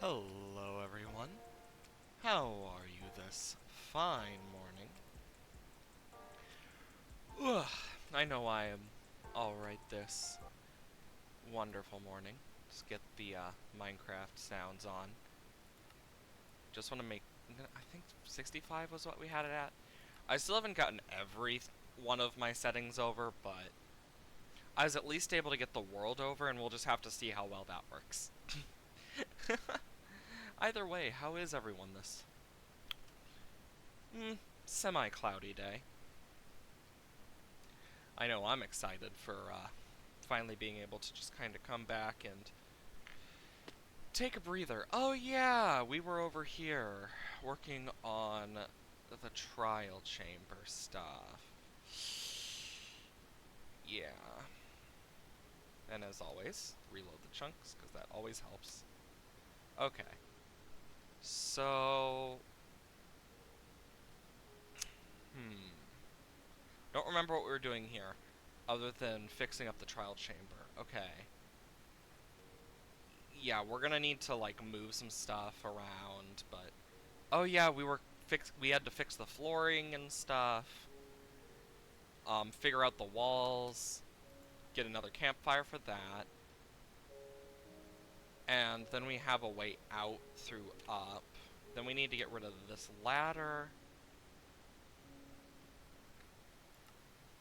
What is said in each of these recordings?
Hello, everyone. How are you this fine morning? Ugh, I know I am alright this wonderful morning. Just get the Minecraft sounds on. Just want to make. I think 65 was what we had it at. I still haven't gotten every one of my settings over, but I was at least able to get the world over, and we'll just have to see how well that works. Either way, how is everyone this semi-cloudy day? I know I'm excited for finally being able to just kind of come back and take a breather. Oh yeah, we were over here working on the trial chamber stuff. Yeah. And as always, reload the chunks, because that always helps. Okay. So... Don't remember what we were doing here, other than fixing up the trial chamber. Okay. Yeah, we're gonna need to, like, move some stuff around, but... Oh yeah, we had to fix the flooring and stuff. Figure out the walls. Get another campfire for that. And then we have a way out through up. Then we need to get rid of this ladder.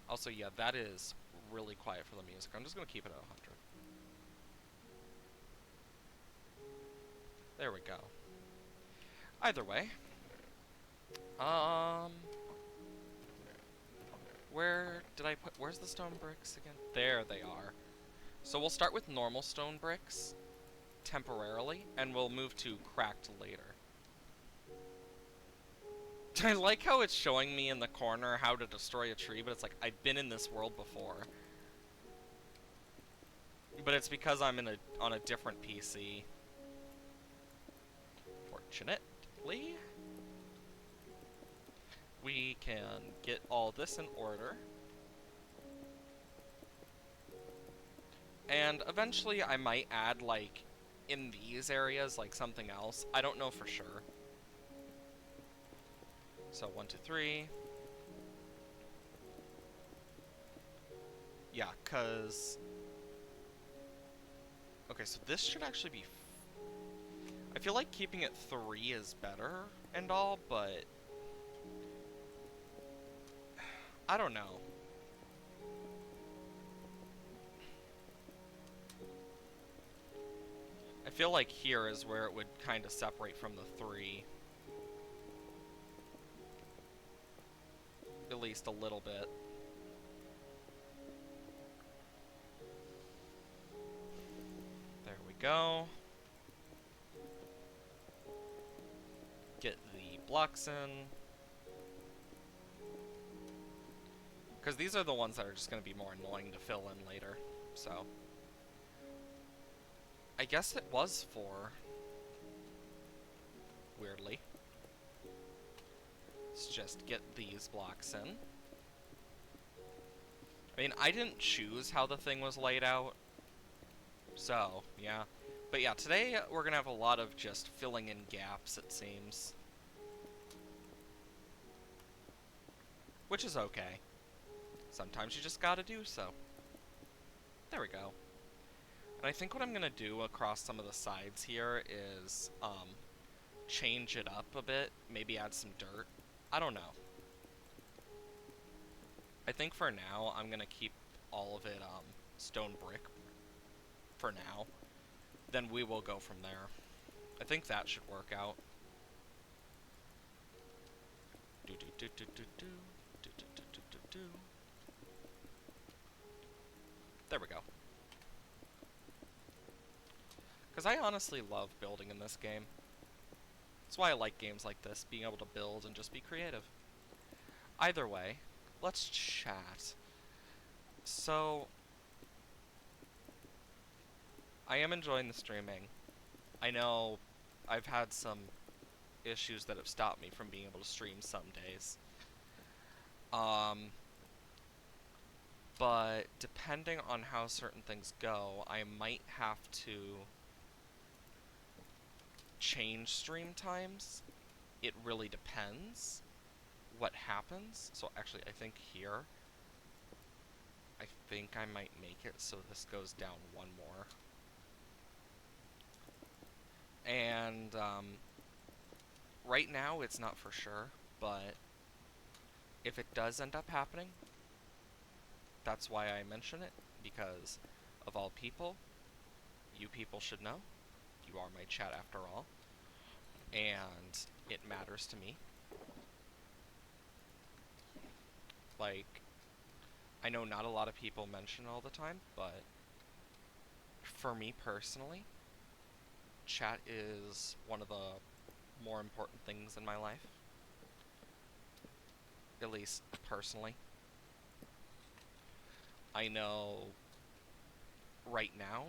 Also, yeah, that is really quiet for the music. I'm just gonna keep it at 100. There we go. Either way. Where did I put... Where's the stone bricks again? There they are. So we'll start with normal stone bricks temporarily, and we'll move to cracked later. I like how it's showing me in the corner how to destroy a tree, but it's like, I've been in this world before. But it's because I'm on a different PC. Fortunately, we can get all this in order. And eventually I might add, like, in these areas, like, something else. I don't know for sure. So, 1, 2, 3. Yeah, cause... Okay, so this should actually be... I feel like keeping it 3 is better and all, but... I don't know. I feel like here is where it would kind of separate from the 3. At least a little bit. There we go. Get the blocks in. Because these are the ones that are just going to be more annoying to fill in later, so... I guess it was 4. Weirdly. Let's just get these blocks in. I mean, I didn't choose how the thing was laid out. So, yeah. But yeah, today we're gonna have a lot of just filling in gaps, it seems. Which is okay. Sometimes you just gotta do so. There we go. And I think what I'm gonna do across some of the sides here is, change it up a bit. Maybe add some dirt. I don't know. I think for now, I'm gonna keep all of it, stone brick. For now. Then we will go from there. I think that should work out. There we go. Because I honestly love building in this game. That's why I like games like this, being able to build and just be creative. Either way, let's chat. So, I am enjoying the streaming. I know I've had some issues that have stopped me from being able to stream some days. But depending on how certain things go, I might have to change stream times. It really depends what happens. So actually, I think here, I think I might make it so this goes down one more. And right now, it's not for sure, but if it does end up happening, that's why I mention it, because of all people, you people should know. You are my chat after all, and it matters to me. Like, I know not a lot of people mention it all the time, but for me personally, chat is one of the more important things in my life. At least personally. I know right now,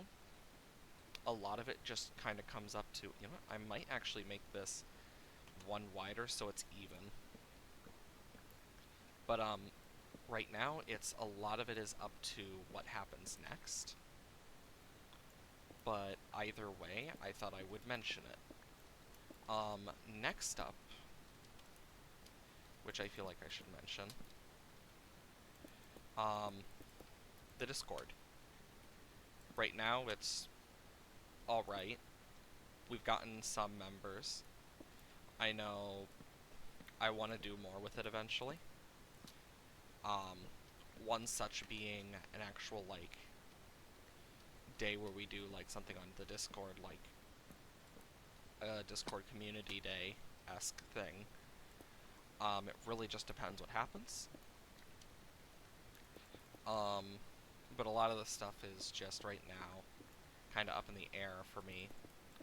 a lot of it just kind of comes up to, you know what, I might actually make this one wider so it's even. But right now, it's a lot of it is up to what happens next. But either way, I thought I would mention it. Next up, which I feel like I should mention, the Discord. Right now, it's alright. We've gotten some members. I know I want to do more with it eventually. One such being an actual, like, day where we do, like, something on the Discord, like, a Discord community day-esque thing. It really just depends what happens. But a lot of the stuff is just right now kind of up in the air for me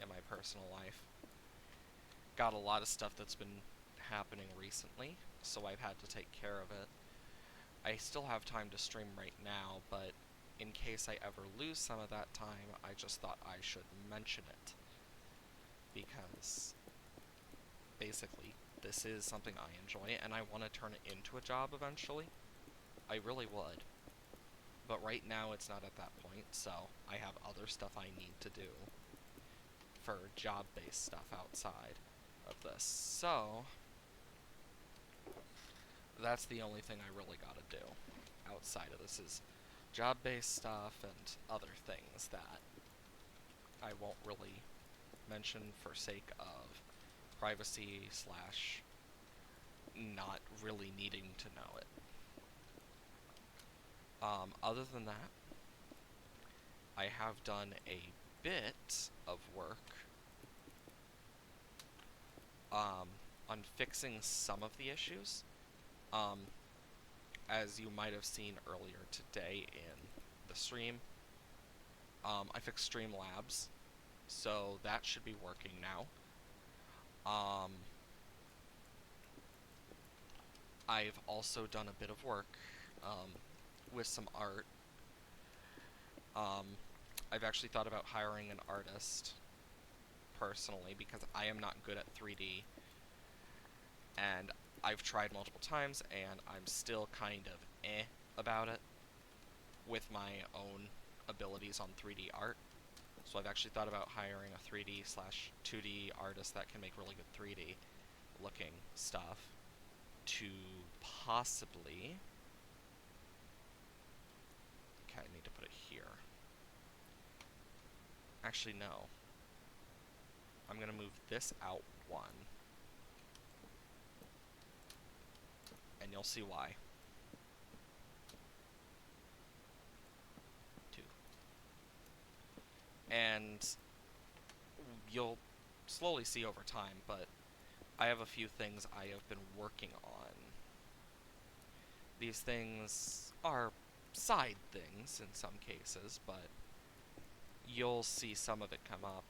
in my personal life. Got a lot of stuff that's been happening recently, so I've had to take care of it. I still have time to stream right now, but in case I ever lose some of that time, I just thought I should mention it. Because, basically, this is something I enjoy, and I want to turn it into a job eventually. I really would. But right now, it's not at that point, so I have other stuff I need to do for job-based stuff outside of this. So, that's the only thing I really gotta do outside of this is job-based stuff and other things that I won't really mention for sake of privacy slash not really needing to know it. Other than that, I have done a bit of work on fixing some of the issues. As you might have seen earlier today in the stream, I fixed Streamlabs, so that should be working now. I've also done a bit of work with some art. I've actually thought about hiring an artist personally because I am not good at 3D, and I've tried multiple times and I'm still kind of about it with my own abilities on 3D art. So I've actually thought about hiring a 3D slash 2D artist that can make really good 3D looking stuff to possibly... Okay, I need to put it here. Actually, no. I'm going to move this out one. And you'll see why. 2. And you'll slowly see over time, but I have a few things I have been working on. These things are side things in some cases, but you'll see some of it come up.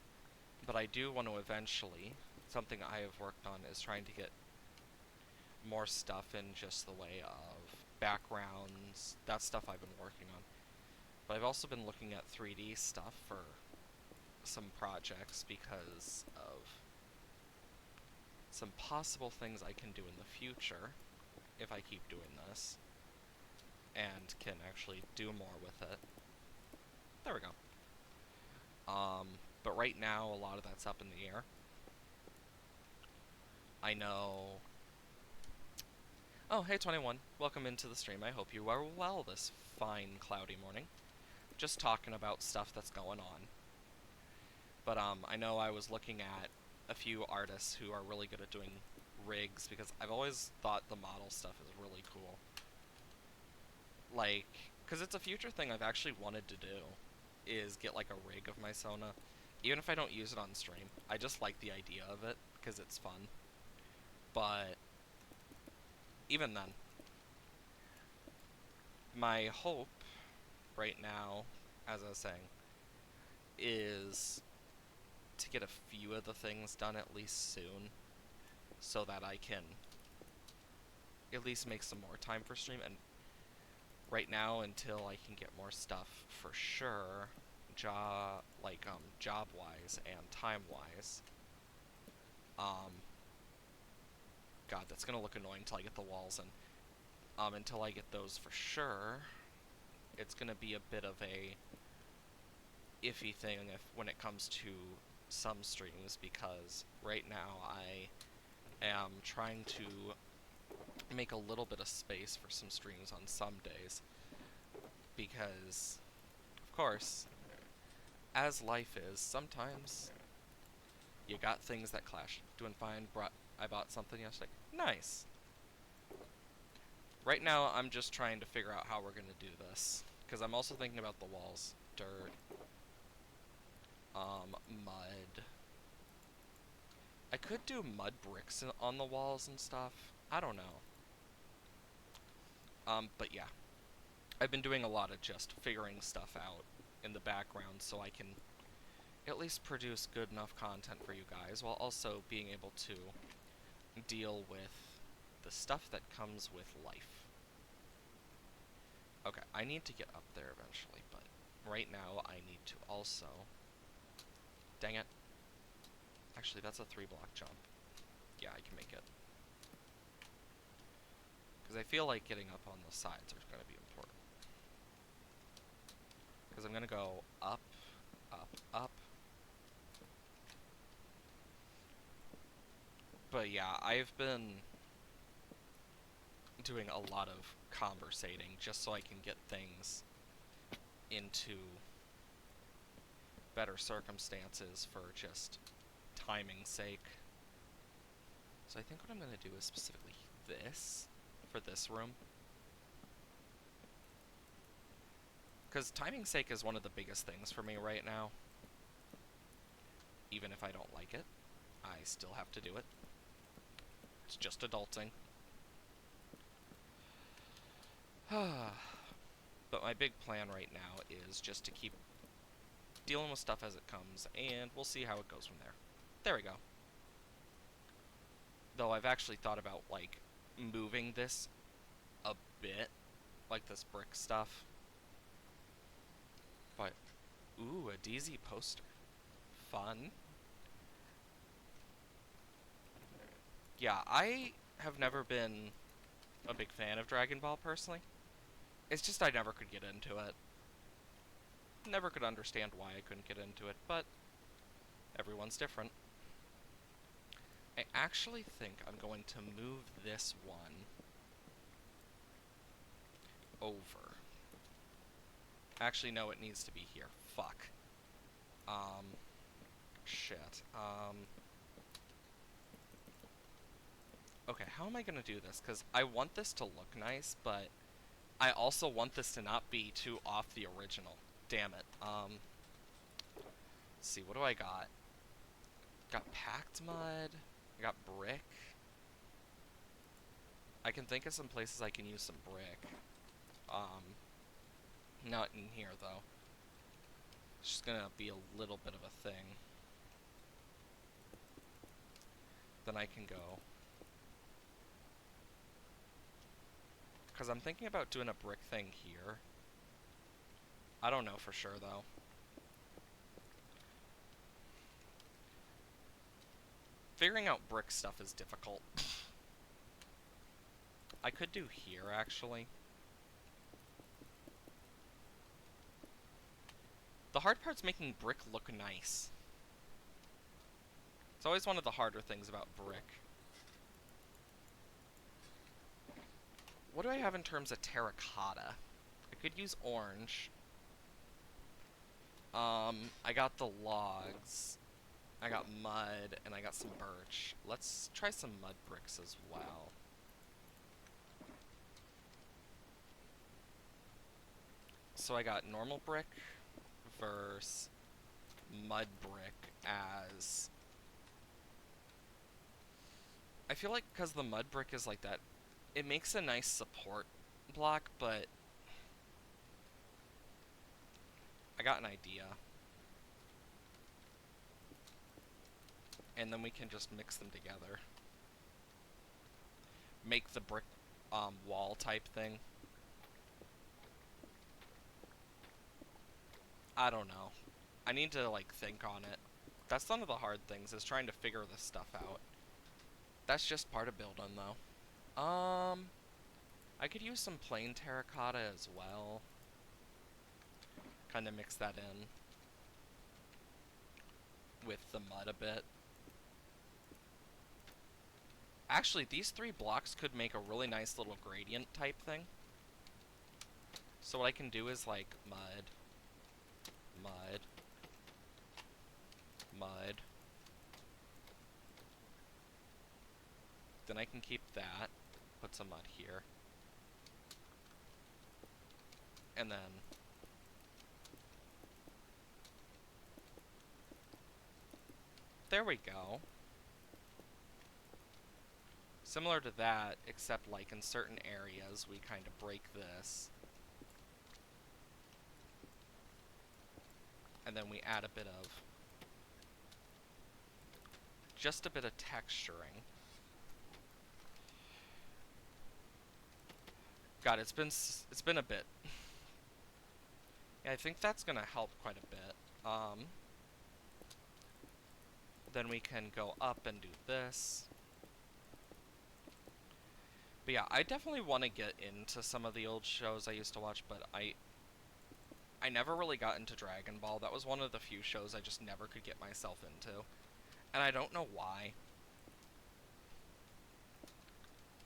But I do want to eventually, something I have worked on is trying to get more stuff in just the way of backgrounds, that stuff I've been working on. But I've also been looking at 3D stuff for some projects because of some possible things I can do in the future if I keep doing this and can actually do more with it. There we go. But right now, a lot of that's up in the air. I know. Oh, hey 21. Welcome into the stream. I hope you are well this fine cloudy morning. Just talking about stuff that's going on. But I know I was looking at a few artists who are really good at doing rigs because I've always thought the model stuff is really cool. Like, because it's a future thing I've actually wanted to do, is get like a rig of my Sona. Even if I don't use it on stream, I just like the idea of it because it's fun. But even then, my hope right now, as I was saying, is to get a few of the things done at least soon so that I can at least make some more time for stream. And right now, until I can get more stuff for sure, job wise and time wise, um god, that's gonna look annoying until I get the walls in. Until I get those for sure, it's gonna be a bit of a iffy thing if when it comes to some streams, because right now I am trying to make a little bit of space for some streams on some days, because of course, as life is, sometimes you got things that clash. Doing fine. I bought something yesterday. Nice. Right now, I'm just trying to figure out how we're gonna do this, because I'm also thinking about the walls. Dirt, mud. I could do mud bricks on the walls and stuff. I don't know. But yeah, I've been doing a lot of just figuring stuff out in the background so I can at least produce good enough content for you guys, while also being able to deal with the stuff that comes with life. Okay, I need to get up there eventually, but right now I need to also... Dang it. Actually, that's a 3-block jump. Yeah, I can make it. Because I feel like getting up on the sides are going to be important. Because I'm going to go up, up, up. But yeah, I've been doing a lot of conversating just so I can get things into better circumstances for just timing's sake. So I think what I'm going to do is specifically this for this room. Because timing's sake is one of the biggest things for me right now. Even if I don't like it, I still have to do it. It's just adulting. But my big plan right now is just to keep dealing with stuff as it comes, and we'll see how it goes from there. There we go. Though I've actually thought about, like, moving this a bit, like this brick stuff. But, ooh, a DZ poster. Fun. Yeah, I have never been a big fan of Dragon Ball, personally. It's just I never could get into it. Never could understand why I couldn't get into it, but everyone's different. I actually think I'm going to move this one over. Actually, no, it needs to be here. Fuck. Shit. Okay, how am I gonna do this? Because I want this to look nice, but I also want this to not be too off the original. Damn it. Let's see, what do I got? Got packed mud. I got brick. I can think of some places I can use some brick. Not in here, though. It's just gonna be a little bit of a thing. Then I can go. Because I'm thinking about doing a brick thing here. I don't know for sure, though. Figuring out brick stuff is difficult. I could do here, actually. The hard part's making brick look nice. It's always one of the harder things about brick. What do I have in terms of terracotta? I could use orange. I got the logs. I got mud, and I got some birch. Let's try some mud bricks as well. So I got normal brick versus mud brick as... I feel like because the mud brick is like that, it makes a nice support block, but I got an idea. And then we can just mix them together. Make the brick wall type thing. I don't know. I need to like think on it. That's one of the hard things, is trying to figure this stuff out. That's just part of building though. I could use some plain terracotta as well. Kind of mix that in with the mud a bit. Actually, these 3 blocks could make a really nice little gradient type thing. So what I can do is like mud, mud, mud. Then I can keep that, put some mud here. And then there we go. Similar to that, except like in certain areas we kind of break this. And then we add a bit of, just a bit of texturing. God, it's been a bit. Yeah, I think that's gonna help quite a bit. Then we can go up and do this. But yeah, I definitely want to get into some of the old shows I used to watch, but I never really got into Dragon Ball. That was one of the few shows I just never could get myself into. And I don't know why.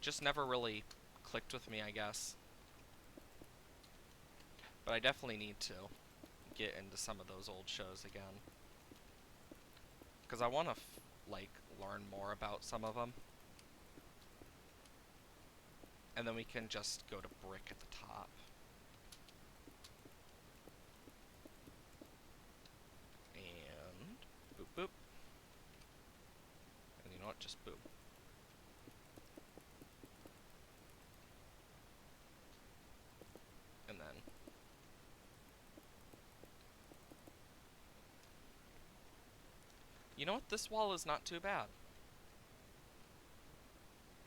Just never really clicked with me, I guess. But I definitely need to get into some of those old shows again. Because I want to, like, learn more about some of them. And then we can just go to brick at the top. And boop boop. And you know what? Just boop. And then you know what? This wall is not too bad.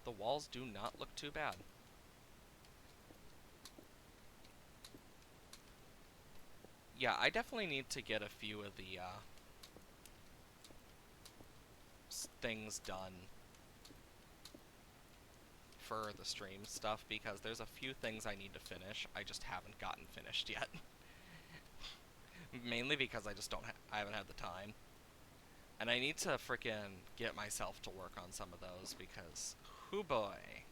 The walls do not look too bad. Yeah, I definitely need to get a few of the things done for the stream stuff, because there's a few things I need to finish. I just haven't gotten finished yet. Mainly because I just I haven't had the time. And I need to frickin' get myself to work on some of those, because, hoo boy.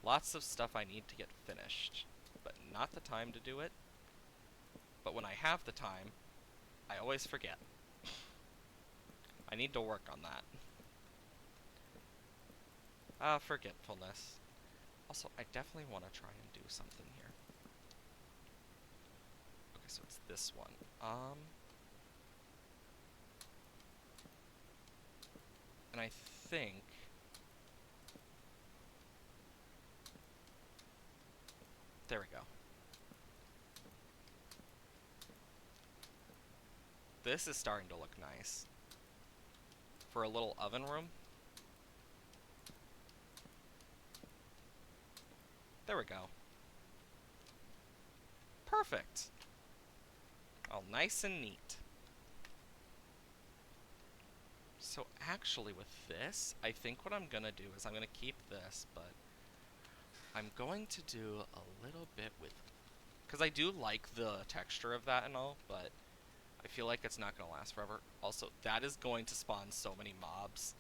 Lots of stuff I need to get finished, but not the time to do it. But when I have the time, I always forget. I need to work on that. Forgetfulness. Also, I definitely want to try and do something here. Okay, so it's this one. And I think there we go. This is starting to look nice. For a little oven room. There we go. Perfect. All nice and neat. So actually with this, I think what I'm gonna do is I'm gonna keep this, but I'm going to do a little bit with, because I do like the texture of that and all, but I feel like it's not gonna last forever. Also, that is going to spawn so many mobs.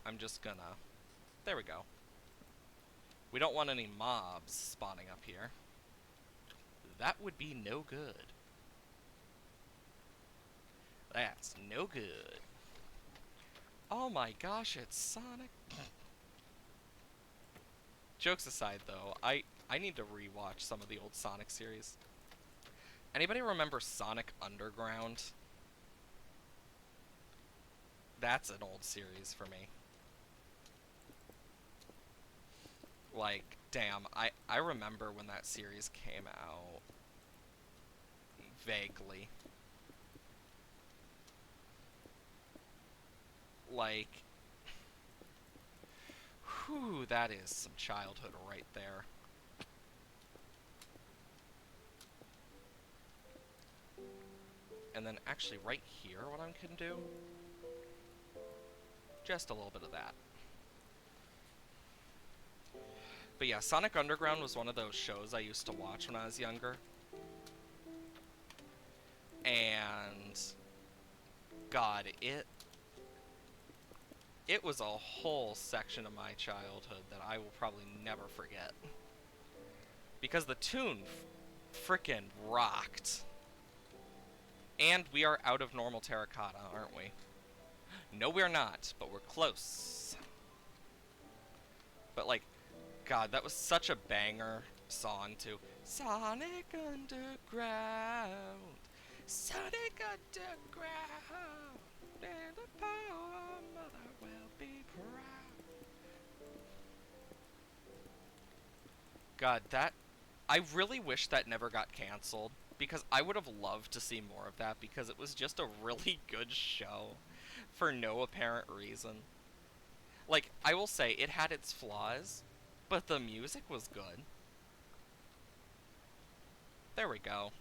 I'm just gonna There we go. We don't want any mobs spawning up here. That would be no good. That's no good. Oh my gosh, it's Sonic. Jokes aside, though, I need to rewatch some of the old Sonic series. Anybody remember Sonic Underground? That's an old series for me. Like, damn, I remember when that series came out. Vaguely. Like, whew, that is some childhood right there. And then actually right here, what I can do? Just a little bit of that. But yeah, Sonic Underground was one of those shows I used to watch when I was younger. And God, it was a whole section of my childhood that I will probably never forget. Because the tune frickin' rocked. And we are out of normal terracotta, aren't we? No, we're not, but we're close. But like, God, that was such a banger song too. Sonic Underground, Sonic Underground, and the power mother will be proud. God, I really wish that never got canceled, because I would have loved to see more of that, because it was just a really good show for no apparent reason. Like, I will say, it had its flaws, but the music was good. There we go.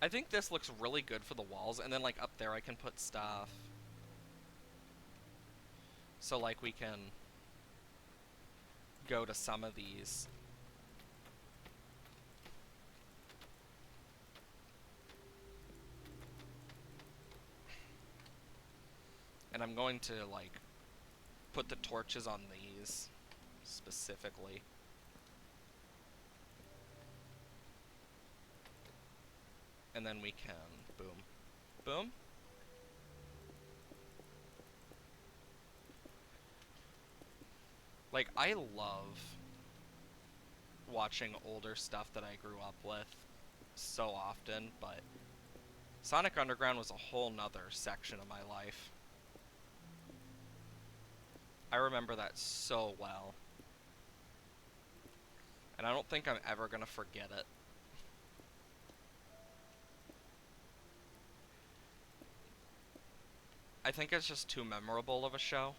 I think this looks really good for the walls, and then, like, up there I can put stuff. So, like, we can go to some of these. And I'm going to, like, put the torches on these specifically. And then we can boom. Boom. Like, I love watching older stuff that I grew up with so often, but Sonic Underground was a whole nother section of my life. I remember that so well. And I don't think I'm ever gonna forget it. I think it's just too memorable of a show.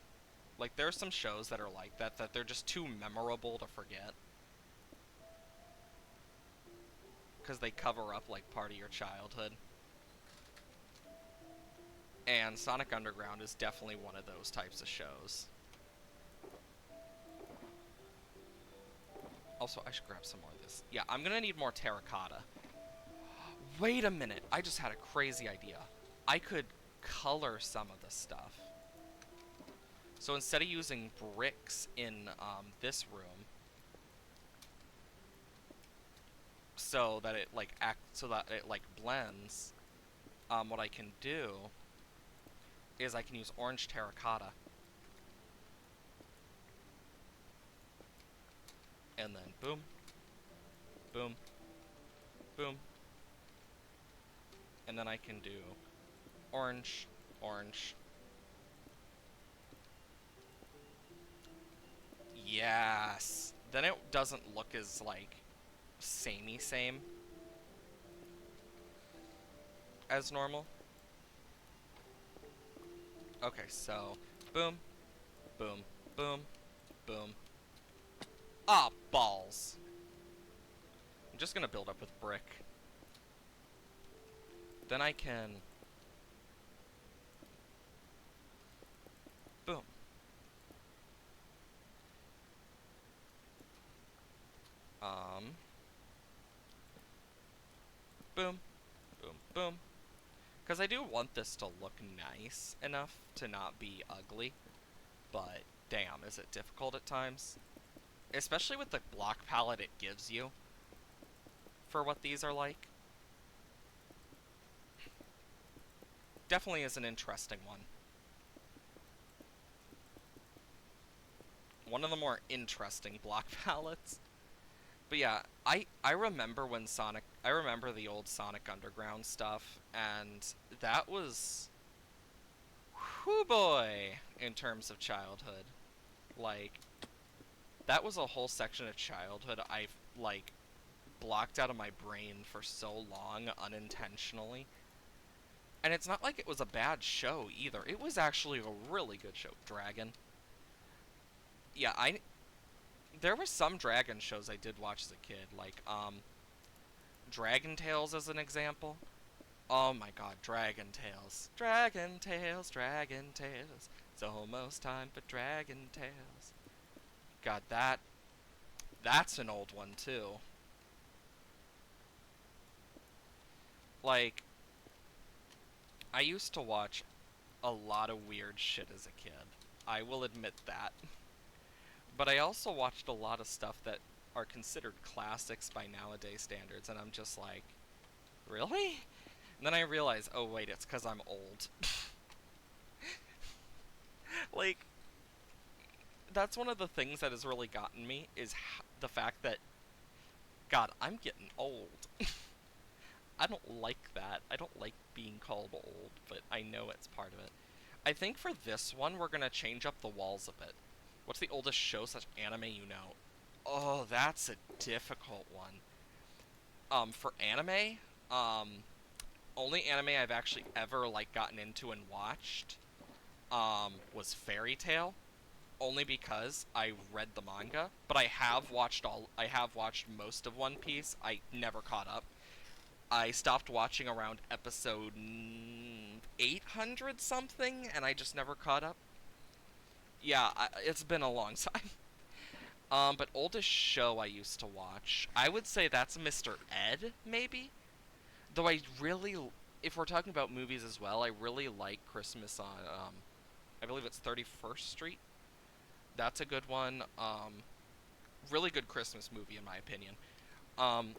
Like, there are some shows that are like that, that they're just too memorable to forget. Because they cover up, like, part of your childhood. And Sonic Underground is definitely one of those types of shows. Also, I should grab some more of this. Yeah, I'm gonna need more terracotta. Wait a minute, I just had a crazy idea. I could color some of the stuff. So instead of using bricks in this room, so that it like blends, what I can do is I can use orange terracotta. And then boom, boom, boom. And then I can do orange, orange. Yes. Then it doesn't look as, like, samey same as normal. Okay, so boom, boom, boom, boom. Ah, balls. I'm just gonna build up with brick. Then I can boom. Boom, boom, boom. Because I do want this to look nice enough to not be ugly. but damn, is it difficult at times? Especially with the block palette it gives you for what these are like. Definitely is an interesting one. One of the more interesting block palettes. But yeah, I remember when I remember the old Sonic Underground stuff, and that was, whoo boy, in terms of childhood. Like, that was a whole section of childhood I've, like, blocked out of my brain for so long unintentionally. And it's not like it was a bad show either. It was actually a really good show. Dragon. Yeah, there were some Dragon shows I did watch as a kid, like Dragon Tales as an example. Oh my god, Dragon Tales. Dragon Tales, Dragon Tales. It's almost time for Dragon Tales. God, that's an old one too. Like, I used to watch a lot of weird shit as a kid. I will admit that. But I also watched a lot of stuff that are considered classics by nowadays standards, and I'm just like, really? And then I realize, oh wait, it's because I'm old. Like, that's one of the things that has really gotten me, is the fact that, God, I'm getting old. I don't like that. I don't like being called old, but I know it's part of it. I think for this one, we're gonna change up the walls a bit. What's the oldest show such anime you know? Oh, that's a difficult one. For anime, only anime I've actually ever, like, gotten into and watched, was Fairy Tail. Only because I read the manga, but I have watched most of One Piece. I never caught up. I stopped watching around episode 800 something, and I just never caught up. Yeah, it's been a long time. But oldest show I used to watch, I would say that's Mr. Ed, maybe? Though if we're talking about movies as well, I really like Christmas on, I believe it's 31st Street. That's a good one. Really good Christmas movie in my opinion. Um,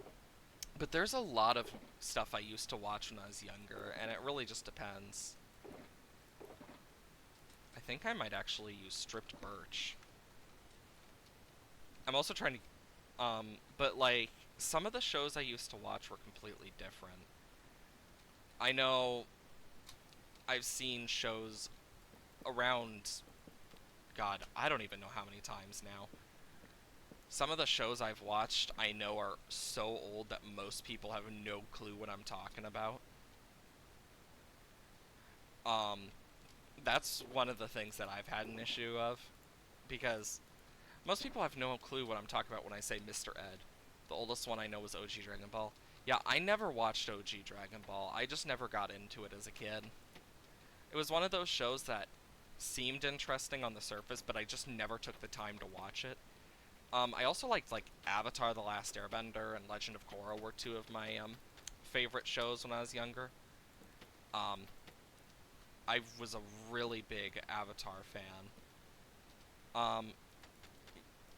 but there's a lot of stuff I used to watch when I was younger, and it really just depends. I think I might actually use Stripped Birch. I'm also trying to, but like, some of the shows I used to watch were completely different. I know I've seen shows around, God, I don't even know how many times now. Some of the shows I've watched I know are so old that most people have no clue what I'm talking about. Um, that's one of the things that I've had an issue of, because most people have no clue what I'm talking about when I say Mr. Ed. The oldest one I know was OG Dragon Ball. Yeah, I never watched OG Dragon Ball. I just never got into it as a kid. It was one of those shows that seemed interesting on the surface, but I just never took the time to watch it. I also liked, like, Avatar: The Last Airbender and Legend of Korra were two of my favorite shows when I was younger. Um, I was a really big Avatar fan. Um,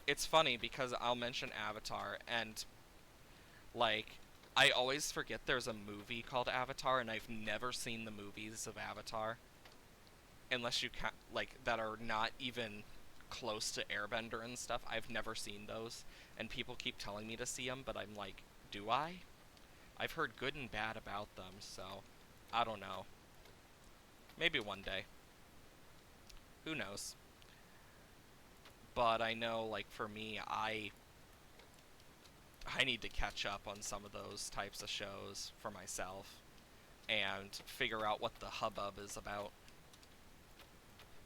it's funny because I'll mention Avatar and, like, I always forget there's a movie called Avatar, and I've never seen the movies of Avatar unless you like, that are not even close to Airbender and stuff. I've never seen those, and people keep telling me to see them, but I'm like, do I? I've heard good and bad about them, so I don't know. Maybe one day. Who knows? But I know, like, for me, I need to catch up on some of those types of shows for myself and figure out what the hubbub is about.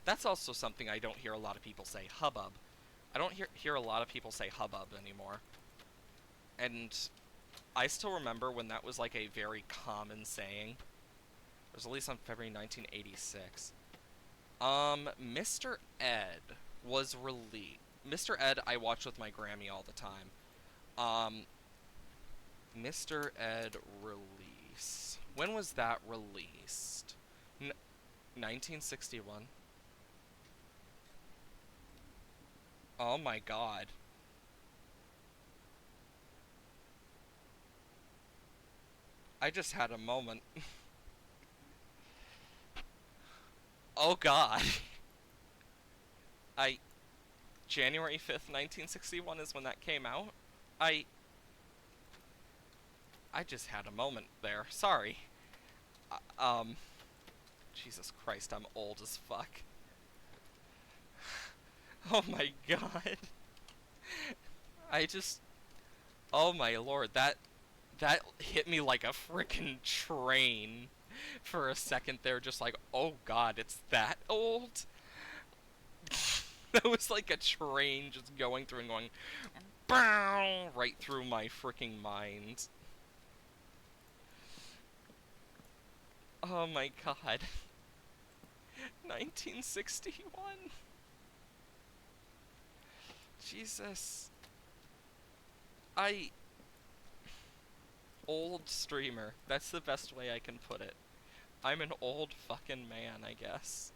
That's also something I don't hear a lot of people say, hubbub. I don't hear a lot of people say hubbub anymore. And I still remember when that was like a very common saying. It was released on February 1986. Mr. Ed was released. Mr. Ed I watched with my Grammy all the time. Um, Mr. Ed release. When was that released? 1961. Oh my god. I just had a moment. Oh god. I January 5th, 1961 is when that came out. I I just had a moment there. Sorry. Um Jesus Christ, I'm old as fuck. Oh my god. I just Oh my lord, that hit me like a freaking train for a second there, just like, oh god, it's that old? That was like a train just going through and going BOW right through my freaking mind. Oh my god. 1961? Jesus. I Old streamer. That's the best way I can put it. I'm an old fucking man, I guess.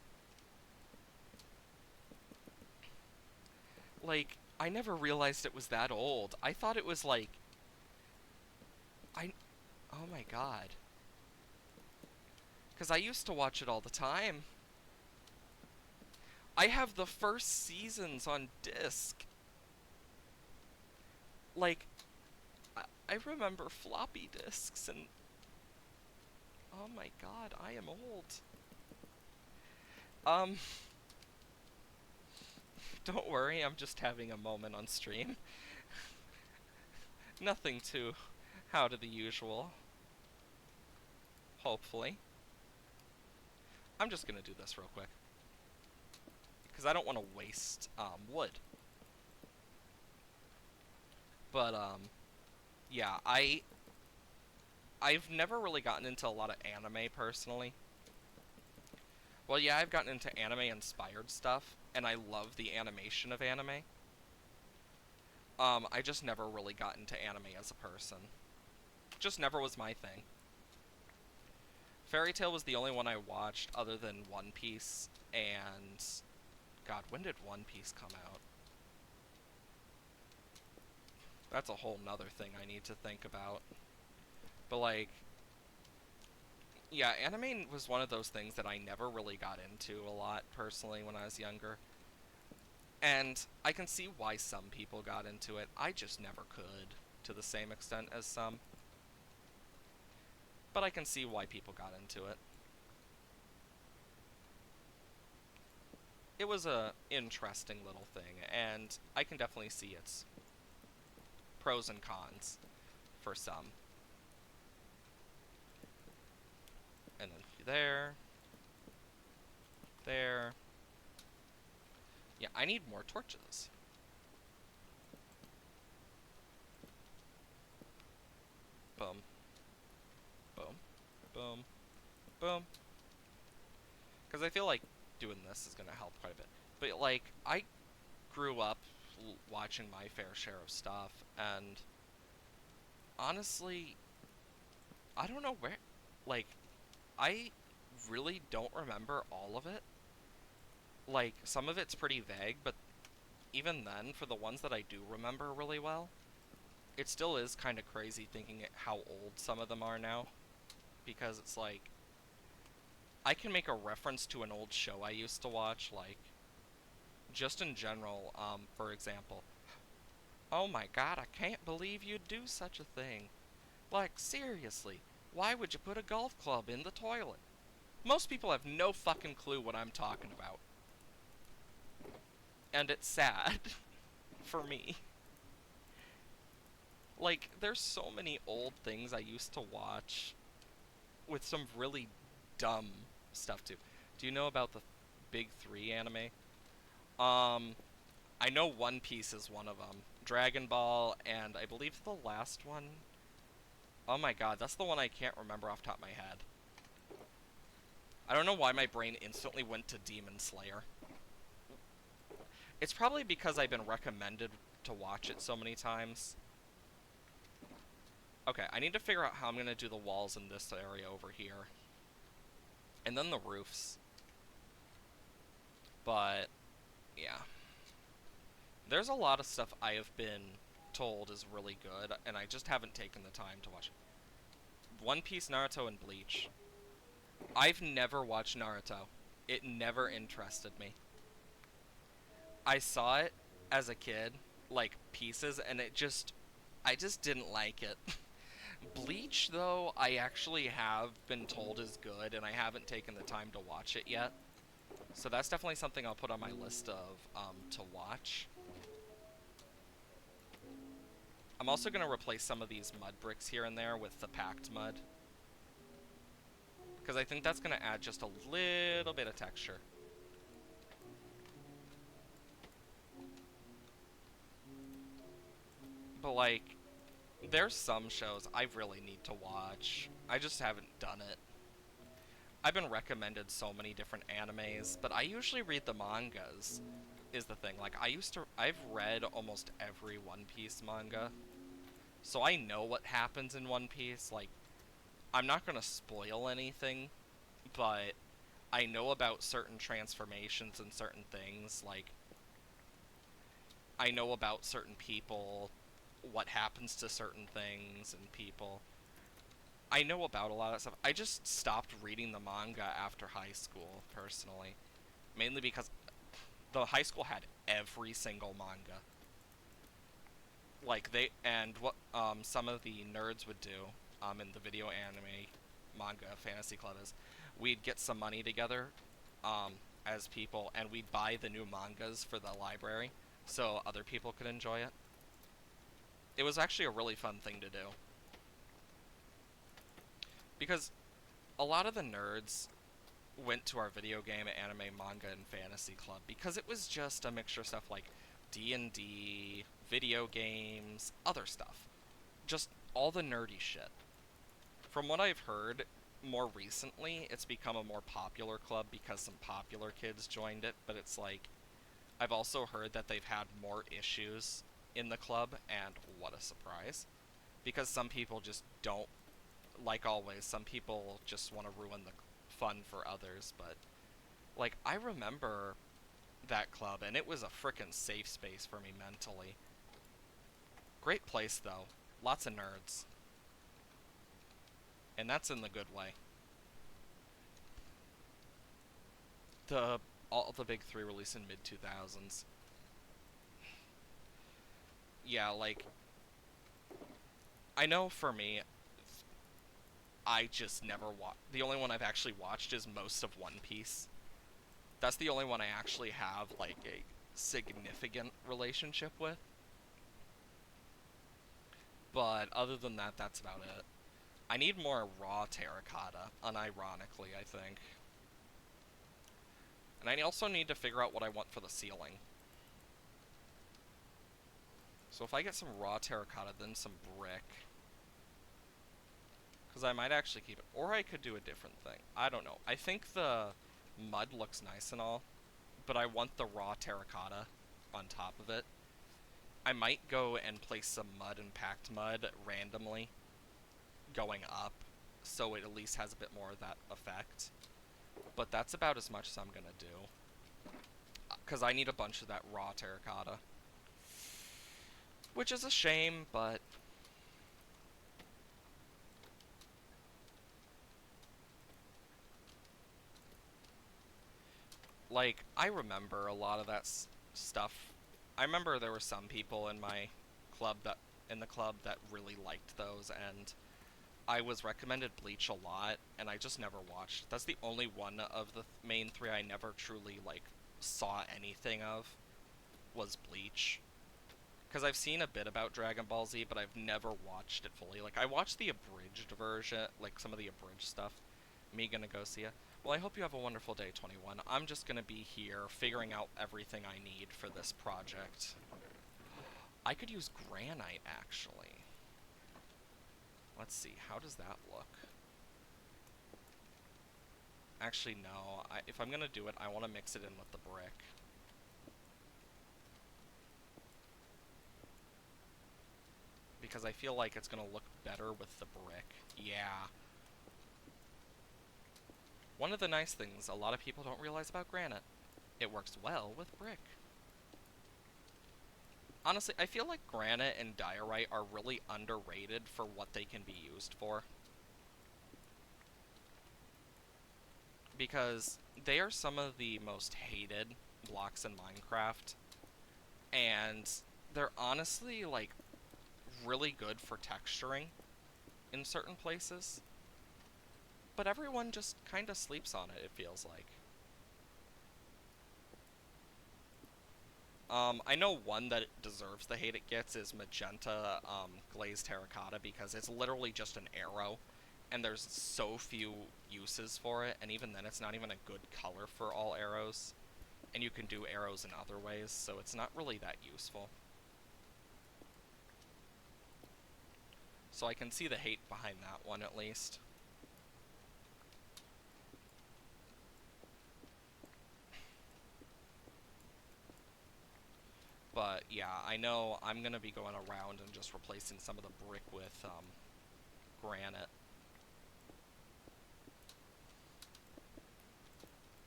Like, I never realized it was that old. I thought it was like I oh my god. 'Cause I used to watch it all the time. I have the first seasons on disc. Like, I remember floppy disks and oh my god, I am old. Um, don't worry, I'm just having a moment on stream. Nothing too out of the usual, hopefully. I'm just gonna do this real quick. Because I don't want to waste, wood. But, yeah, I've never really gotten into a lot of anime, personally. Well, yeah, I've gotten into anime-inspired stuff, and I love the animation of anime. I just never really got into anime as a person. Just never was my thing. Fairy Tail was the only one I watched other than One Piece, and... God, when did One Piece come out? That's a whole nother thing I need to think about. But, like... Yeah, anime was one of those things that I never really got into a lot, personally, when I was younger. And I can see why some people got into it. I just never could, to the same extent as some. But I can see why people got into it. It was a interesting little thing, and I can definitely see its pros and cons for some. And then there, there. Yeah, I need more torches. Boom, boom, boom, boom. Because I feel like doing this is going to help quite a bit. But, like, I grew up watching my fair share of stuff, and honestly, I don't know where. Like, I really don't remember all of it. Like, some of it's pretty vague, but even then, for the ones that I do remember really well, it still is kind of crazy thinking how old some of them are now. Because it's like, I can make a reference to an old show I used to watch, like, just in general, for example. Oh my god, I can't believe you'd do such a thing. Like, seriously, why would you put a golf club in the toilet? Most people have no fucking clue what I'm talking about. And it's sad. For me. Like, there's so many old things I used to watch with some really dumb stuff too. Do you know about the Big Three anime? Um, I know One Piece is one of them. Dragon Ball, and I believe the last one... Oh my god, that's the one I can't remember off the top of my head. I don't know why my brain instantly went to Demon Slayer. It's probably because I've been recommended to watch it so many times. Okay, I need to figure out how I'm going to do the walls in this area over here. And then the roofs. But, yeah. There's a lot of stuff I have been told is really good, and I just haven't taken the time to watch. One Piece, Naruto, and Bleach. I've never watched Naruto. It never interested me. I saw it as a kid, like pieces, and I just didn't like it. Bleach, though, I actually have been told is good, and I haven't taken the time to watch it yet. So that's definitely something I'll put on my list of to watch. I'm also going to replace some of these mud bricks here and there with the packed mud, because I think that's going to add just a little bit of texture. But, like, there's some shows I really need to watch. I just haven't done it. I've been recommended so many different animes, but I usually read the mangas, is the thing. Like, I've read almost every One Piece manga, so I know what happens in One Piece. Like, I'm not gonna spoil anything, but I know about certain transformations and certain things. Like, I know about certain people, what happens to certain things and people. I know about a lot of stuff. I just stopped reading the manga after high school, personally. Mainly because the high school had every single manga. Like, and what some of the nerds would do in the video anime manga fantasy club is we'd get some money together um, as people, and we'd buy the new mangas for the library so other people could enjoy it. It was actually a really fun thing to do. Because a lot of the nerds went to our video game, anime, manga, and fantasy club because it was just a mixture of stuff like D&D, video games, other stuff. Just all the nerdy shit. From what I've heard, more recently, it's become a more popular club because some popular kids joined it, but it's like, I've also heard that they've had more issues in the club, and what a surprise. Because some people just don't, like always, some people just want to ruin the fun for others, but, like, I remember that club, and it was a frickin' safe space for me mentally. Great place, though. Lots of nerds. And that's in the good way. The all the big three released in mid 2000s. Yeah, like I know for me, I just never watched. The only one I've actually watched is most of One Piece. That's the only one I actually have like a significant relationship with. But other than that, that's about it. I need more raw terracotta, unironically, I think. And I also need to figure out what I want for the ceiling. So if I get some raw terracotta, then some brick. Because I might actually keep it. Or I could do a different thing. I don't know. I think the mud looks nice and all, but I want the raw terracotta on top of it. I might go and place some mud and packed mud randomly going up, so it at least has a bit more of that effect. But that's about as much as I'm gonna do. Because I need a bunch of that raw terracotta. Which is a shame, but like, I remember a lot of that stuff. I remember there were some people in my club that in the club that really liked those, and I was recommended Bleach a lot, and I just never watched. That's the only one of the main three I never truly like saw anything of was Bleach. Because I've seen a bit about Dragon Ball Z, but I've never watched it fully. Like, I watched the abridged version, like some of the abridged stuff. Me gonna go see it. Well, I hope you have a wonderful day, 21. I'm just gonna be here figuring out everything I need for this project. I could use granite, actually. Let's see, how does that look? Actually, no. If I'm gonna do it, I want to mix it in with the brick. Because I feel like it's gonna look better with the brick. Yeah. One of the nice things a lot of people don't realize about granite, it works well with brick. Honestly, I feel like granite and diorite are really underrated for what they can be used for. Because they are some of the most hated blocks in Minecraft. And they're honestly, like, really good for texturing in certain places. But everyone just kind of sleeps on it, it feels like. I know one that deserves the hate it gets is magenta glazed terracotta because it's literally just an arrow, and there's so few uses for it, and even then it's not even a good color for all arrows, and you can do arrows in other ways, so it's not really that useful. So I can see the hate behind that one at least. But yeah, I know I'm gonna be going around and just replacing some of the brick with granite.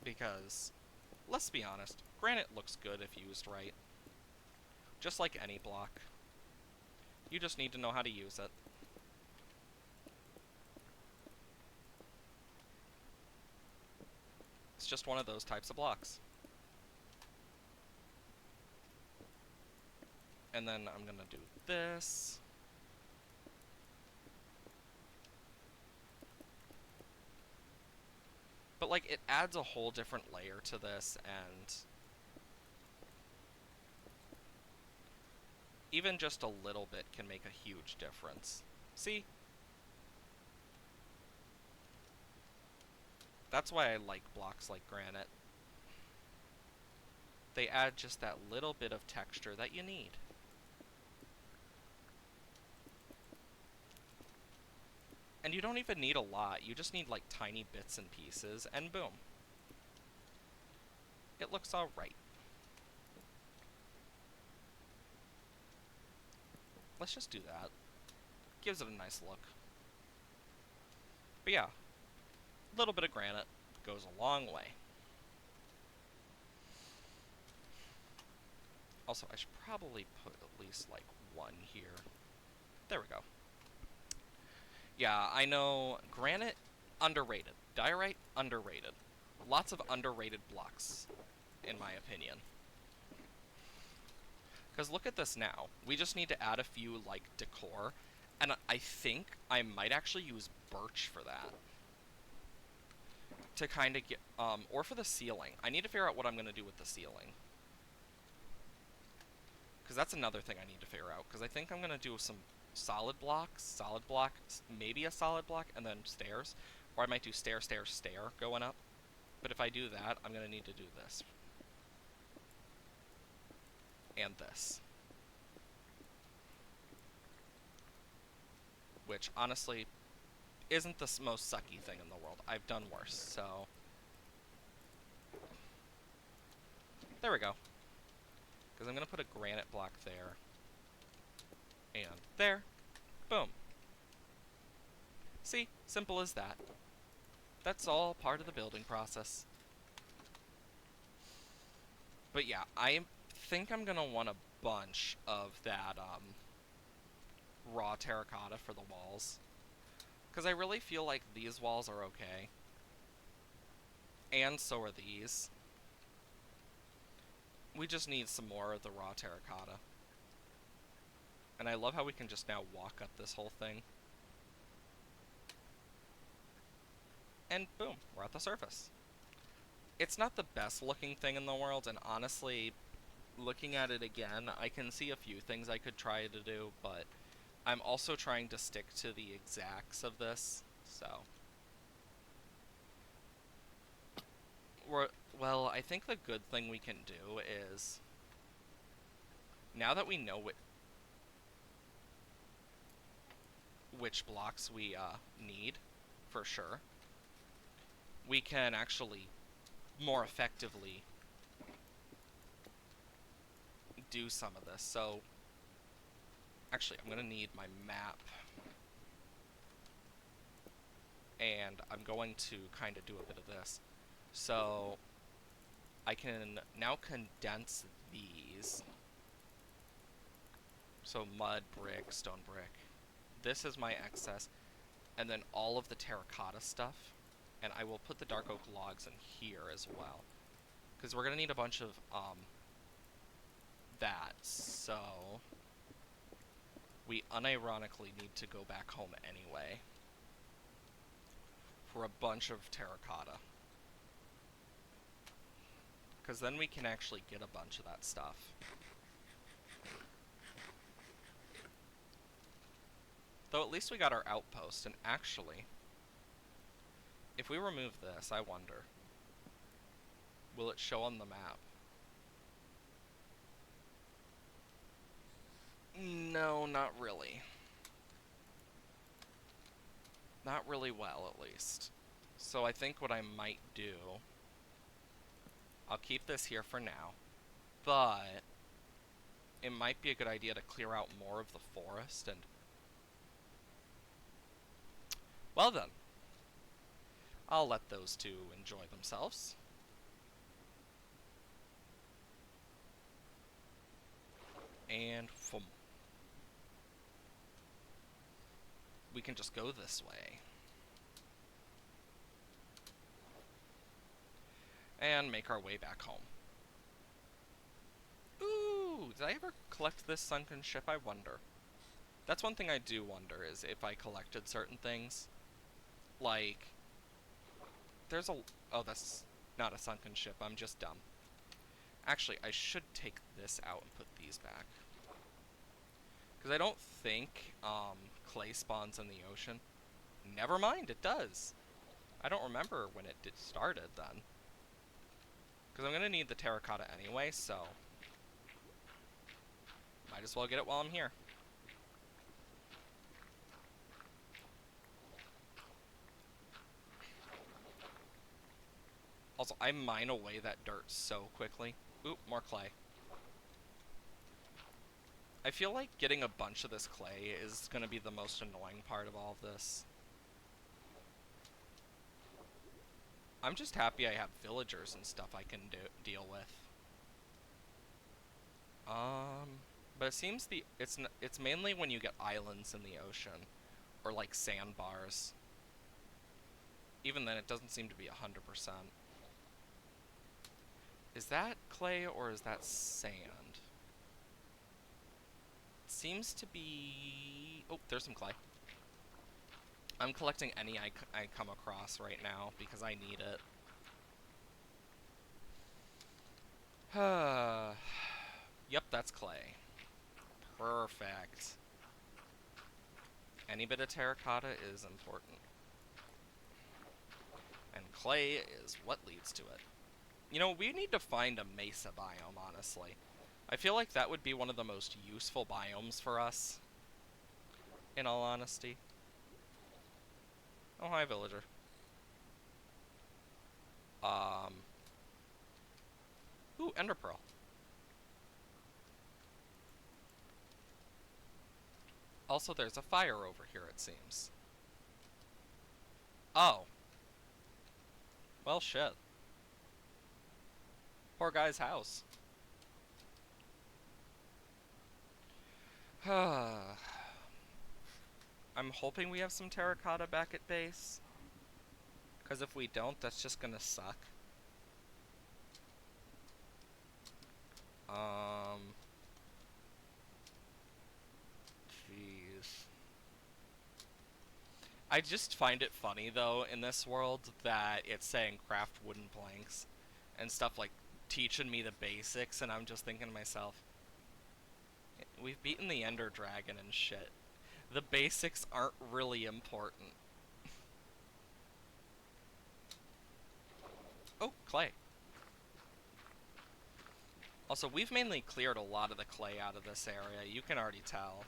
Because, let's be honest, granite looks good if used right. Just like any block. You just need to know how to use it. It's just one of those types of blocks. And then I'm gonna do this. But like, it adds a whole different layer to this, and even just a little bit can make a huge difference. See? That's why I like blocks like granite. They add just that little bit of texture that you need. And you don't even need a lot, you just need like tiny bits and pieces, and boom. It looks alright. Let's just do that. Gives it a nice look. But yeah, a little bit of granite goes a long way. Also, I should probably put at least like one here. There we go. Yeah, I know granite, underrated. Diorite, underrated. Lots of underrated blocks, in my opinion. Because look at this now. We just need to add a few, like, decor. And I think I might actually use birch for that. To kind of get, or for the ceiling. I need to figure out what I'm going to do with the ceiling. Because that's another thing I need to figure out. Because I think I'm going to do some solid block, maybe a solid block, and then stairs. Or I might do stair, stair, stair going up. But if I do that, I'm going to need to do this. And this. Which, honestly, isn't the most sucky thing in the world. I've done worse, so... There we go. Because I'm going to put a granite block there. And there. Boom. See? Simple as that. That's all part of the building process. But yeah, I think I'm going to want a bunch of that raw terracotta for the walls. Because I really feel like these walls are okay. And so are these. We just need some more of the raw terracotta. And I love how we can just now walk up this whole thing. And boom, we're at the surface. It's not the best looking thing in the world, and honestly, looking at it again, I can see a few things I could try to do, but I'm also trying to stick to the exacts of this, so. Well, I think the good thing we can do is, now that we know which blocks we need, for sure, we can actually more effectively do some of this. So, actually, I'm going to need my map. And I'm going to kind of do a bit of this. So, I can now condense these So mud, brick, stone brick. This is my excess. And then all of the terracotta stuff. And I will put the dark oak logs in here as well. Because we're going to need a bunch of, that. So, we unironically need to go back home anyway. For a bunch of terracotta. Because then we can actually get a bunch of that stuff. Though at least we got our outpost, and actually, if we remove this, I wonder, will it show on the map? No, not really. Not really well, at least. So I think what I might do, I'll keep this here for now, but it might be a good idea to clear out more of the forest and... Well then, I'll let those two enjoy themselves. And we can just go this way. And make our way back home. Ooh, did I ever collect this sunken ship? I wonder. That's one thing I do wonder, is if I collected certain things. Like, there's a... Oh, that's not a sunken ship. I'm just dumb. Actually, I should take this out and put these back. Because I don't think clay spawns in the ocean. Never mind, it does. I don't remember when it started then. Because I'm going to need the terracotta anyway, so... Might as well get it while I'm here. Also, I mine away that dirt so quickly. Oop, more clay. I feel like getting a bunch of this clay is going to be the most annoying part of all of this. I'm just happy I have villagers and stuff I can deal with. But it seems it's mainly when you get islands in the ocean, or like sandbars. Even then, it doesn't seem to be 100%. Is that clay or is that sand? It seems to be... Oh, there's some clay. I'm collecting any I come across right now because I need it. Yep, that's clay. Perfect. Any bit of terracotta is important. And clay is what leads to it. You know, we need to find a mesa biome, honestly. I feel like that would be one of the most useful biomes for us, in all honesty. Oh, hi, villager. Ooh, ender pearl. Also, there's a fire over here, it seems. Oh. Well, shit. Poor guy's house. I'm hoping we have some terracotta back at base. Because if we don't, that's just gonna suck. Jeez. I just find it funny, though, in this world, that it's saying craft wooden planks and stuff like teaching me the basics, and I'm just thinking to myself, we've beaten the Ender Dragon and shit. The basics aren't really important. Oh, clay. Also, we've mainly cleared a lot of the clay out of this area, you can already tell.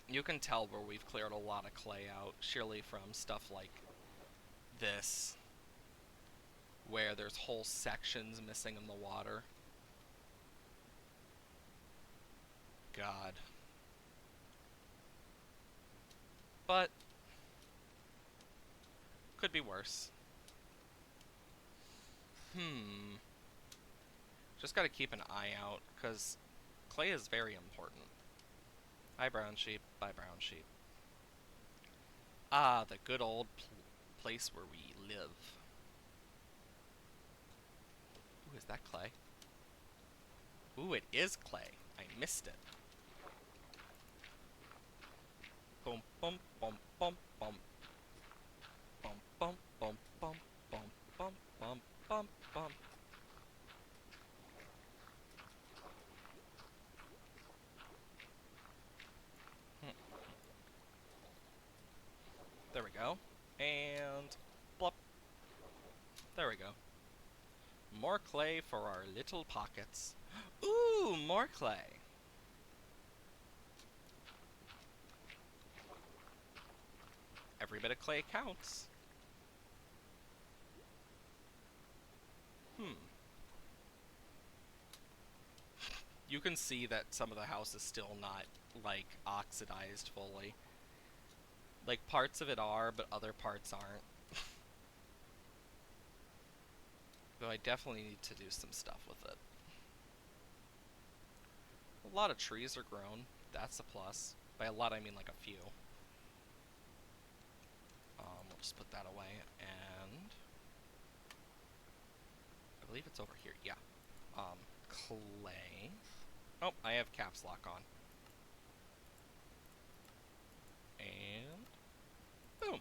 You can tell where we've cleared a lot of clay out, surely from stuff like this, where there's whole sections missing in the water. God. But could be worse. Just gotta keep an eye out, because clay is very important. Hi, brown sheep. Bye, brown sheep. Ah, the good old place where we live. Ooh, is that clay? Ooh, it is clay. I missed it. Boom, boom, boom, boom, boom. Bum, bum, bum, bum, bum, bum, bum, bum, bum. There we go. And blop. There we go. More clay for our little pockets. Ooh, more clay. Every bit of clay counts. Hmm. You can see that some of the house is still not, like, oxidized fully. Like, parts of it are, but other parts aren't. Though I definitely need to do some stuff with it. A lot of trees are grown. That's a plus. By a lot, I mean like a few. We'll just put that away, and I believe it's over here. Yeah. Clay. Oh, I have caps lock on. And boom.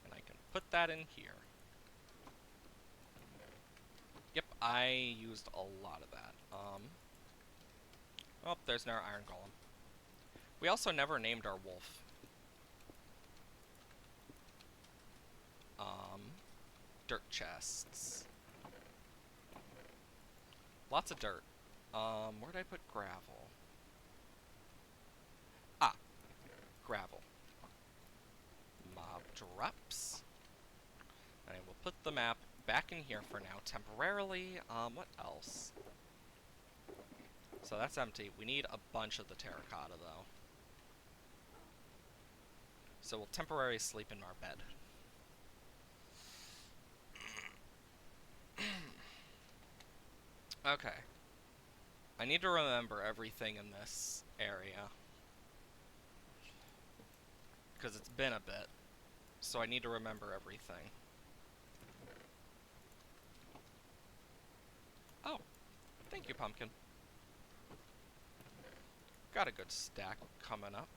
And I can put that in here. Yep, I used a lot of that. Oh, there's our iron golem. We also never named our wolf. Dirt chests. Lots of dirt. Where did I put gravel? Ah, gravel. Mob drops. And I will put the map back in here for now, temporarily. What else? So that's empty. We need a bunch of the terracotta, though. So we'll temporarily sleep in our bed. Okay. I need to remember everything in this area. Because it's been a bit. So I need to remember everything. Oh. Thank you, pumpkin. Got a good stack coming up.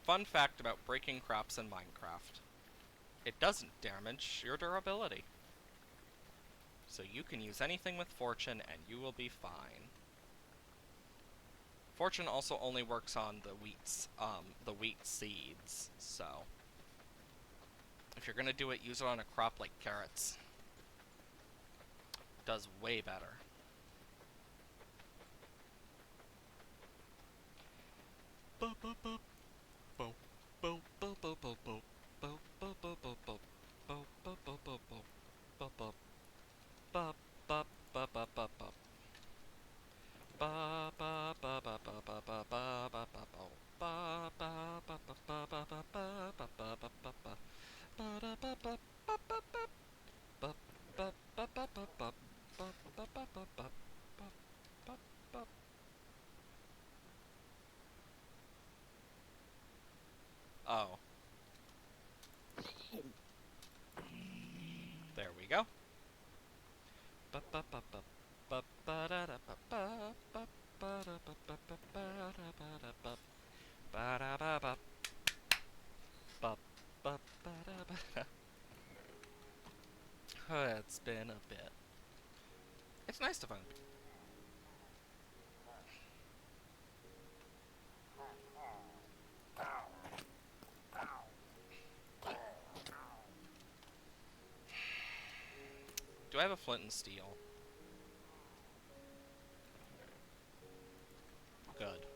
Fun fact about breaking crops in Minecraft. It doesn't damage your durability. So you can use anything with fortune and you will be fine. Fortune also only works on the wheat seeds, so if you're gonna do it, use it on a crop like carrots. Does way better. Oh. There we go. It's been a bit. It's nice to find. Do I have a flint and steel? Good.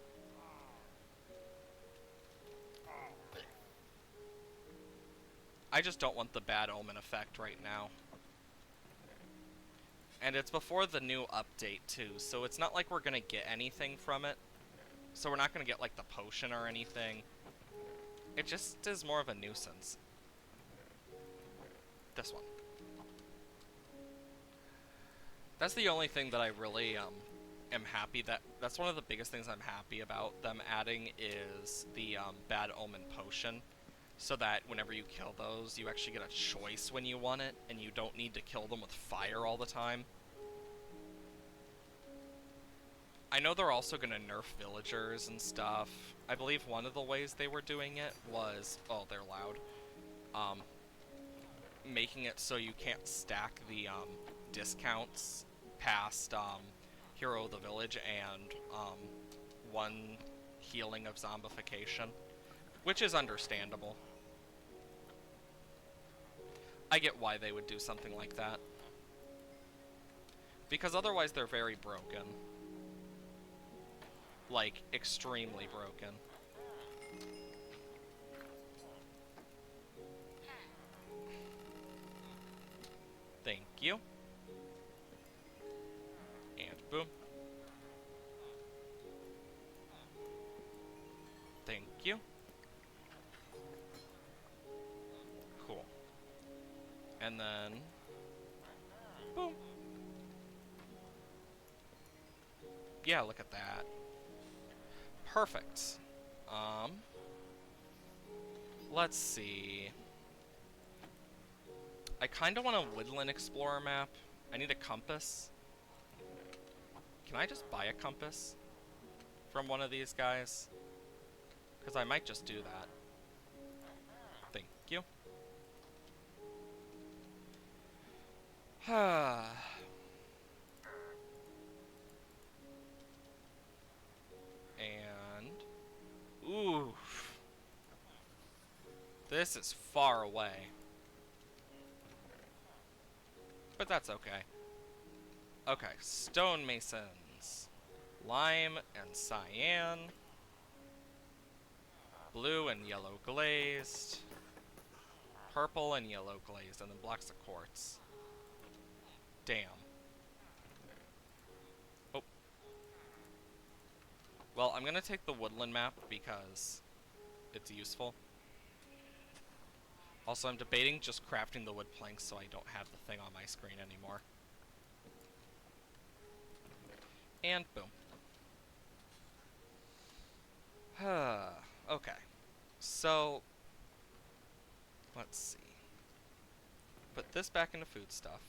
I just don't want the bad omen effect right now. And it's before the new update, too, so it's not like we're gonna get anything from it. So we're not gonna get, like, the potion or anything. It just is more of a nuisance. This one. That's the only thing that I really am happy that's one of the biggest things I'm happy about them adding is the Bad Omen potion, so that whenever you kill those, you actually get a choice when you want it, and you don't need to kill them with fire all the time. I know they're also going to nerf villagers and stuff. I believe one of the ways they were doing it was, oh, they're loud, making it so you can't stack the discounts past Hero of the Village and one healing of zombification, which is understandable. I get why they would do something like that, because otherwise they're very broken. Like, extremely broken. Thank you. And boom. Thank you. Cool. And then... boom. Yeah, look at that. Perfect. Let's see. I kind of want a Woodland Explorer map. I need a compass. Can I just buy a compass from one of these guys? Because I might just do that. Thank you. And... ooh. This is far away. But that's okay. Okay, stonemasons. Lime and cyan. Blue and yellow glazed. Purple and yellow glazed, and then blocks of quartz. Damn. Oh. Well, I'm gonna take the woodland map because it's useful. Also, I'm debating just crafting the wood planks so I don't have the thing on my screen anymore. And boom. Okay. So, let's see. Put this back into food stuff.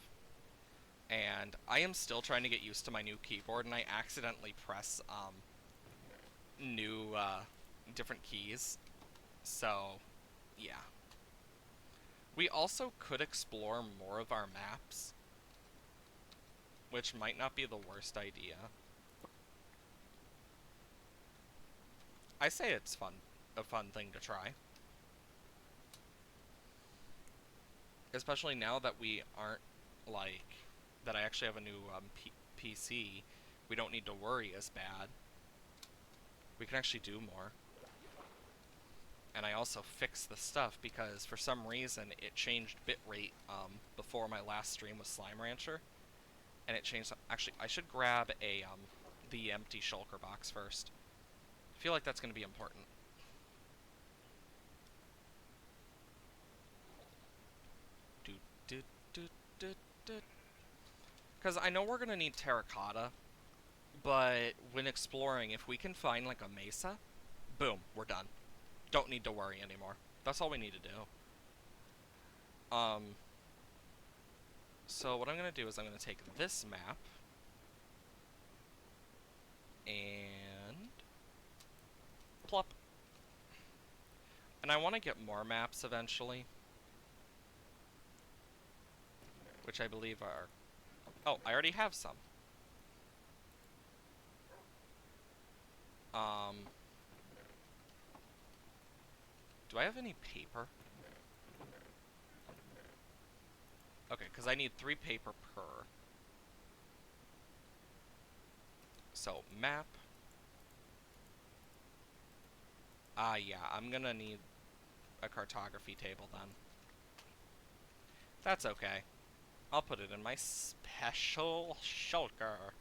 And I am still trying to get used to my new keyboard, and I accidentally press, new, different keys. So, yeah. We also could explore more of our maps, which might not be the worst idea. I say it's fun, a fun thing to try. Especially now that we aren't, like, that I actually have a new PC, we don't need to worry as bad. We can actually do more. And I also fixed the stuff because for some reason it changed bitrate before my last stream with Slime Rancher. And it changed, actually, I should grab a, the empty shulker box first. I feel like that's going to be important. Because I know we're going to need terracotta, but when exploring, if we can find, like, a mesa, boom, we're done. Don't need to worry anymore. That's all we need to do. So what I'm going to do is I'm going to take this map and plop. And I want to get more maps eventually, which I believe are... oh, I already have some. Do I have any paper? Okay, because I need 3 paper per. So, map. Yeah, I'm gonna need a cartography table then. That's okay. I'll put it in my special shulker.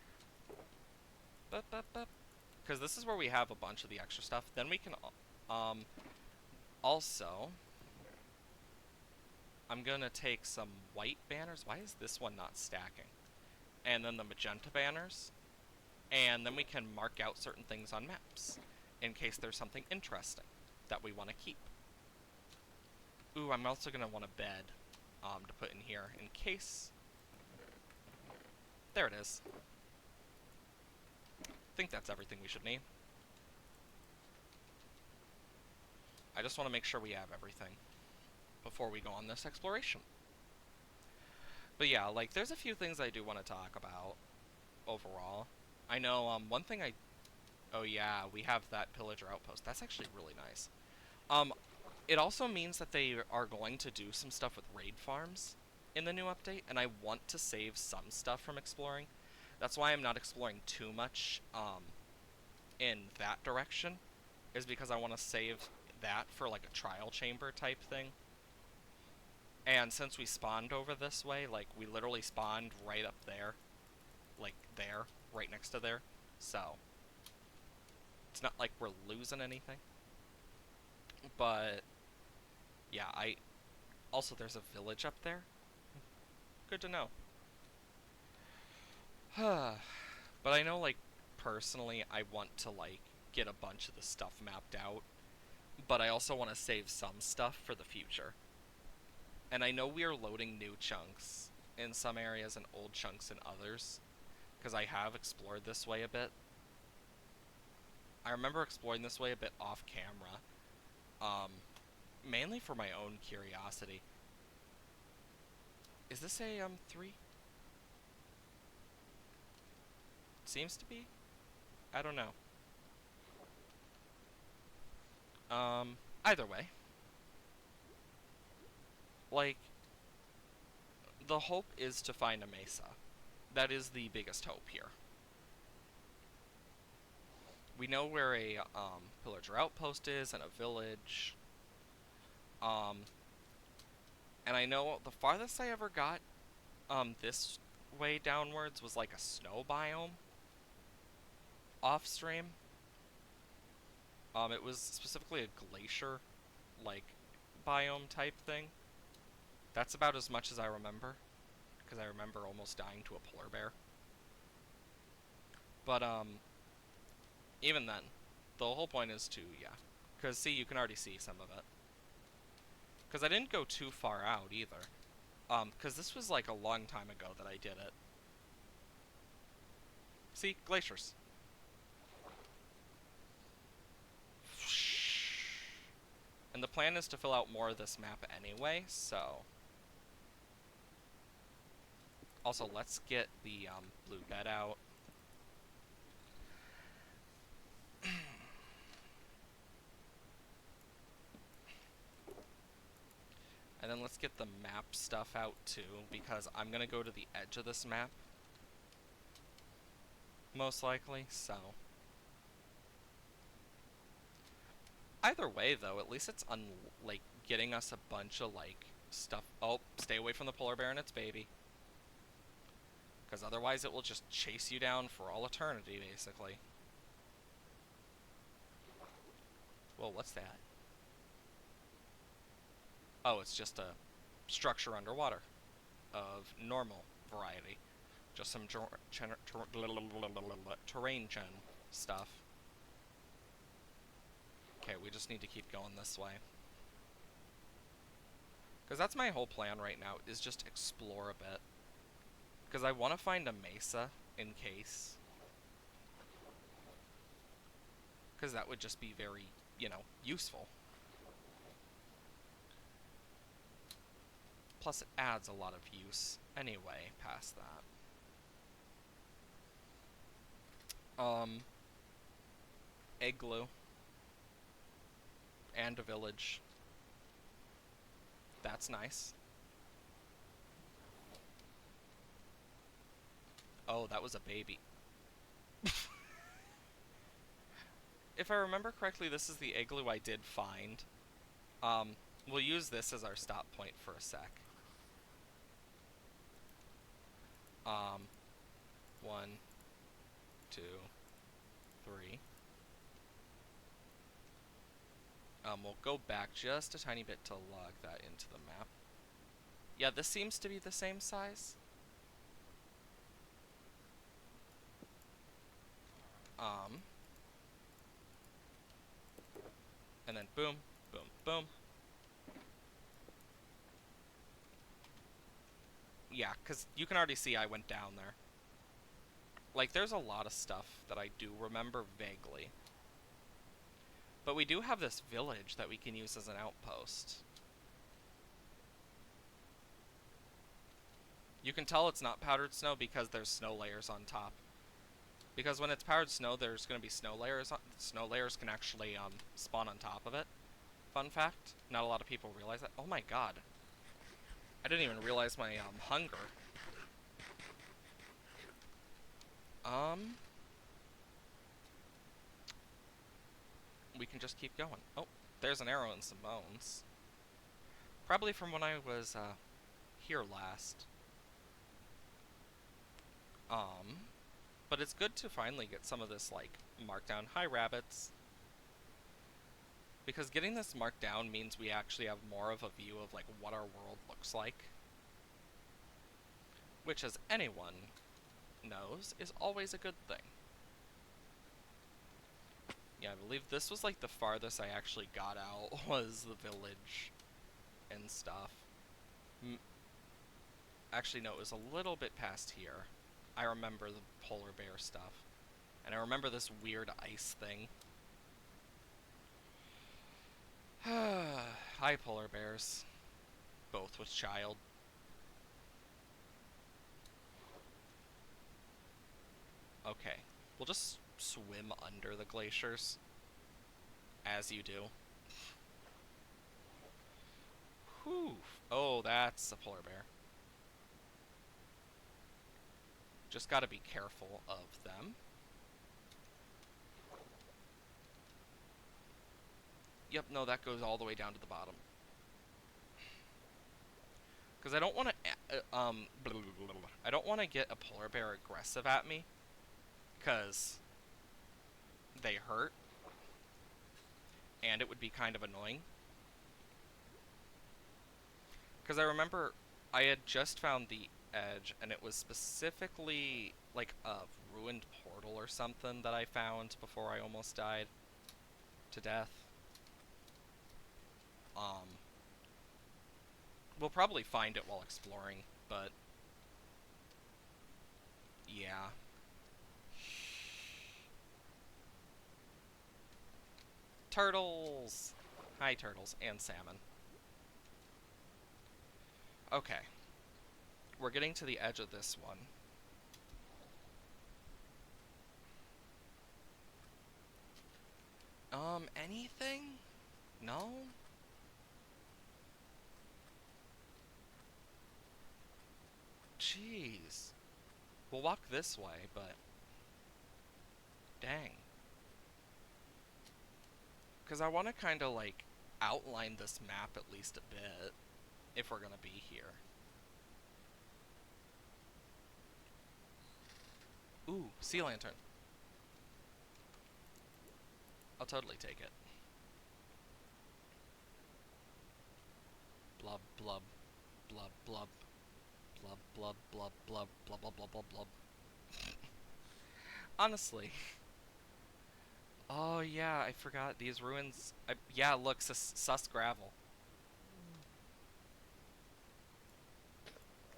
Because this is where we have a bunch of the extra stuff. Then we can, also, I'm gonna take some white banners. Why is this one not stacking? and then the magenta banners, and then we can mark out certain things on maps in case there's something interesting that we want to keep. Ooh, I'm also going to want a bed to put in here in case. There it is. I think that's everything we should need. I just want to make sure we have everything before we go on this exploration. But yeah, like, there's a few things I do want to talk about overall. I know, one thing oh yeah, we have that pillager outpost. That's actually really nice. It also means that they are going to do some stuff with raid farms in the new update, and I want to save some stuff from exploring. That's why I'm not exploring too much, in that direction, is because I want to save that for, like, a trial chamber type thing. And since we spawned over this way, like, we literally spawned right up there. Like, there. Right next to there. So, it's not like we're losing anything. But, yeah, also, there's a village up there. Good to know. But I know, like, personally, I want to, like, get a bunch of the stuff mapped out. But I also want to save some stuff for the future. And I know we are loading new chunks in some areas and old chunks in others, because I have explored this way a bit. I remember exploring this way a bit off camera, mainly for my own curiosity. Is this a 3? Seems to be. I don't know. Either way, like, the hope is to find a mesa. That is the biggest hope here. We know where a pillager outpost is and a village. And I know the farthest I ever got this way downwards was like a snow biome off stream. It was specifically a glacier like biome type thing. That's about as much as I remember, because I remember almost dying to a polar bear. But even then, the whole point is to, yeah, because see, you can already see some of it. Because I didn't go too far out either. Because this was like a long time ago that I did it. See, glaciers. And the plan is to fill out more of this map anyway, so. Also, let's get the blue bed out. And then let's get the map stuff out too, because I'm gonna go to the edge of this map. Most likely, so. Either way, though, at least it's like getting us a bunch of like stuff. Oh, stay away from the polar bear and its baby, because otherwise it will just chase you down for all eternity, basically. Well, what's that? Oh, it's just a structure underwater of normal variety. Just some terrain gen stuff. Okay, we just need to keep going this way. Because that's my whole plan right now, is just explore a bit. Because I want to find a mesa in case. Because that would just be very, you know, useful. Plus it adds a lot of use anyway past that. Igloo. And a village. That's nice. Oh, that was a baby. If I remember correctly, this is the igloo I did find. We'll use this as our stop point for a sec. 1, 2, 3. We'll go back just a tiny bit to log that into the map. Yeah, this seems to be the same size. Um, and then boom, boom, boom. Yeah, because you can already see I went down there. Like, there's a lot of stuff that I do remember vaguely. But we do have this village that we can use as an outpost. You can tell it's not powdered snow because there's snow layers on top. Because when it's powdered snow, there's going to be snow layers. Snow layers can actually spawn on top of it. Fun fact. Not a lot of people realize that. Oh my god. I didn't even realize my hunger. We can just keep going. Oh, there's an arrow and some bones. Probably from when I was here last. But it's good to finally get some of this, like, marked down. Hi, rabbits. Because getting this marked down means we actually have more of a view of, like, what our world looks like. Which, as anyone knows, is always a good thing. Yeah, I believe this was, like, the farthest I actually got out was the village and stuff. Actually, no, it was a little bit past here. I remember the polar bear stuff. And I remember this weird ice thing. Hi, polar bears. Both with child. Okay. We'll just swim under the glaciers. As you do. Whew. Oh, that's a polar bear. Just gotta be careful of them. Yep, no, that goes all the way down to the bottom. Because I don't want to, I don't want to get a polar bear aggressive at me. Because they hurt. And it would be kind of annoying. Because I remember I had just found the edge, and it was specifically like a ruined portal or something that I found before I almost died to death. We'll probably find it while exploring, but yeah. Turtles! Hi, turtles, and salmon. Okay. We're getting to the edge of this one. Anything? No? Jeez. We'll walk this way, but... Dang. Because I want to kind of, like, outline this map at least a bit, if we're gonna be here. Ooh, sea lantern. I'll totally take it. Blub, blub, blub, blub, blub, blub, blub, blub, blub, blub, blub, blub, blub. Honestly. Oh, yeah, I forgot. These ruins... yeah, look, sus gravel.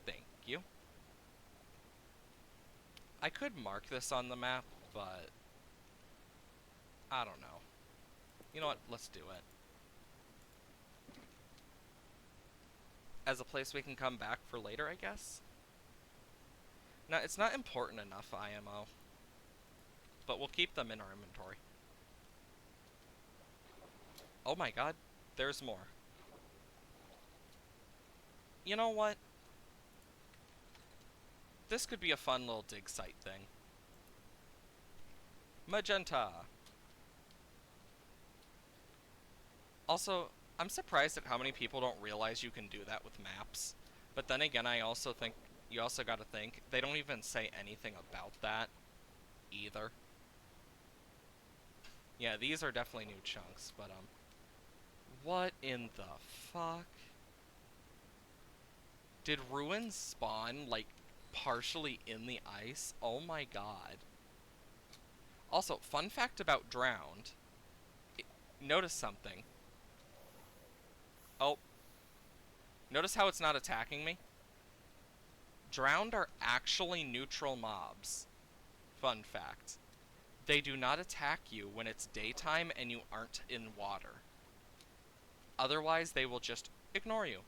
Thank you. I could mark this on the map, but... I don't know. You know what? Let's do it. As a place we can come back for later, I guess? Now, it's not important enough IMO. But we'll keep them in our inventory. Oh my god, there's more. You know what? This could be a fun little dig site thing. Magenta! Also, I'm surprised at how many people don't realize you can do that with maps. But then again, I also think, you also gotta think, they don't even say anything about that either. Yeah, these are definitely new chunks, but, what in the fuck? Did ruins spawn, like, partially in the ice? Oh my god. Also, fun fact about Drowned. Notice something. Oh, notice how it's not attacking me? Drowned are actually neutral mobs. Fun fact. They do not attack you when it's daytime and you aren't in water. Otherwise, they will just ignore you.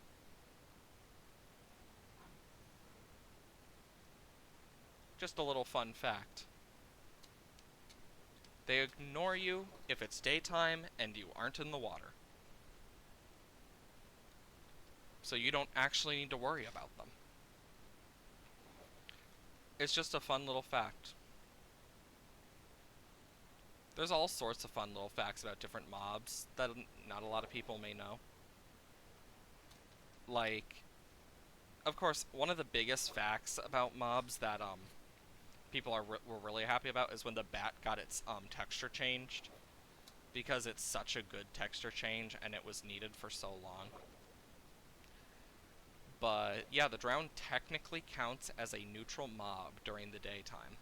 Just a little fun fact. They ignore you if it's daytime and you aren't in the water. So you don't actually need to worry about them. It's just a fun little fact. There's all sorts of fun little facts about different mobs that not a lot of people may know. Like, of course, one of the biggest facts about mobs that people were really happy about is when the bat got its texture changed, because it's such a good texture change and it was needed for so long. But yeah, the Drowned technically counts as a neutral mob during the daytime.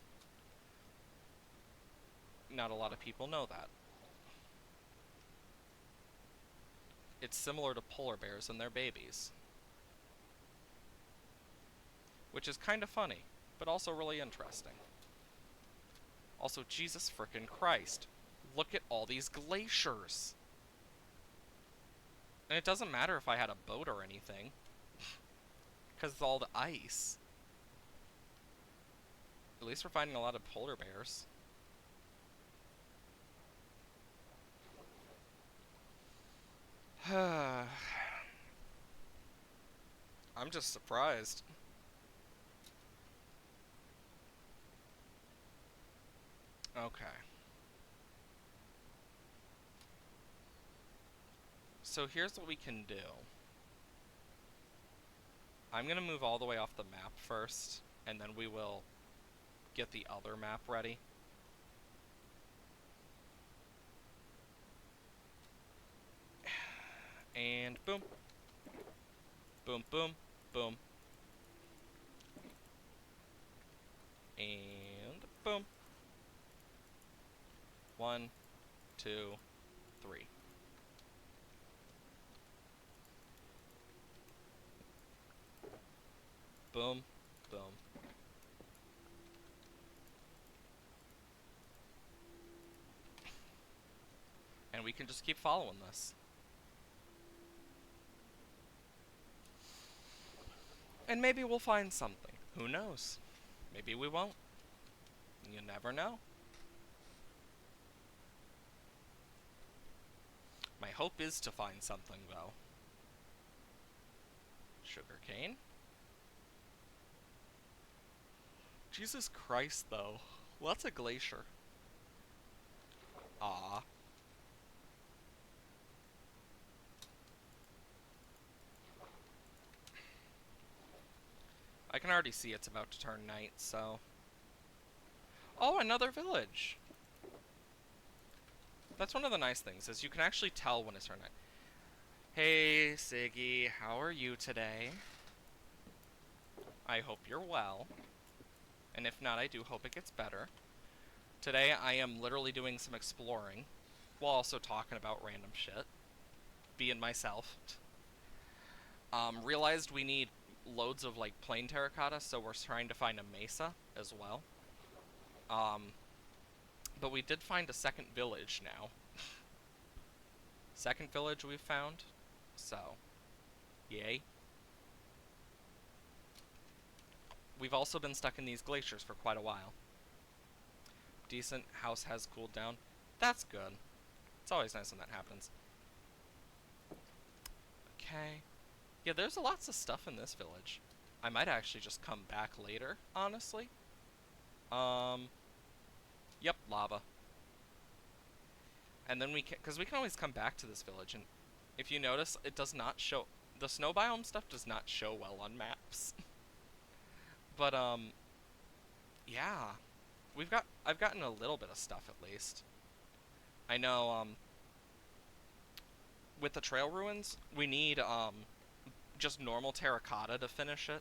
Not a lot of people know that. It's similar to polar bears and their babies. Which is kind of funny, but also really interesting. Also, Jesus frickin' Christ. Look at all these glaciers! And it doesn't matter if I had a boat or anything. Because it's all the ice. At least we're finding a lot of polar bears. I'm just surprised. Okay. So here's what we can do. I'm gonna move all the way off the map first, and then we will get the other map ready. And boom. Boom, boom, boom. And boom. 1, 2, 3. Boom, boom. And we can just keep following this. And maybe we'll find something. Who knows? Maybe we won't. You never know. My hope is to find something, though. Sugarcane? Jesus Christ, though. Well, that's a glacier. Ah. I can already see it's about to turn night, so... Oh, another village! That's one of the nice things, is you can actually tell when it's turned night. Hey, Siggy, how are you today? I hope you're well. And if not, I do hope it gets better. Today, I am literally doing some exploring, while also talking about random shit. Being myself. Realized we need loads of, like, plain terracotta, so we're trying to find a mesa as well. But we did find a second village now. Second village we've found. So, yay. We've also been stuck in these glaciers for quite a while. Decent house has cooled down. That's good. It's always nice when that happens. Okay. Yeah, there's lots of stuff in this village. I might actually just come back later, honestly. Yep, lava. And then we can, because we can always come back to this village, and if you notice, it does not show, the snow biome stuff does not show well on maps. But, yeah. I've gotten a little bit of stuff at least. I know, with the trail ruins, we need, just normal terracotta to finish it.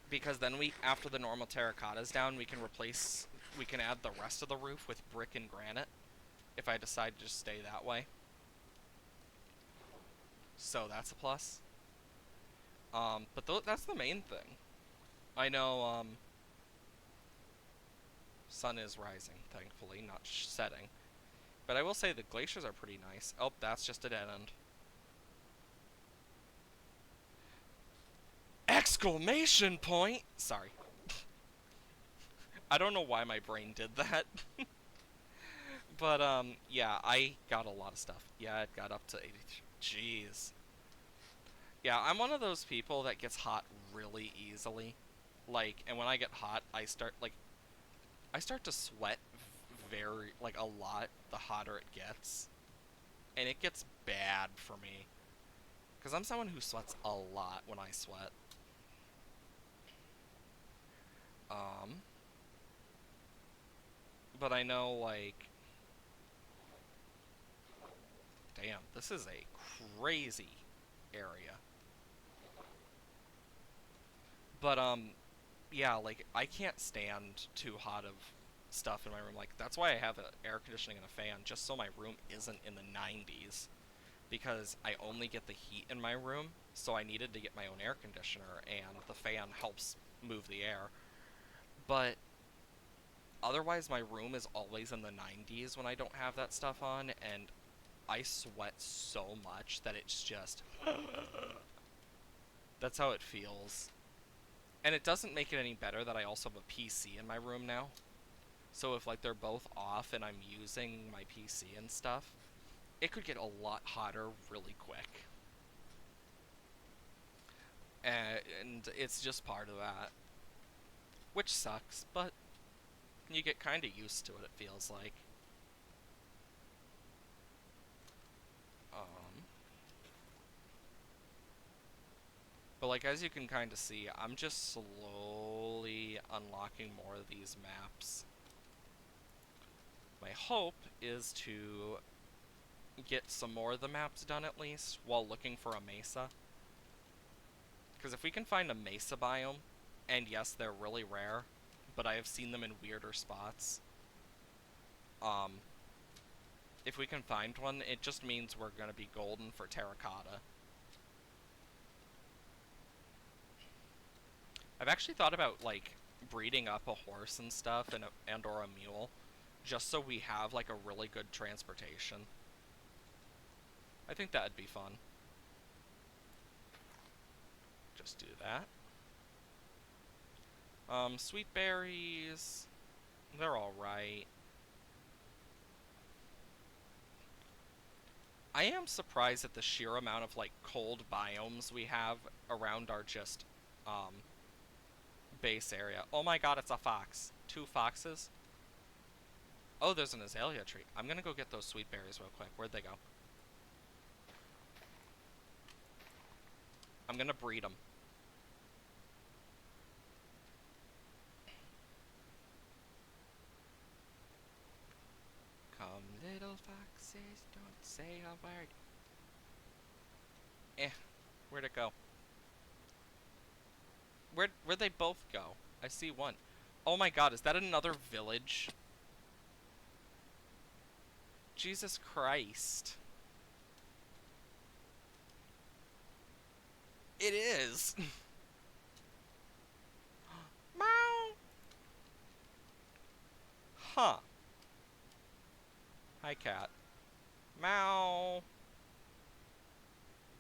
Because then after the normal terracotta's down, we can replace we can add the rest of the roof with brick and granite if I decide to just stay that way. So that's a plus. But that's the main thing. I know, sun is rising, thankfully, not setting. But I will say the glaciers are pretty nice. Oh, that's just a dead end. Exclamation point! Sorry. I don't know why my brain did that. But, yeah, I got a lot of stuff. Yeah, it got up to 80. Jeez. Yeah, I'm one of those people that gets hot really easily. Like, and when I get hot, I start to sweat very, like, a lot the hotter it gets. And it gets bad for me. Because I'm someone who sweats a lot when I sweat. Um, but I know, like, damn, this is a crazy area. But, yeah, like, I can't stand too hot of stuff in my room. Like, that's why I have air conditioning and a fan, just so my room isn't in the 90s. Because I only get the heat in my room, so I needed to get my own air conditioner, and the fan helps move the air. But otherwise, my room is always in the 90s when I don't have that stuff on, and I sweat so much that it's just... That's how it feels. And it doesn't make it any better that I also have a PC in my room now. So if, like, they're both off and I'm using my PC and stuff, it could get a lot hotter really quick. And it's just part of that. Which sucks, but you get kind of used to it, it feels like. Um, but, like, as you can kind of see, I'm just slowly unlocking more of these maps. My hope is to get some more of the maps done at least, while looking for a mesa. Because if we can find a mesa biome, and yes, they're really rare, but I have seen them in weirder spots. If we can find one, it just means we're gonna be golden for terracotta. I've actually thought about, like, breeding up a horse and stuff, and or a mule, just so we have, like, a really good transportation. I think that'd be fun. Just do that. Sweet berries, they're alright. I am surprised at the sheer amount of, like, cold biomes we have around our just, base area. Oh my god, it's a fox. 2 foxes? Oh, there's an azalea tree. I'm gonna go get those sweet berries real quick. Where'd they go? I'm gonna breed them. Come, little foxes, don't say a word. Where'd it go? Where'd they both go? I see one. Oh my god, is that another village? Jesus Christ. It is! Meow! Huh. Hi, cat. Meow.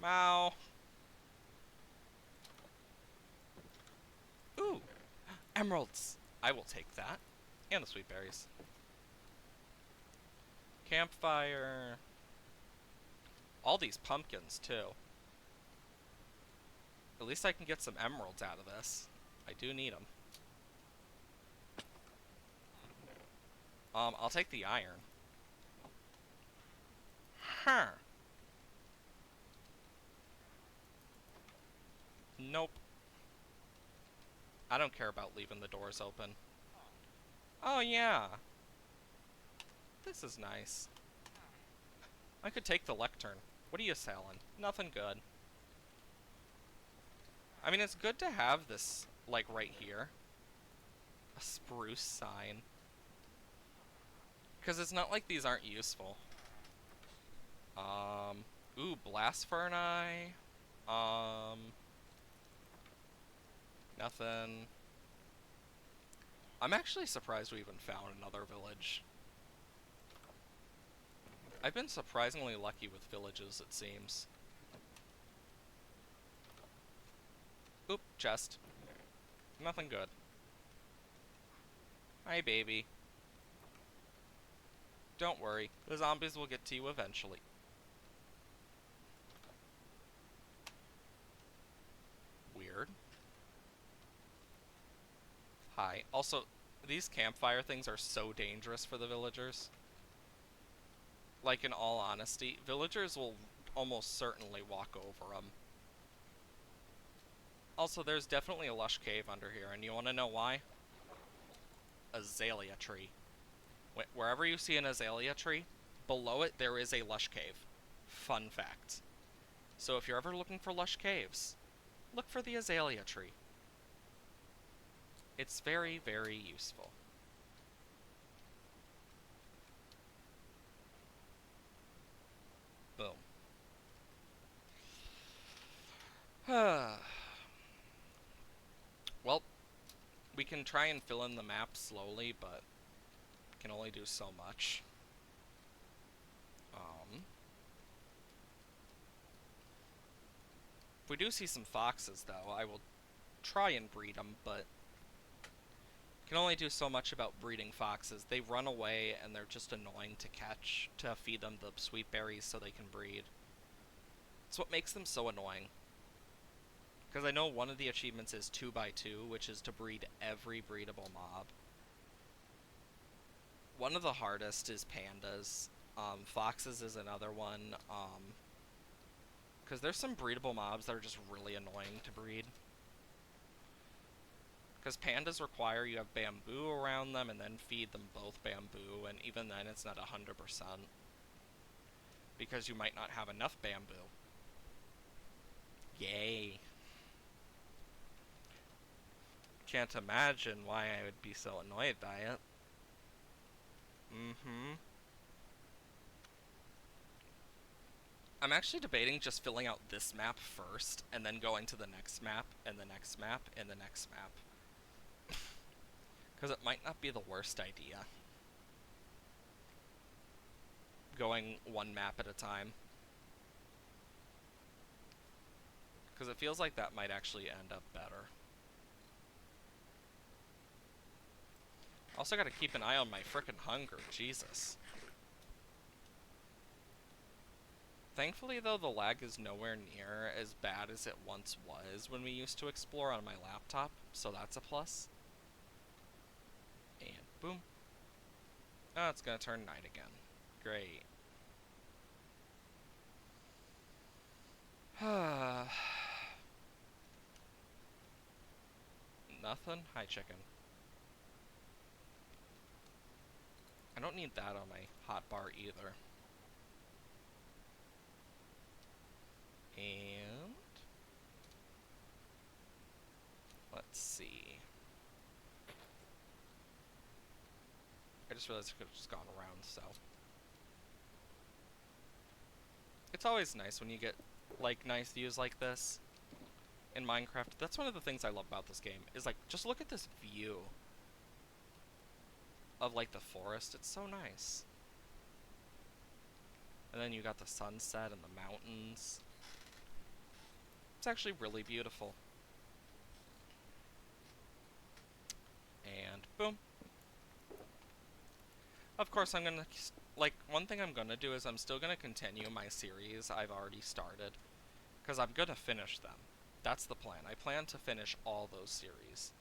Meow. Ooh! Emeralds! I will take that. And the sweet berries. Campfire. All these pumpkins, too. At least I can get some emeralds out of this. I do need them. I'll take the iron. Huh. Nope. I don't care about leaving the doors open. Oh, yeah. This is nice. I could take the lectern. What are you selling? Nothing good. I mean, it's good to have this, like, right here. A spruce sign. Because it's not like these aren't useful. Ooh, Blast Ferni. Um, Nothing. I'm actually surprised we even found another village. I've been surprisingly lucky with villages, it seems. Oop, chest. Nothing good. Hi, baby. Don't worry, the zombies will get to you eventually. Weird. Hi. Also, these campfire things are so dangerous for the villagers. Like, in all honesty, villagers will almost certainly walk over them. Also, there's definitely a lush cave under here, and you want to know why? Azalea tree. Wherever you see an azalea tree, below it there is a lush cave. Fun fact. So if you're ever looking for lush caves, look for the azalea tree. It's very, very useful. Boom. Well, we can try and fill in the map slowly, but can only do so much. If we do see some foxes, though, I will try and breed them, but can only do so much about breeding foxes. They run away, and they're just annoying to catch, to feed them the sweet berries so they can breed. It's what makes them so annoying. Because I know one of the achievements is 2x2, which is to breed every breedable mob. One of the hardest is pandas. Foxes is another one. Because there's some breedable mobs that are just really annoying to breed. Because pandas require you have bamboo around them and then feed them both bamboo, and even then it's not 100%. Because you might not have enough bamboo. Yay. Can't imagine why I would be so annoyed by it. I'm actually debating just filling out this map first, and then going to the next map, and the next map, and the next map. Because it might not be the worst idea. Going one map at a time. Because it feels like that might actually end up better. Also gotta keep an eye on my frickin' hunger, Jesus. Thankfully, though, the lag is nowhere near as bad as it once was when we used to explore on my laptop, so that's a plus. And boom. Oh, it's gonna turn night again. Great. Nothing? Hi, chicken. I don't need that on my hotbar either. And let's see. I just realized I could have just gone around, so. It's always nice when you get, like, nice views like this in Minecraft. That's one of the things I love about this game, is, like, just look at this view of, like, the forest. It's so nice. And then you got the sunset and the mountains. It's actually really beautiful. And boom. Of course, I'm gonna, like, one thing I'm gonna do is I'm still gonna continue my series I've already started. Because I'm gonna finish them. That's the plan. I plan to finish all those series.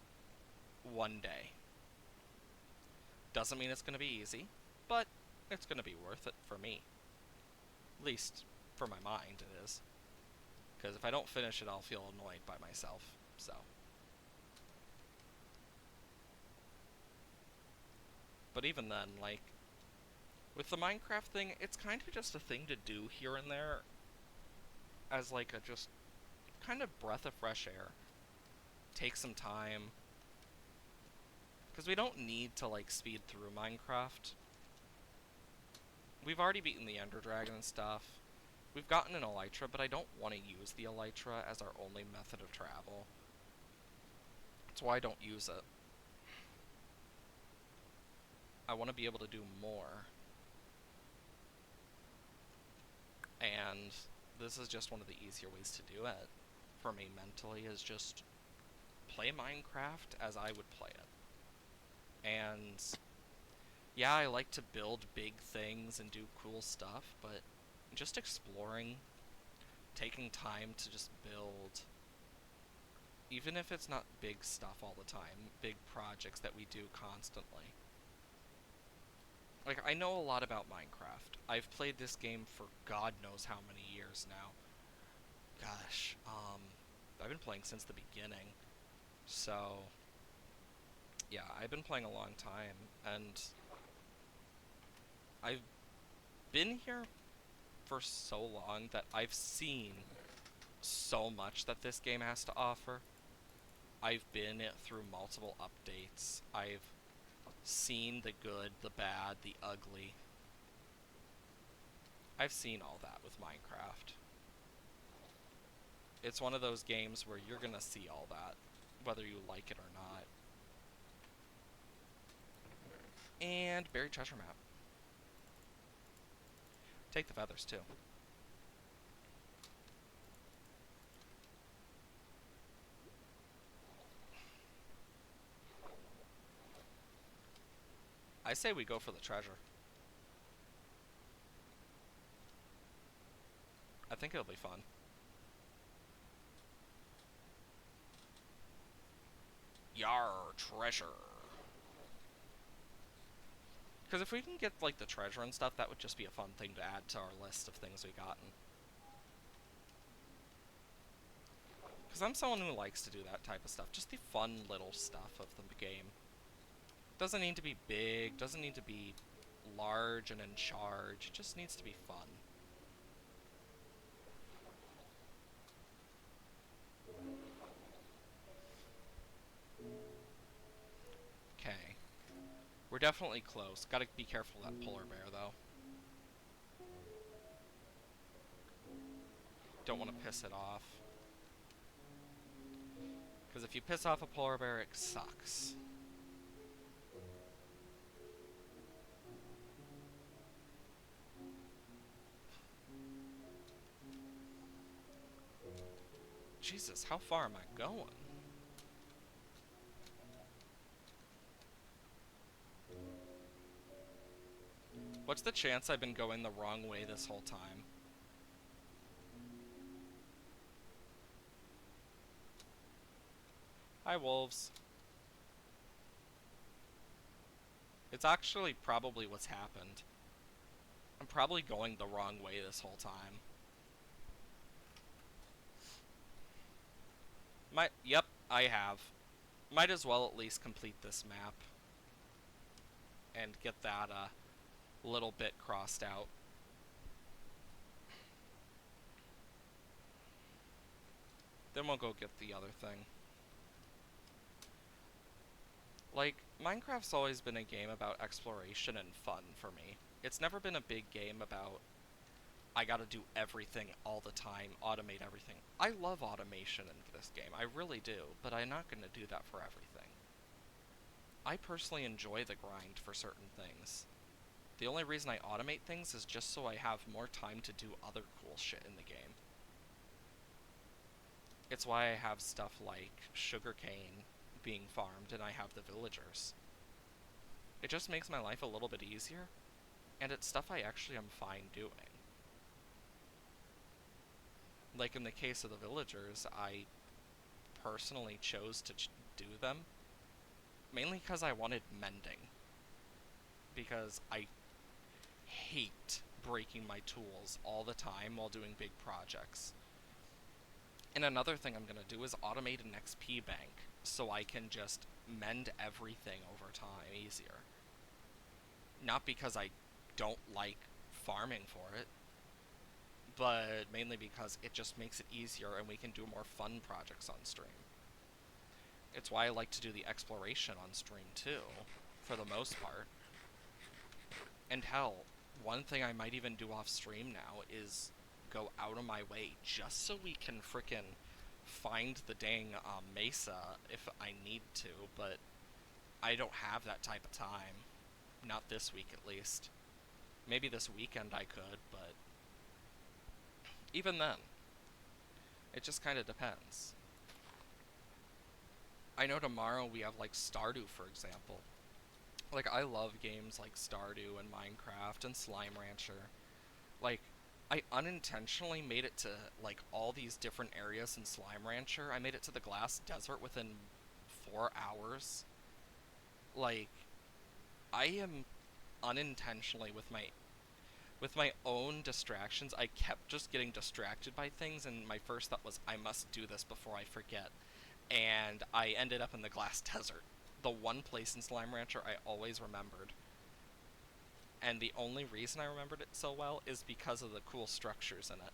One day. Doesn't mean it's gonna be easy, but it's gonna be worth it for me. At least, for my mind, it is. Because if I don't finish it, I'll feel annoyed by myself, so. But even then, like, with the Minecraft thing, it's kind of just a thing to do here and there as, like, a just kind of breath of fresh air. Take some time. Because we don't need to, like, speed through Minecraft. We've already beaten the Ender Dragon and stuff. We've gotten an Elytra, but I don't want to use the Elytra as our only method of travel. That's why I don't use it. I want to be able to do more. And this is just one of the easier ways to do it for me mentally, is just play Minecraft as I would play it. And yeah, I like to build big things and do cool stuff, but just exploring, taking time to just build, even if it's not big stuff all the time, big projects that we do constantly. Like, I know a lot about Minecraft. I've played this game for God knows how many years now. Gosh, I've been playing since the beginning. So, yeah, I've been playing a long time, and I've been here for so long that I've seen so much that this game has to offer. I've been through multiple updates. I've seen the good, the bad, the ugly. I've seen all that with Minecraft. It's one of those games where you're gonna see all that, whether you like it or not. And buried treasure map. Take the feathers too. I say we go for the treasure. I think it'll be fun. Yar, treasure. Because if we can get, like, the treasure and stuff, that would just be a fun thing to add to our list of things we've gotten. Because I'm someone who likes to do that type of stuff. Just the fun little stuff of the game. Doesn't need to be big, doesn't need to be large and in charge. It just needs to be fun. Okay. We're definitely close. Gotta be careful of that polar bear, though. Don't want to piss it off. Because if you piss off a polar bear, it sucks. Jesus, how far am I going? What's the chance I've been going the wrong way this whole time? Hi, wolves. It's actually probably what's happened. I'm probably going the wrong way this whole time. Yep, I have. Might as well at least complete this map. And get that, little bit crossed out. Then we'll go get the other thing. Like, Minecraft's always been a game about exploration and fun for me. It's never been a big game about, I gotta do everything all the time, automate everything. I love automation in this game, I really do, but I'm not gonna do that for everything. I personally enjoy the grind for certain things. The only reason I automate things is just so I have more time to do other cool shit in the game. It's why I have stuff like sugarcane being farmed and I have the villagers. It just makes my life a little bit easier, and it's stuff I actually am fine doing. Like in the case of the villagers, I personally chose to do them, mainly because I wanted mending. Because I hate breaking my tools all the time while doing big projects. And another thing I'm going to do is automate an XP bank, so I can just mend everything over time easier. Not because I don't like farming for it, but mainly because it just makes it easier and we can do more fun projects on stream. It's why I like to do the exploration on stream too, for the most part. And hell, one thing I might even do off stream now is go out of my way just so we can frickin' find the dang mesa if I need to, but I don't have that type of time. Not this week, at least. Maybe this weekend I could, but even then, it just kind of depends. I know tomorrow we have, like, Stardew, for example. Like, I love games like Stardew and Minecraft and Slime Rancher. Like, I unintentionally made it to, like, all these different areas in Slime Rancher. I made it to the Glass Desert within 4 hours. Like, I am unintentionally with my own distractions, I kept just getting distracted by things, and my first thought was, I must do this before I forget. And I ended up in the Glass Desert. The one place in Slime Rancher I always remembered. And the only reason I remembered it so well is because of the cool structures in it.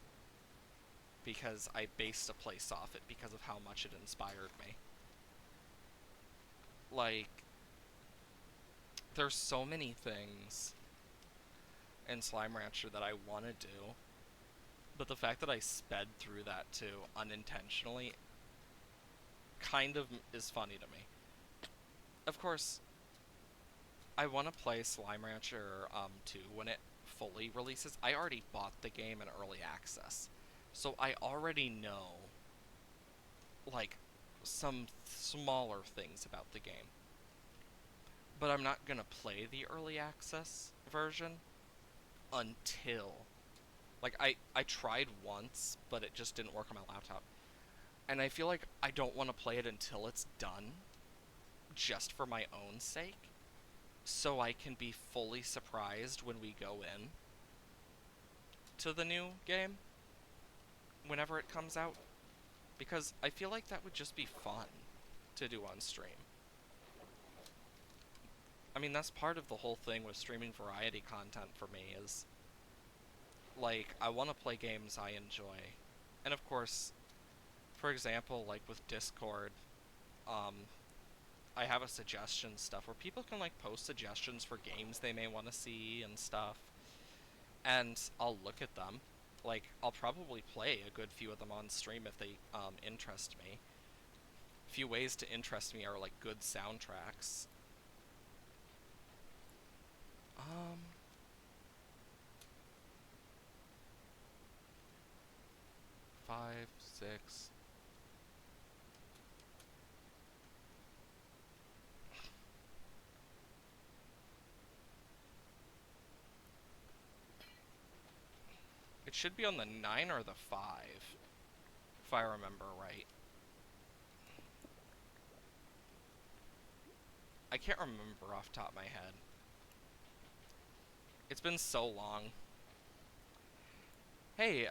Because I based a place off it because of how much it inspired me. Like, there's so many things in Slime Rancher that I want to do, but the fact that I sped through that too unintentionally kind of is funny to me. Of course, I want to play Slime Rancher 2 when it fully releases. I already bought the game in early access, so I already know, like, some smaller things about the game. But I'm not gonna play the early access version until, like, I tried once, but it just didn't work on my laptop. And I feel like I don't want to play it until it's done, just for my own sake, so I can be fully surprised when we go in to the new game, whenever it comes out. Because I feel like that would just be fun to do on stream. I mean, that's part of the whole thing with streaming variety content for me is, like, I want to play games I enjoy. And of course, for example, like with Discord, um, I have a suggestion stuff where people can, like, post suggestions for games they may want to see and stuff. And I'll look at them. Like, I'll probably play a good few of them on stream if they interest me. A few ways to interest me are, like, good soundtracks. Um, 5, 6. It should be on the 9 or the 5, if I remember right. I can't remember off the top of my head. It's been so long. Hey,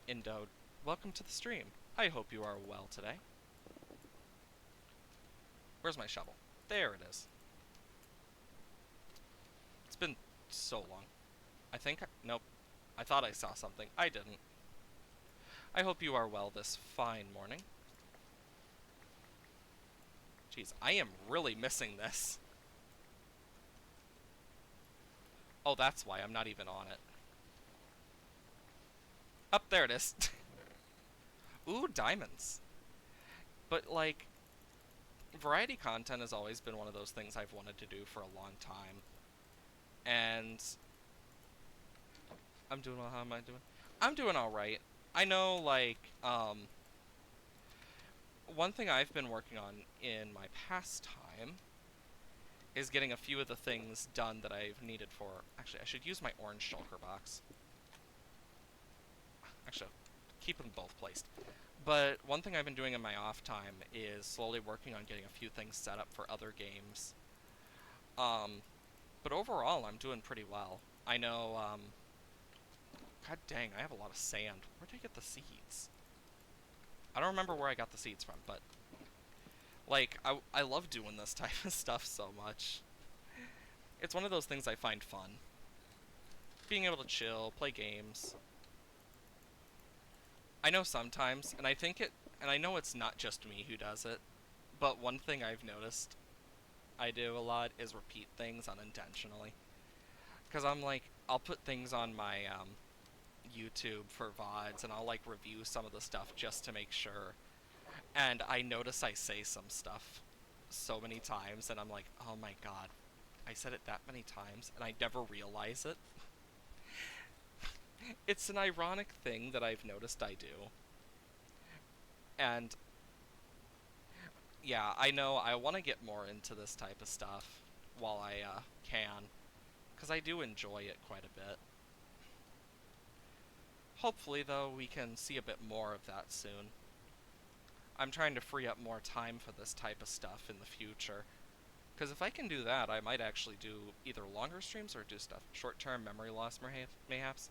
Indo, welcome to the stream. I hope you are well today. Where's my shovel? There it is. It's been so long. Nope. I thought I saw something. I didn't. I hope you are well this fine morning. Jeez, I am really missing this. Oh, that's why I'm not even on it. Up there it is. Ooh, diamonds. But, like, variety content has always been one of those things I've wanted to do for a long time. And I'm doing well. How am I doing? I'm doing alright. I know, like, one thing I've been working on in my pastime is getting a few of the things done that I've needed for... Actually, I should use my orange shulker box. Actually, keep them both placed. But one thing I've been doing in my off time is slowly working on getting a few things set up for other games. But overall, I'm doing pretty well. I know, God dang, I have a lot of sand. Where did I get the seeds? I don't remember where I got the seeds from, but... Like, I love doing this type of stuff so much. It's one of those things I find fun. Being able to chill, play games. I know sometimes, and I know it's not just me who does it, but one thing I've noticed I do a lot is repeat things unintentionally. Because I'm like, I'll put things on my YouTube for VODs, and I'll like review some of the stuff just to make sure. And I notice I say some stuff so many times, and I'm like, oh my god, I said it that many times, and I never realize it. It's an ironic thing that I've noticed I do. And yeah, I know I want to get more into this type of stuff while I can, because I do enjoy it quite a bit. Hopefully, though, we can see a bit more of that soon. I'm trying to free up more time for this type of stuff in the future. Because if I can do that, I might actually do either longer streams or do stuff. Short-term memory loss, mayhaps.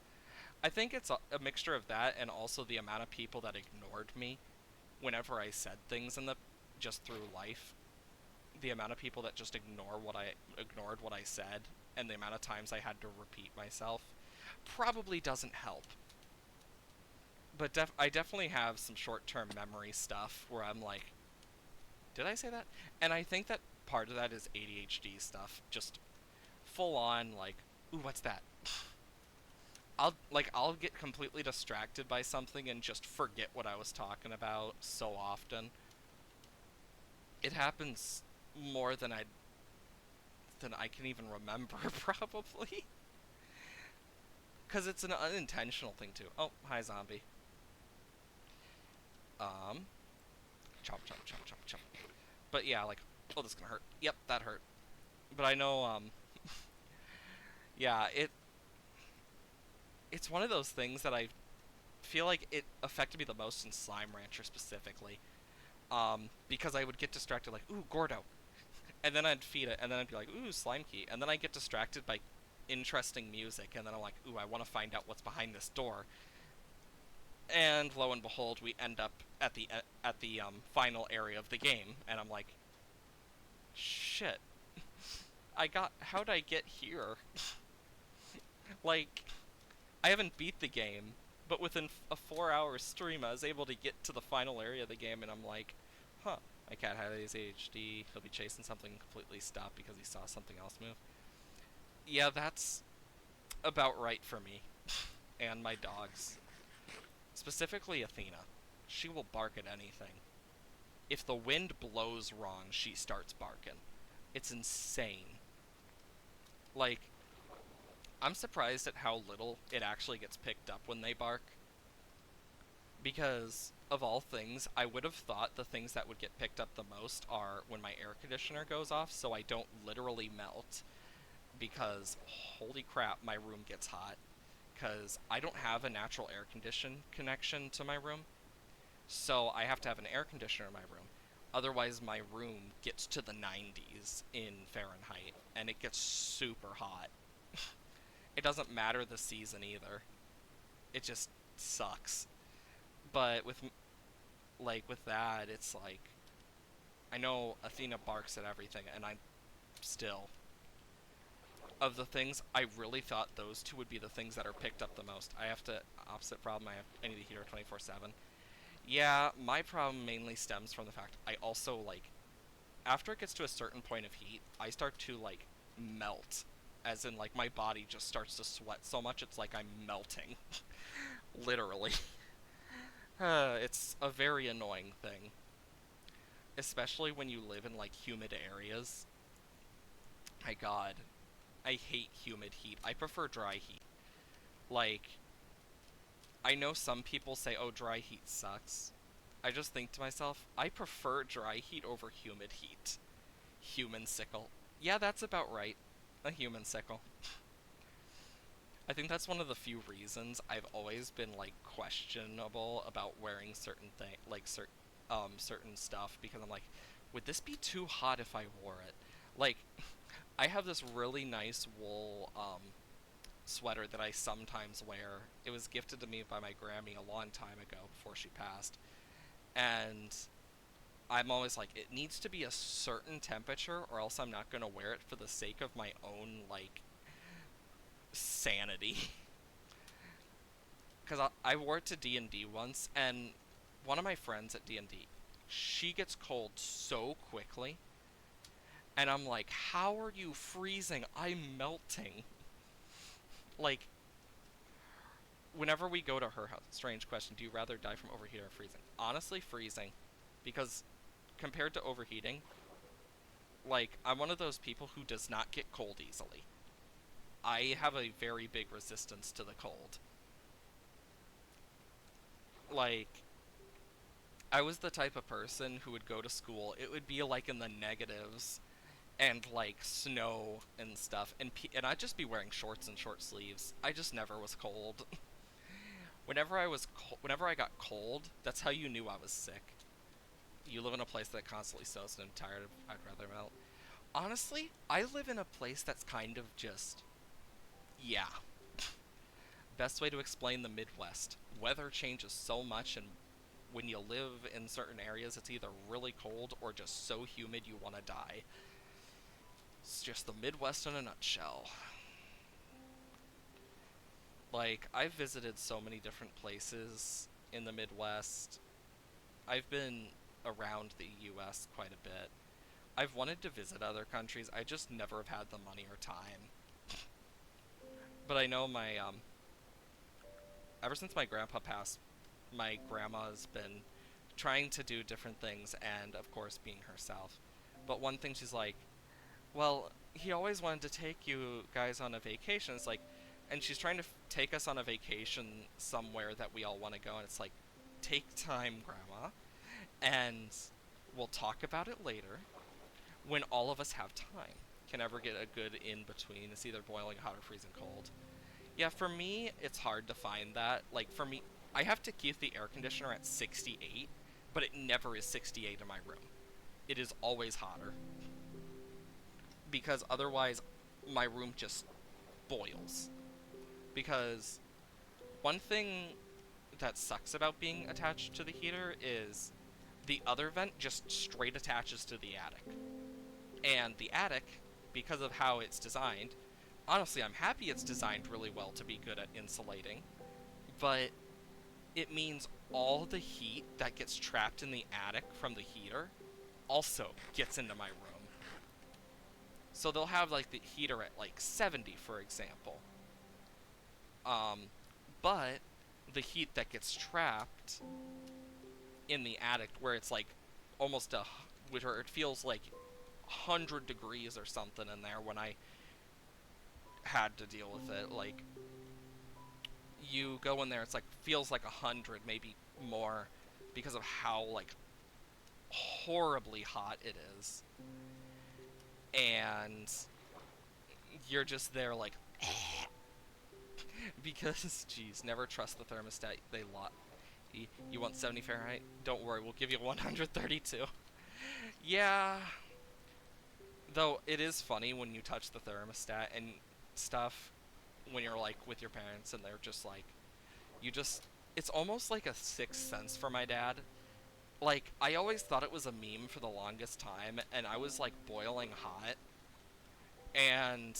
I think it's a mixture of that and also the amount of people that ignored me whenever I said things in the just through life. The amount of people that just ignored what I said, and the amount of times I had to repeat myself probably doesn't help. But I definitely have some short-term memory stuff where I'm like, did I say that? And I think that part of that is ADHD stuff, just full on like, ooh, what's that? I'll get completely distracted by something and just forget what I was talking about so often. It happens more than I can even remember probably. Cuz it's an unintentional thing too. Oh, hi zombie. Um chomp chomp chomp chomp chomp. But yeah, like, oh, this is going to hurt. Yep, that hurt. But I know yeah, it's one of those things that I feel like it affected me the most in Slime Rancher specifically. Because I would get distracted like, ooh, Gordo. And then I'd feed it, and then I'd be like, ooh, Slime Key. And then I get distracted by interesting music, and then I'm like, ooh, I want to find out what's behind this door. And lo and behold, we end up at the final area of the game, and I'm like, shit, how'd I get here? Like, I haven't beat the game, but within a 4 hour stream, I was able to get to the final area of the game, and I'm like, huh, my cat has ADHD. He'll be chasing something and completely stop because he saw something else move. Yeah, that's about right for me and my dogs. Specifically, Athena. She will bark at anything. If the wind blows wrong, she starts barking. It's insane. Like, I'm surprised at how little it actually gets picked up when they bark. Because, of all things, I would have thought the things that would get picked up the most are when my air conditioner goes off so I don't literally melt. Because, holy crap, my room gets hot. Because I don't have a natural air condition connection to my room. So I have to have an air conditioner in my room. Otherwise, my room gets to the 90s in Fahrenheit, and it gets super hot. It doesn't matter the season either. It just sucks. But with that, it's like I know Athena barks at everything, and I'm still of the things I really thought those two would be the things that are picked up the most. I have to opposite problem. I need a heater 24/7. Yeah, my problem mainly stems from the fact I also like after it gets to a certain point of heat, I start to like melt, as in like my body just starts to sweat so much it's like I'm melting, literally. It's a very annoying thing, especially when you live in like humid areas. My God, I hate humid heat. I prefer dry heat. Like, I know some people say, "Oh, dry heat sucks." I just think to myself, I prefer dry heat over humid heat. Human sickle. Yeah, that's about right. A human sickle. I think that's one of the few reasons I've always been like questionable about wearing certain certain stuff because I'm like, would this be too hot if I wore it? Like, I have this really nice wool sweater that I sometimes wear. It was gifted to me by my Grammy a long time ago before she passed, and I'm always like, it needs to be a certain temperature, or else I'm not gonna wear it for the sake of my own like sanity. Because I wore it to D&D once, and one of my friends at D&D, she gets cold so quickly, and I'm like, how are you freezing? I'm melting. Like, whenever we go to her house, strange question, do you rather die from overheating or freezing? Honestly, freezing. Because compared to overheating, like, I'm one of those people who does not get cold easily. I have a very big resistance to the cold. Like, I was the type of person who would go to school, it would be like in the negatives, and like snow and stuff, and I'd just be wearing shorts and short sleeves. I just never was cold. Whenever I got cold, that's how you knew I was sick. You live in a place that constantly snows and I'm tired of, I'd rather melt. Honestly, I live in a place that's kind of just, yeah. Best way to explain the Midwest. Weather changes so much, and when you live in certain areas, it's either really cold or just so humid you want to die. It's just the Midwest in a nutshell. Like, I've visited so many different places in the Midwest. I've been around the US quite a bit. I've wanted to visit other countries, I just never have had the money or time. But I know ever since my grandpa passed, my grandma's been trying to do different things and, of course, being herself. But one thing she's like, well, he always wanted to take you guys on a vacation. It's like, and she's trying to take us on a vacation somewhere that we all want to go, and it's like, take time, Grandma, and we'll talk about it later when all of us have time. Can ever get a good in between. It's either boiling hot or freezing cold. Yeah, for me, it's hard to find that. Like, for me, I have to keep the air conditioner at 68, but it never is 68 in my room. It is always hotter. Because otherwise, my room just boils. Because one thing that sucks about being attached to the heater is the other vent just straight attaches to the attic. And the attic, because of how it's designed, honestly, I'm happy it's designed really well to be good at insulating, but it means all the heat that gets trapped in the attic from the heater also gets into my room. So they'll have like the heater at like 70, for example. But the heat that gets trapped in the attic, where it's like almost where it feels like 100 degrees or something in there when I had to deal with it. Like, you go in there, it's like feels like 100, maybe more, because of how like horribly hot it is, and you're just there like, because geez, never trust the thermostat. They lot. You want 70 Fahrenheit? Don't worry, we'll give you 132. Yeah. Though it is funny when you touch the thermostat and stuff when you're like with your parents and they're just like, you just, it's almost like a sixth sense for my dad. Like, I always thought it was a meme for the longest time, and I was like boiling hot, and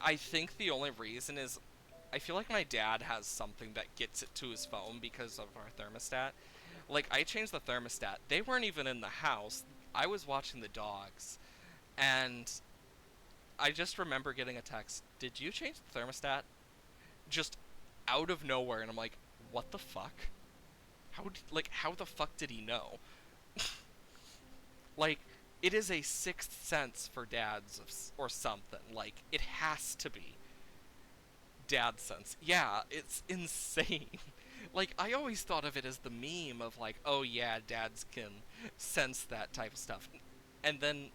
I think the only reason is I feel like my dad has something that gets it to his phone because of our thermostat. Like, I changed the thermostat. They weren't even in the house. I was watching the dogs, and I just remember getting a text. Did you change the thermostat? Just out of nowhere, and I'm like, what the fuck? How the fuck did he know? Like, it is a sixth sense for dads or something. Like, it has to be dad sense. Yeah, it's insane. Like, I always thought of it as the meme of like, oh yeah, dads can sense that type of stuff. And then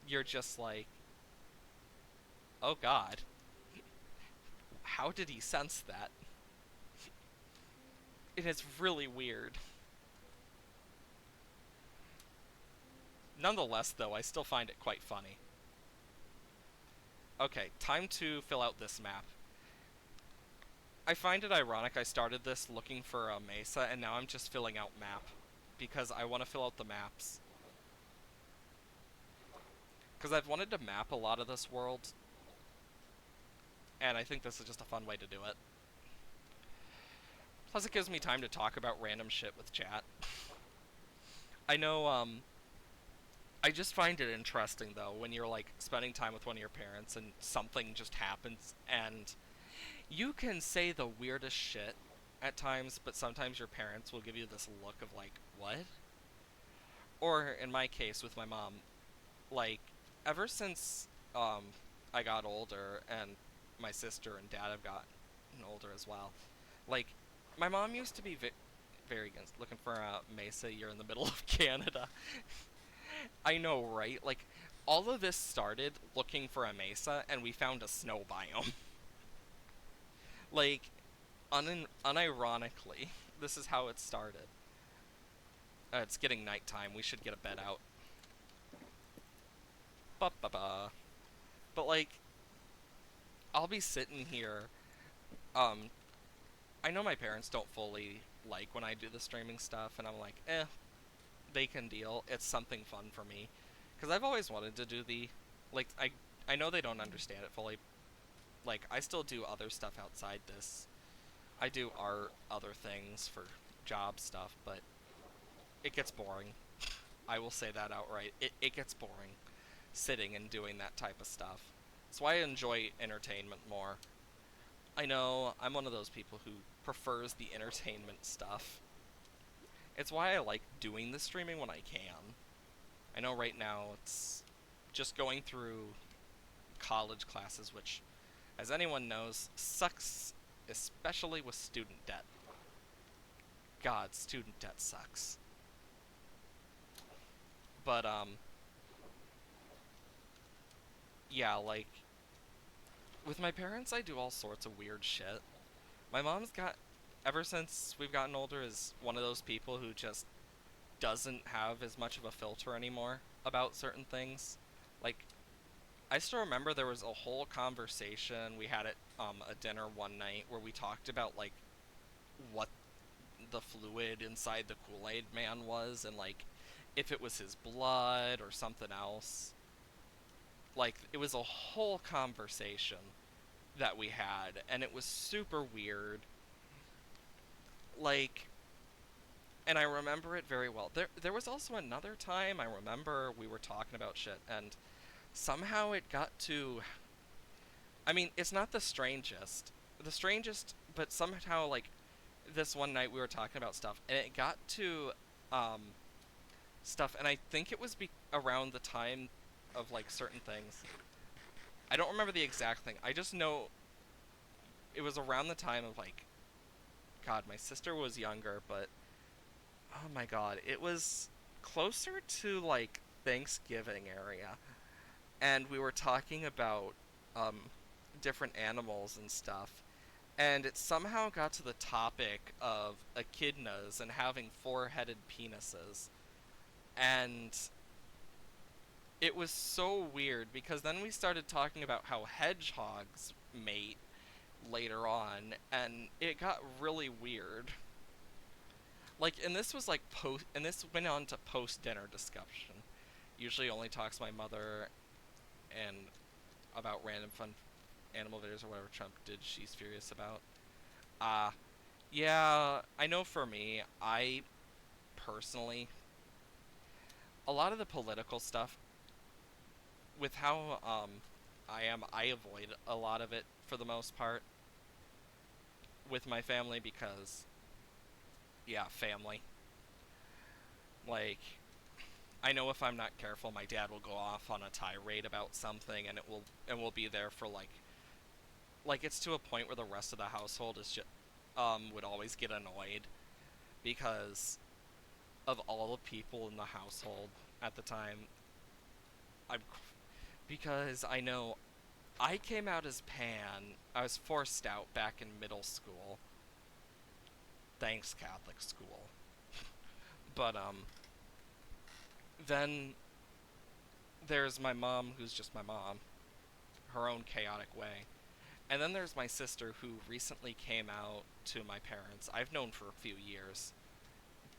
you're just like, oh god, how did he sense that? It is really weird. Nonetheless, though, I still find it quite funny. Okay, time to fill out this map. I find it ironic I started this looking for a mesa, and now I'm just filling out map. Because I want to fill out the maps. Because I've wanted to map a lot of this world, and I think this is just a fun way to do it. Plus it gives me time to talk about random shit with chat. I know, I just find it interesting though when you're like spending time with one of your parents and something just happens and you can say the weirdest shit at times, but sometimes your parents will give you this look of like, "What?" Or in my case with my mom, like ever since I got older and my sister and dad have gotten older as well. Like my mom used to be very against looking for a mesa. You're in the middle of Canada. I know, right? Like all of this started looking for a mesa, and we found a snow biome. Like unironically, this is how it started. It's getting nighttime. We should get a bed out. Ba ba ba. But like, I'll be sitting here. Um, I know my parents don't fully like when I do the streaming stuff, and I'm like, they can deal. It's something fun for me, because I've always wanted to do the, like, I know they don't understand it fully. Like, I still do other stuff outside this. I do art, other things for job stuff, but it gets boring. I will say that outright. It gets boring sitting and doing that type of stuff. That's why I enjoy entertainment more. I know I'm one of those people who prefers the entertainment stuff. It's why I like doing the streaming when I can. I know right now it's just going through college classes, which, as anyone knows, sucks, especially with student debt. God, student debt sucks. But, yeah, like, with my parents, I do all sorts of weird shit. My mom's got, ever since we've gotten older, is one of those people who just doesn't have as much of a filter anymore about certain things. Like, I still remember there was a whole conversation we had at a dinner one night where we talked about like what the fluid inside the Kool-Aid man was and like if it was his blood or something else. Like it was a whole conversation that we had and it was super weird. Like and I remember it very well. There was also another time I remember we were talking about shit and somehow it got to, I mean, it's not the strangest. The strangest, but somehow like this one night we were talking about stuff and it got to um stuff and I think it was around the time of like certain things. I don't remember the exact thing. I just know it was around the time of like god, my sister was younger, but oh my god, it was closer to like Thanksgiving area and we were talking about um different animals and stuff and it somehow got to the topic of echidnas and having four-headed penises. And it was so weird because then we started talking about how hedgehogs mate later on, and it got really weird. Like, and this was like and this went on to post-dinner discussion. Usually only talks to my mother and about random fun animal videos or whatever Trump did she's furious about. Uh, yeah, I know for me, I personally, a lot of the political stuff, with how I am, I avoid a lot of it for the most part with my family because, yeah, family. Like, I know if I'm not careful, my dad will go off on a tirade about something, and we'll be there for like it's to a point where the rest of the household is just would always get annoyed because of all the people in the household at the time. I'm because I know I came out as pan. I was forced out back in middle school. Thanks, Catholic school. But then there's my mom, who's just my mom, her own chaotic way. And then there's my sister, who recently came out to my parents. I've known for a few years,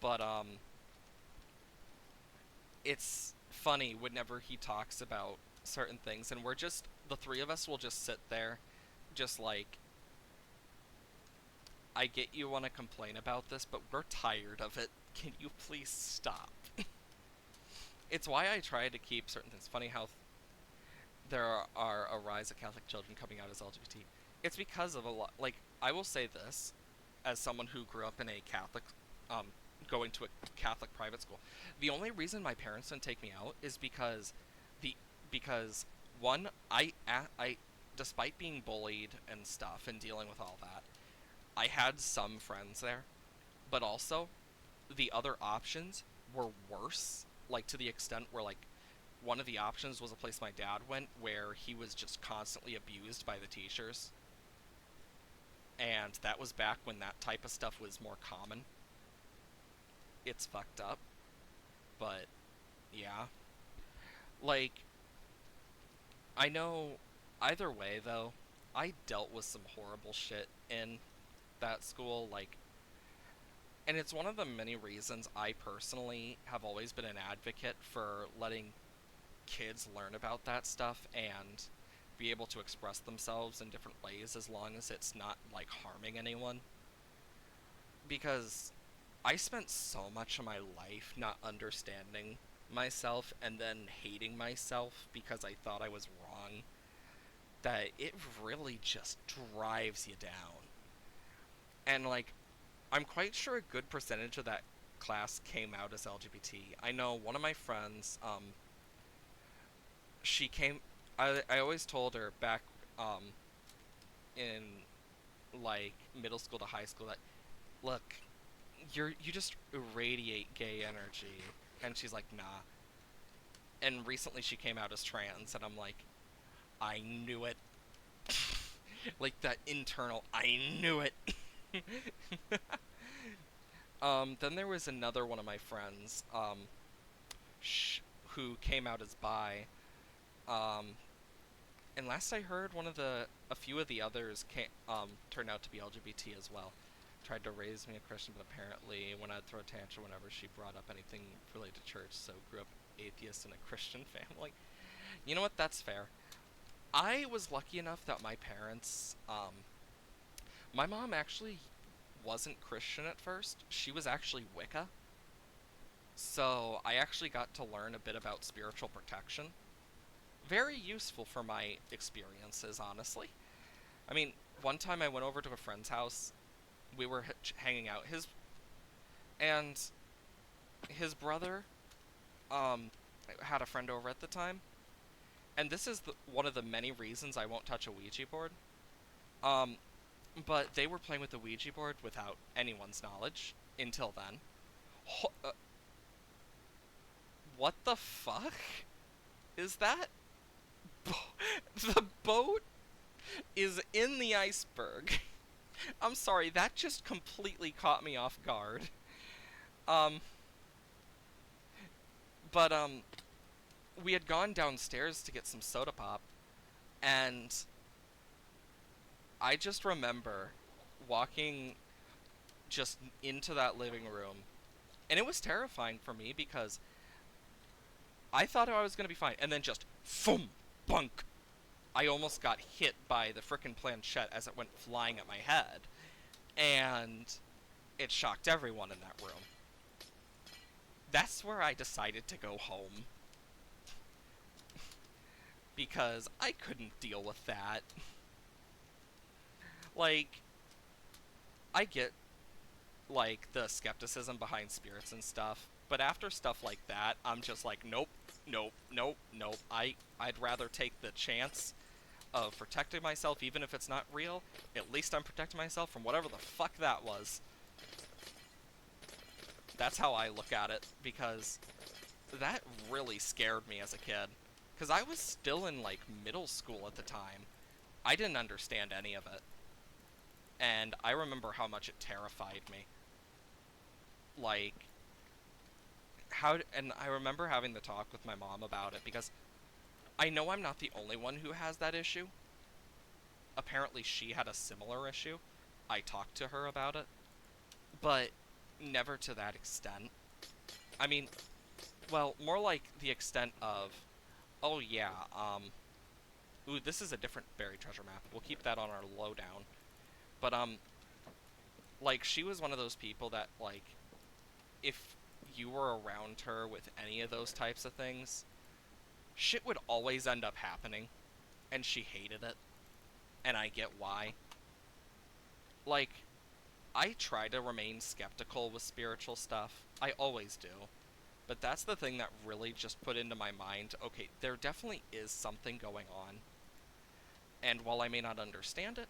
but it's funny whenever he talks about certain things, and we're just the three of us will just sit there, just like I get you want to complain about this, but we're tired of it. Can you please stop? it's why I try to keep certain things. Funny how there are a rise of Catholic children coming out as LGBT. It's because of a lot. Like, I will say this, as someone who grew up in a Catholic, um, going to a Catholic private school. The only reason my parents didn't take me out is the because one, I despite being bullied and stuff and dealing with all that, I had some friends there, but also the other options were worse. Like to the extent where like one of the options was a place my dad went where he was just constantly abused by the teachers, and that was back when that type of stuff was more common. It's fucked up, but yeah. Like, I know either way though, I dealt with some horrible shit in that school, like, and it's one of the many reasons I personally have always been an advocate for letting kids learn about that stuff and be able to express themselves in different ways as long as it's not like harming anyone. Because I spent so much of my life not understanding myself and then hating myself because I thought I was wrong, that it really just drives you down. And like, I'm quite sure a good percentage of that class came out as LGBT. I know one of my friends, she came. I always told her back, in like middle school to high school that, look, you just irradiate gay energy, and she's like, nah. And recently she came out as trans, and I'm like, I knew it. Like that internal, I knew it. Then there was another one of my friends, who came out as bi. Um, and last I heard, a few of the others turned out to be LGBT as well. Tried to raise me a Christian, but apparently when I'd throw a tantrum whenever she brought up anything related to church, so grew up atheist in a Christian family. You know what? That's fair. I was lucky enough that my mom actually wasn't Christian at first. She was actually Wicca. So I actually got to learn a bit about spiritual protection. Very useful for my experiences, honestly. I mean, one time I went over to a friend's house. We were hanging out. And his brother um had a friend over at the time. And this is one of the many reasons I won't touch a Ouija board. Um, but they were playing with the Ouija board without anyone's knowledge until then. What the fuck is that? The boat is in the iceberg. I'm sorry, that just completely caught me off guard. Um, but we had gone downstairs to get some soda pop, and I just remember walking just into that living room, and it was terrifying for me because I thought I was gonna be fine, and then just boom, bunk. I almost got hit by the frickin' planchette as it went flying at my head, and it shocked everyone in that room. That's where I decided to go home because I couldn't deal with that. Like, I get like the skepticism behind spirits and stuff, but after stuff like that, I'm just like, nope, nope, nope, nope. I'd rather take the chance of protecting myself, even if it's not real. At least I'm protecting myself from whatever the fuck that was. That's how I look at it, because that really scared me as a kid. Because I was still in, like, middle school at the time. I didn't understand any of it. And I remember how much it terrified me. Like, and I remember having the talk with my mom about it, because I know I'm not the only one who has that issue. Apparently she had a similar issue. I talked to her about it. But never to that extent. I mean, well, more like the extent of, oh yeah, ooh, this is a different buried treasure map. We'll keep that on our lowdown. But, like, she was one of those people that, like, if you were around her with any of those types of things, shit would always end up happening, and she hated it, and I get why. Like, I try to remain skeptical with spiritual stuff. I always do. But that's the thing that really just put into my mind, okay, there definitely is something going on. And while I may not understand it,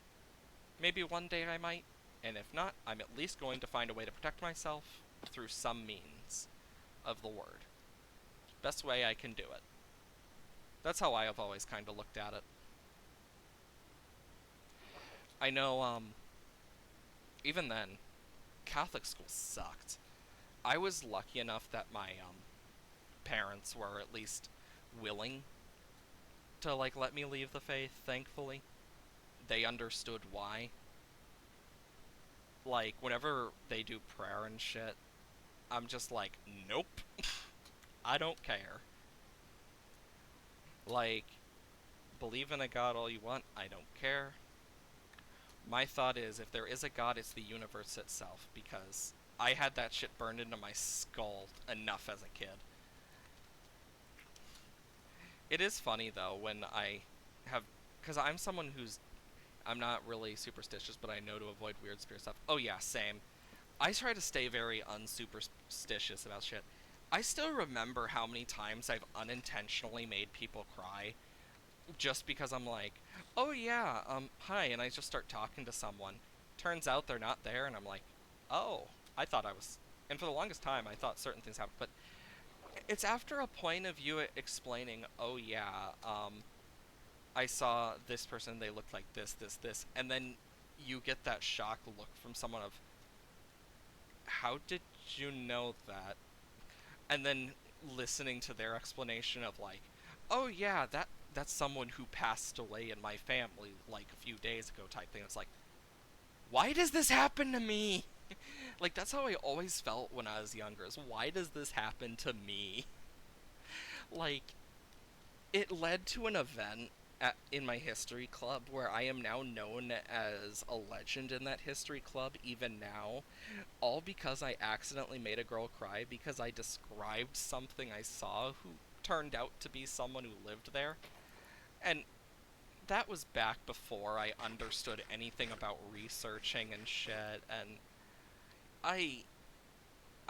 maybe one day I might. And if not, I'm at least going to find a way to protect myself through some means of the word. Best way I can do it. That's how I have always kind of looked at it. I know, even then, Catholic school sucked. I was lucky enough that my, parents were at least willing to, like, let me leave the faith, thankfully. They understood why. Like, whenever they do prayer and shit, I'm just like, nope, I don't care. Like, believe in a god all you want, I don't care. My thought is, if there is a god, it's the universe itself, because I had that shit burned into my skull enough as a kid. It is funny, though, when I have... Because I'm someone who's... I'm not really superstitious, but I know to avoid weird spirit stuff. Oh yeah, same. I try to stay very unsuperstitious about shit. I still remember how many times I've unintentionally made people cry just because I'm like, oh yeah, hi, and I just start talking to someone. Turns out they're not there, and I'm like, oh, I thought I was. And for the longest time, I thought certain things happened, but it's after a point of you explaining, oh yeah, I saw this person, they looked like this, and then you get that shocked look from someone of, how did you know that? And then listening to their explanation of like, oh yeah, that's someone who passed away in my family like a few days ago type thing. It's like, why does this happen to me? Like, that's how I always felt when I was younger, is why does this happen to me? Like, it led to an event in my history club where I am now known as a legend in that history club even now, all because I accidentally made a girl cry because I described something I saw who turned out to be someone who lived there. And that was back before I understood anything about researching and shit, and I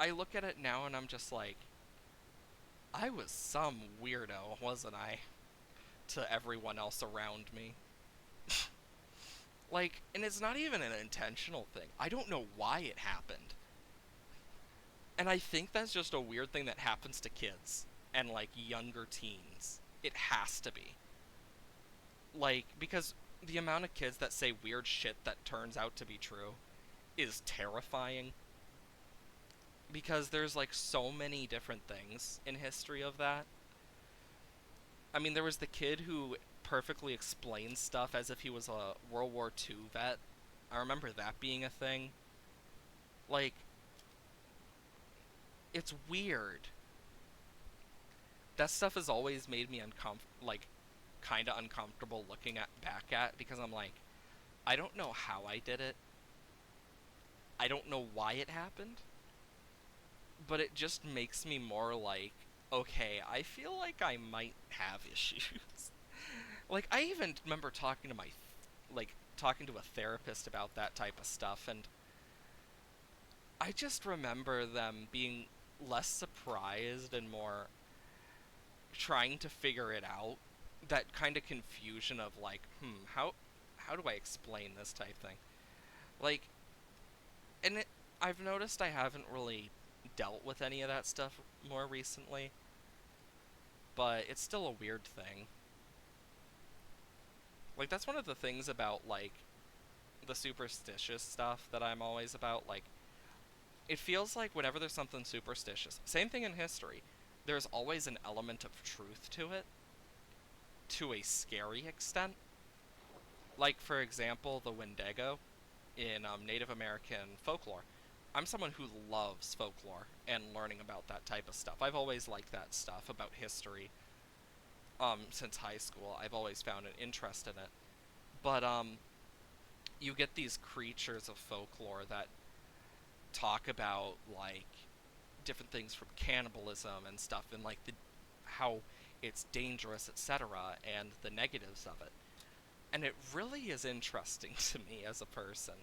I look at it now and I'm just like, I was some weirdo, wasn't I? To everyone else around me. Like, and it's not even an intentional thing. I don't know why it happened. And I think that's just a weird thing that happens to kids and like younger teens. It has to be. Like, because the amount of kids that say weird shit that turns out to be true is terrifying. Because there's like so many different things in history of that. I mean, there was the kid who perfectly explained stuff as if he was a World War II vet. I remember that being a thing. Like, it's weird. That stuff has always made me like, kind of uncomfortable looking at back at, because I'm like, I don't know how I did it. I don't know why it happened. But it just makes me more like, okay, I feel like I might have issues. Like, I even remember talking to talking to a therapist about that type of stuff, and I just remember them being less surprised and more trying to figure it out. That kind of confusion of like, how do I explain this type thing? Like, and I've noticed I haven't really dealt with any of that stuff more recently, but it's still a weird thing. Like, that's one of the things about like the superstitious stuff that I'm always about. Like, it feels like whenever there's something superstitious, same thing in history, there's always an element of truth to it, to a scary extent. Like, for example, the Wendigo in Native American folklore. I'm someone who loves folklore and learning about that type of stuff. I've always liked that stuff about history. Since high school, I've always found an interest in it. But you get these creatures of folklore that talk about like different things from cannibalism and stuff, and like the how it's dangerous, etc., and the negatives of it. And it really is interesting to me as a person.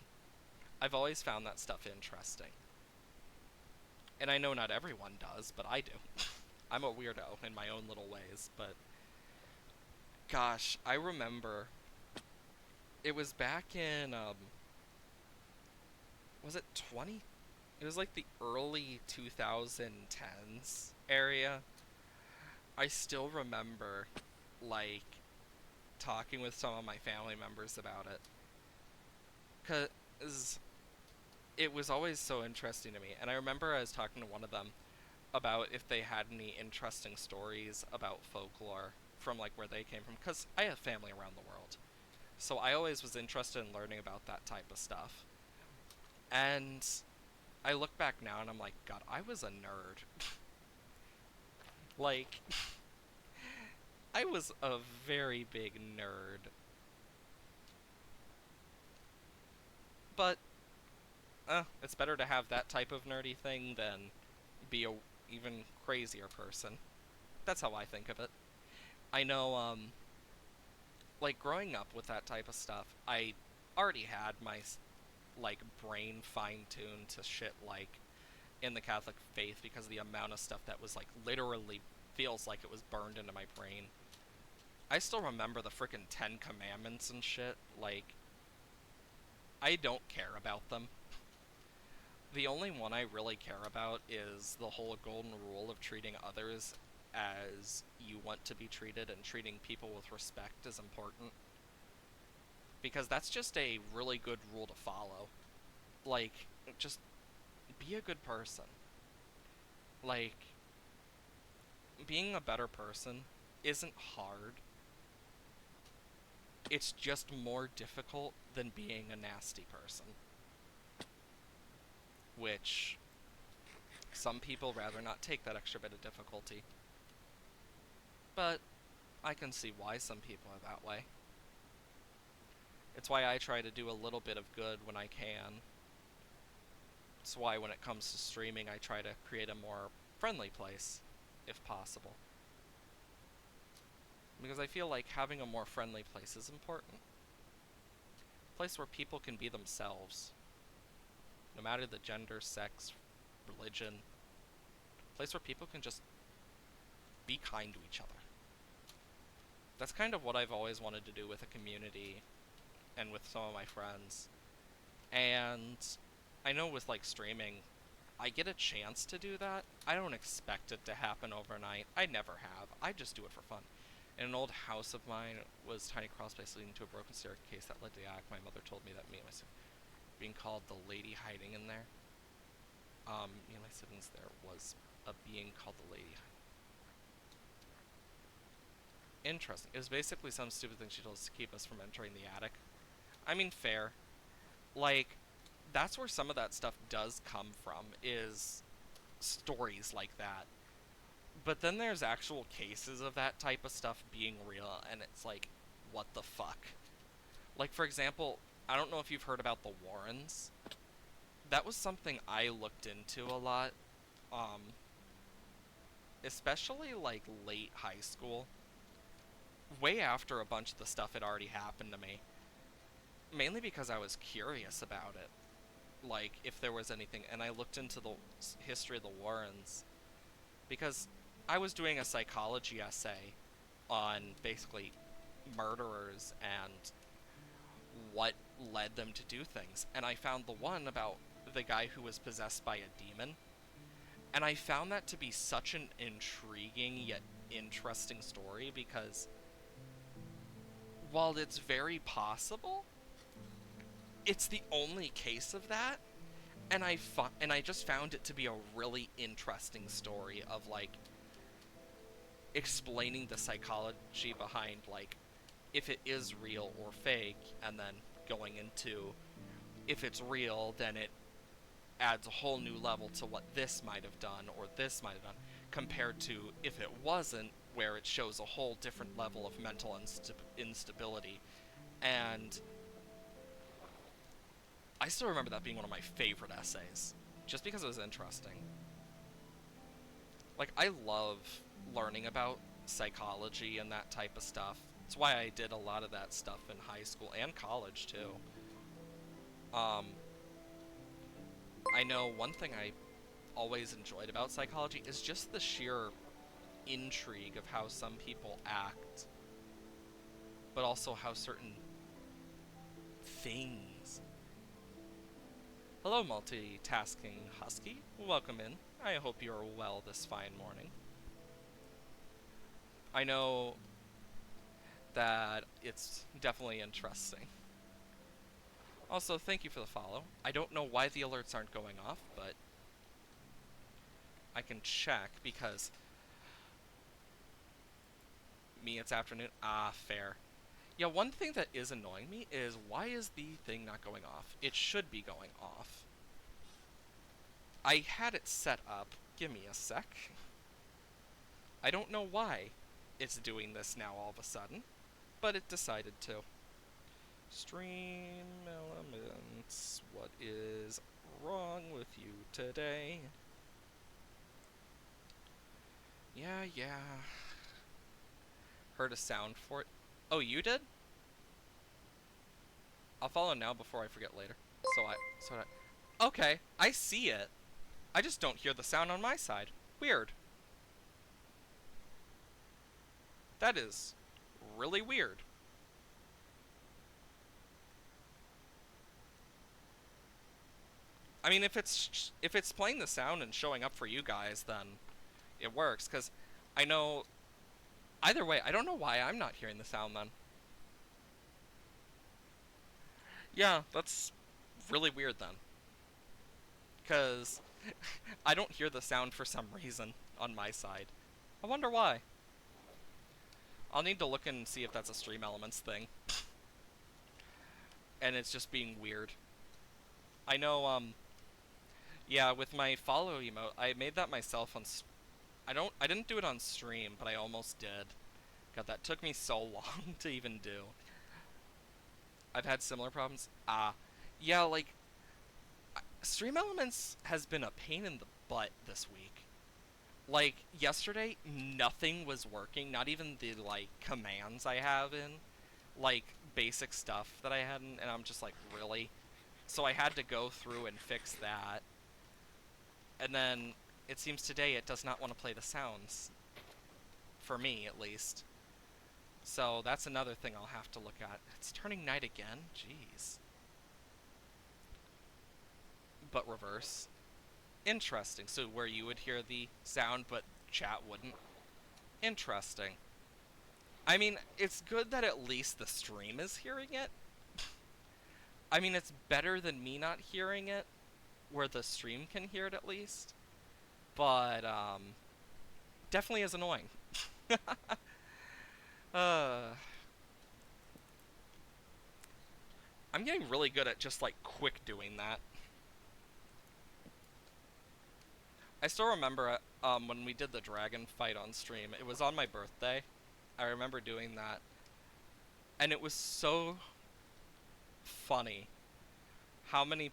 I've always found that stuff interesting. And I know not everyone does, but I do. I'm a weirdo in my own little ways, but gosh, I remember it was back in was it 20? It was like the early 2010s area. I still remember like talking with some of my family members about it cuz it was always so interesting to me. And I remember I was talking to one of them about if they had any interesting stories about folklore from like where they came from, cuz I have family around the world. So I always was interested in learning about that type of stuff. And I look back now and I'm like, God, I was a nerd. Like, I was a very big nerd. But, it's better to have that type of nerdy thing than be a even crazier person. That's how I think of it. I know, like, growing up with that type of stuff, I already had my, like, brain fine-tuned to shit like in the Catholic faith because of the amount of stuff that was, like, literally feels like it was burned into my brain. I still remember the frickin' Ten Commandments and shit. Like, I don't care about them. The only one I really care about is the whole golden rule of treating others as you want to be treated and treating people with respect is important. Because that's just a really good rule to follow. Like, just be a good person. Like, being a better person isn't hard. It's just more difficult than being a nasty person. Which some people rather not take that extra bit of difficulty. But I can see why some people are that way. It's why I try to do a little bit of good when I can. It's why when it comes to streaming, I try to create a more friendly place, if possible. Because I feel like having a more friendly place is important. A place where people can be themselves, no matter the gender, sex, religion. A place where people can just be kind to each other. That's kind of what I've always wanted to do with a community and with some of my friends. And I know with like streaming, I get a chance to do that. I don't expect it to happen overnight. I never have. I just do it for fun. In an old house of mine was tiny crawlspace leading to a broken staircase that led to the attic. My mother told me that me and my siblings being called the lady hiding in there. Me and my siblings there was a being called the lady. Interesting. It was basically some stupid thing she told us to keep us from entering the attic. I mean, fair. Like, that's where some of that stuff does come from, is stories like that. But then there's actual cases of that type of stuff being real, and it's like, what the fuck? Like, for example, I don't know if you've heard about the Warrens. That was something I looked into a lot, um, especially, like, late high school. Way after a bunch of the stuff had already happened to me. Mainly because I was curious about it. Like, if there was anything, and I looked into the history of the Warrens. Because I was doing a psychology essay on basically murderers and what led them to do things. And I found the one about the guy who was possessed by a demon. And I found that to be such an intriguing yet interesting story because while it's very possible, it's the only case of that. And I just found it to be a really interesting story of like explaining the psychology behind like if it is real or fake, and then going into if it's real, then it adds a whole new level to what this might have done or this might have done, compared to if it wasn't, where it shows a whole different level of mental instability. And I still remember that being one of my favorite essays, just because it was interesting. Like, I love learning about psychology and that type of stuff. That's why I did a lot of that stuff in high school and college, too. Um, I know one thing I always enjoyed about psychology is just the sheer intrigue of how some people act, but also how certain things. Hello, multitasking husky. Welcome in. I hope you're well this fine morning. I know that it's definitely interesting. Also, thank you for the follow. I don't know why the alerts aren't going off, but I can check because me, it's afternoon. Ah, fair. Yeah, one thing that is annoying me is why is the thing not going off? It should be going off. I had it set up. Give me a sec. I don't know why it's doing this now all of a sudden, but it decided to. Stream elements. What is wrong with you today? Yeah. Heard a sound for it. Oh, you did? I'll follow now before I forget later. Okay, I see it. I just don't hear the sound on my side. Weird. That is really weird. I mean, if it's playing the sound and showing up for you guys, then it works. Cause I know either way. I don't know why I'm not hearing the sound then. Yeah, that's really weird then. Cause I don't hear the sound for some reason on my side. I wonder why. I'll need to look and see if that's a Stream Elements thing. And it's just being weird. I know, yeah, with my follow emote, I made that myself on. I didn't do it on stream, but I almost did. God, that took me so long to even do. I've had similar problems. Yeah, like Stream Elements has been a pain in the butt this week. Like yesterday, nothing was working. Not even the like commands I have in, like basic stuff that I had in, and I'm just like, really? So I had to go through and fix that. And then it seems today it does not want to play the sounds. For me, at least. So that's another thing I'll have to look at. It's turning night again? Jeez. But reverse. Interesting. So where you would hear the sound, but chat wouldn't. Interesting. I mean, it's good that at least the stream is hearing it. I mean, it's better than me not hearing it, where the stream can hear it at least. But, definitely is annoying. uh... I'm getting really good at just, like, quick doing that. I still remember when we did the dragon fight on stream. It was on my birthday. I remember doing that. And it was so funny how many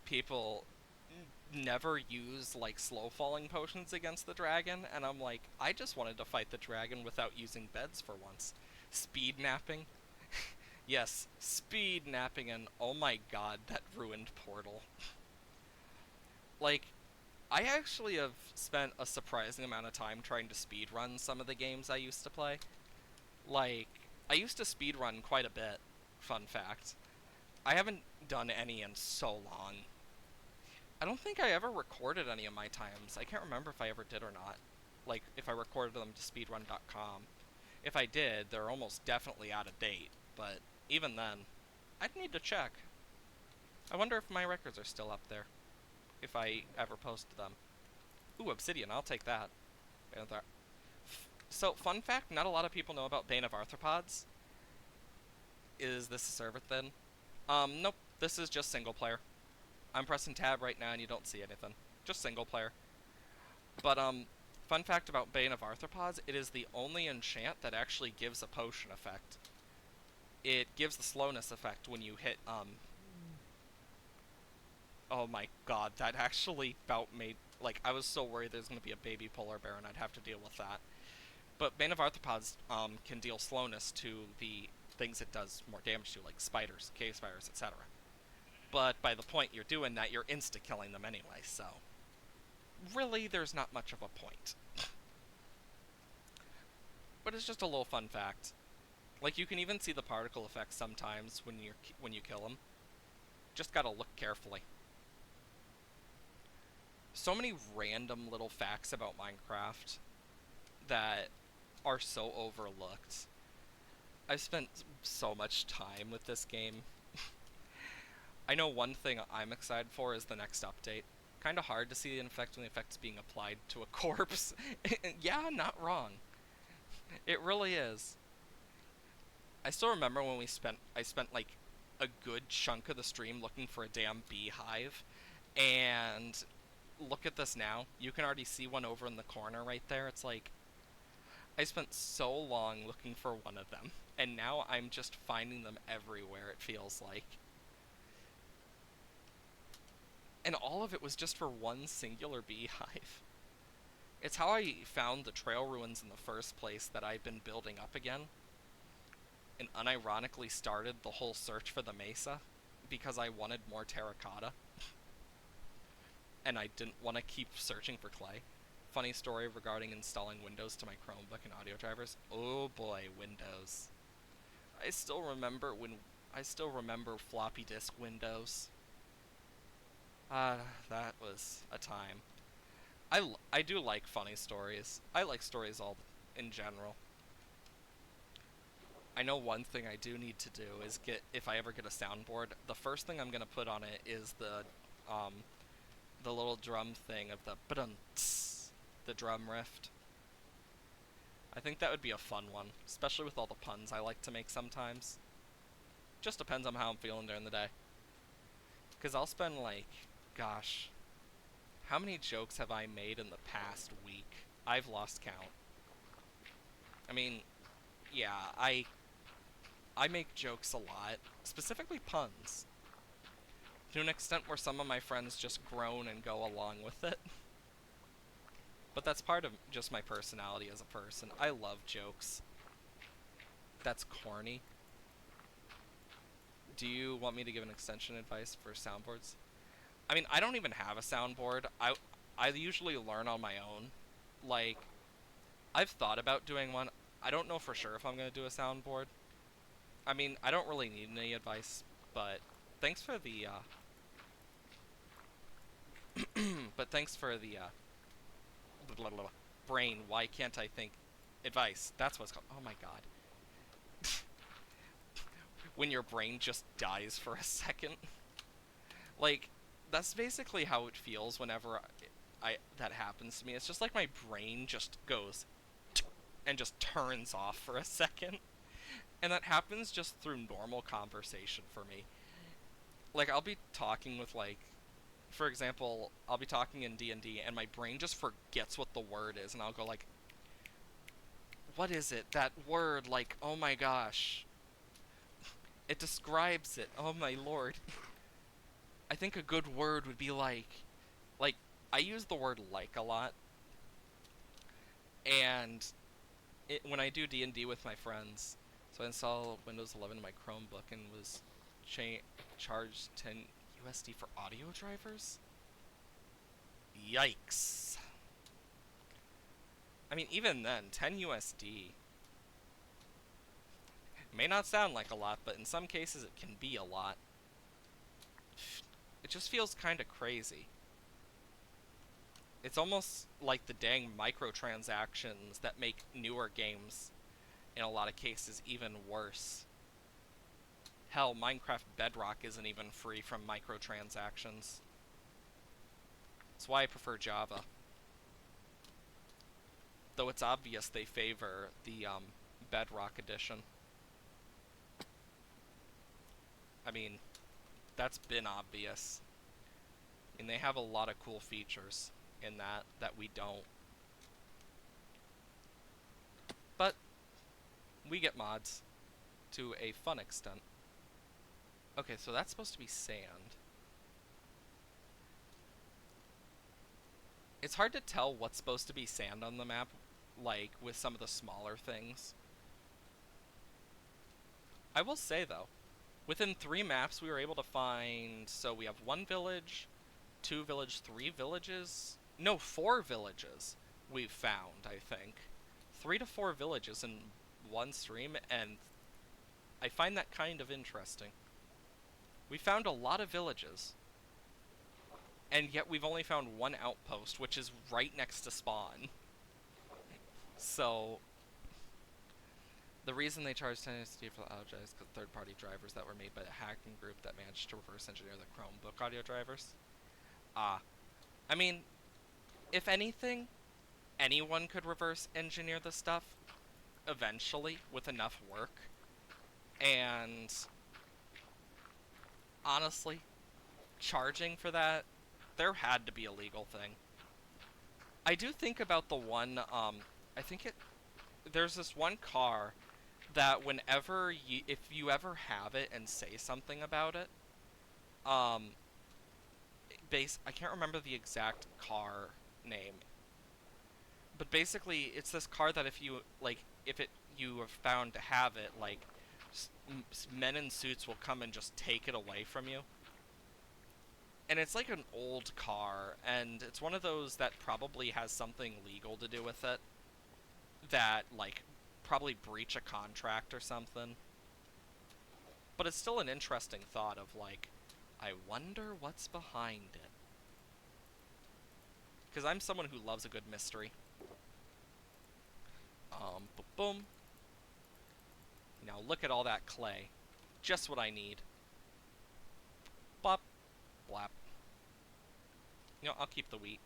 people never use, like, slow falling potions against the dragon. And I'm like, I just wanted to fight the dragon without using beds for once. Speed napping. Yes, speed napping, and oh my god, that ruined Portal. Like, I actually have spent a surprising amount of time trying to speedrun some of the games I used to play. Like, I used to speedrun quite a bit, fun fact. I haven't done any in so long. I don't think I ever recorded any of my times. I can't remember if I ever did or not. Like, if I recorded them to speedrun.com. If I did, they're almost definitely out of date, but even then, I'd need to check. I wonder if my records are still up there. If I ever posted them. Ooh, Obsidian, I'll take that. So, fun fact, not a lot of people know about Bane of Arthropods. Is this a server thing? Nope. This is just single player. I'm pressing tab right now and you don't see anything. Just single player. But, fun fact about Bane of Arthropods, it is the only enchant that actually gives a potion effect. It gives the slowness effect when you hit, oh my god, that actually about made, Like, I was so worried there's going to be a baby polar bear and I'd have to deal with that. But Bane of Arthropods can deal slowness to the things it does more damage to, like spiders, cave spiders, etc. But by the point you're doing that, you're insta-killing them anyway, so really there's not much of a point. But it's just a little fun fact. Like, you can even see the particle effects sometimes when you kill them. Just gotta look carefully. So many random little facts about Minecraft that are so overlooked. I've spent so much time with this game. I know one thing I'm excited for is the next update. Kinda hard to see the effect when the effect's being applied to a corpse. Yeah, not wrong. It really is. I still remember when I spent like a good chunk of the stream looking for a damn beehive, and look at this now. You can already see one over in the corner right there. It's like, I spent so long looking for one of them, and now I'm just finding them everywhere, it feels like. And all of it was just for one singular beehive. It's how I found the trail ruins in the first place that I've been building up again, and unironically started the whole search for the mesa, because I wanted more terracotta. And I didn't want to keep searching for clay. Funny story regarding installing Windows to my Chromebook and audio drivers. Oh boy, Windows. I still remember floppy disk Windows. That was a time. I do like funny stories. I like stories all in general. I know one thing I do need to do is if I ever get a soundboard, the first thing I'm gonna put on it is the little drum thing of the ba-dum-ts, the drum riff. I think that would be a fun one, especially with all the puns I like to make sometimes. Just depends on how I'm feeling during the day. Because I'll spend like, gosh, how many jokes have I made in the past week? I've lost count. I mean, yeah, I make jokes a lot, specifically puns, to an extent where some of my friends just groan and go along with it. But that's part of just my personality as a person. I love jokes. That's corny. Do you want me to give an extension advice for soundboards? I mean, I don't even have a soundboard. I usually learn on my own. Like, I've thought about doing one. I don't know for sure if I'm going to do a soundboard. I mean, I don't really need any advice, but thanks for the, but thanks for the, blah, blah, blah, brain. Why can't I think? Advice. That's what it's called. Oh my god. When your brain just dies for a second. Like, that's basically how it feels whenever that happens to me. It's just like my brain just goes and just turns off for a second. And that happens just through normal conversation for me. Like, I'll be talking with, like, for example, I'll be talking in D&D and my brain just forgets what the word is, and I'll go like, what is it? That word, like, oh my gosh. It describes it. Oh my lord. I think a good word would be like, I use the word like a lot. And when I do D&D with my friends, so I installed Windows 11 in my Chromebook and was charged 10 USD for audio drivers? Yikes. I mean, even then, 10 USD may not sound like a lot, but in some cases it can be a lot. It just feels kinda crazy. It's almost like the dang microtransactions that make newer games, in a lot of cases, even worse. Hell, Minecraft Bedrock isn't even free from microtransactions. That's why I prefer Java. Though it's obvious they favor the Bedrock edition. I mean, that's been obvious. I mean, they have a lot of cool features in that we don't. But we get mods to a fun extent. Okay, so that's supposed to be sand. It's hard to tell what's supposed to be sand on the map, like with some of the smaller things. I will say though, within 3 maps we were able to find, so we have 1 village, 2 village, 3 villages. No, 4 villages we've found, I think. 3 to 4 villages in one stream, and I find that kind of interesting. We found a lot of villages, and yet we've only found one outpost, which is right next to spawn. So, the reason they charge 10 ST for the audio is because third-party drivers that were made by a hacking group that managed to reverse engineer the Chromebook audio drivers. I mean, if anything, anyone could reverse engineer the stuff eventually with enough work. And honestly, charging for that, there had to be a legal thing. I do think about the one, I think there's this one car that whenever if you ever have it and say something about it, um, I can't remember the exact car name, but basically it's this car that if you, like, you have found to have it, like, men in suits will come and just take it away from you. And it's like an old car, and it's one of those that probably has something legal to do with it. That, like, probably breach a contract or something. But it's still an interesting thought of, like, I wonder what's behind it. Because I'm someone who loves a good mystery. Boom. Now look at all that clay. Just what I need. Bop. Blap. You know, I'll keep the wheat.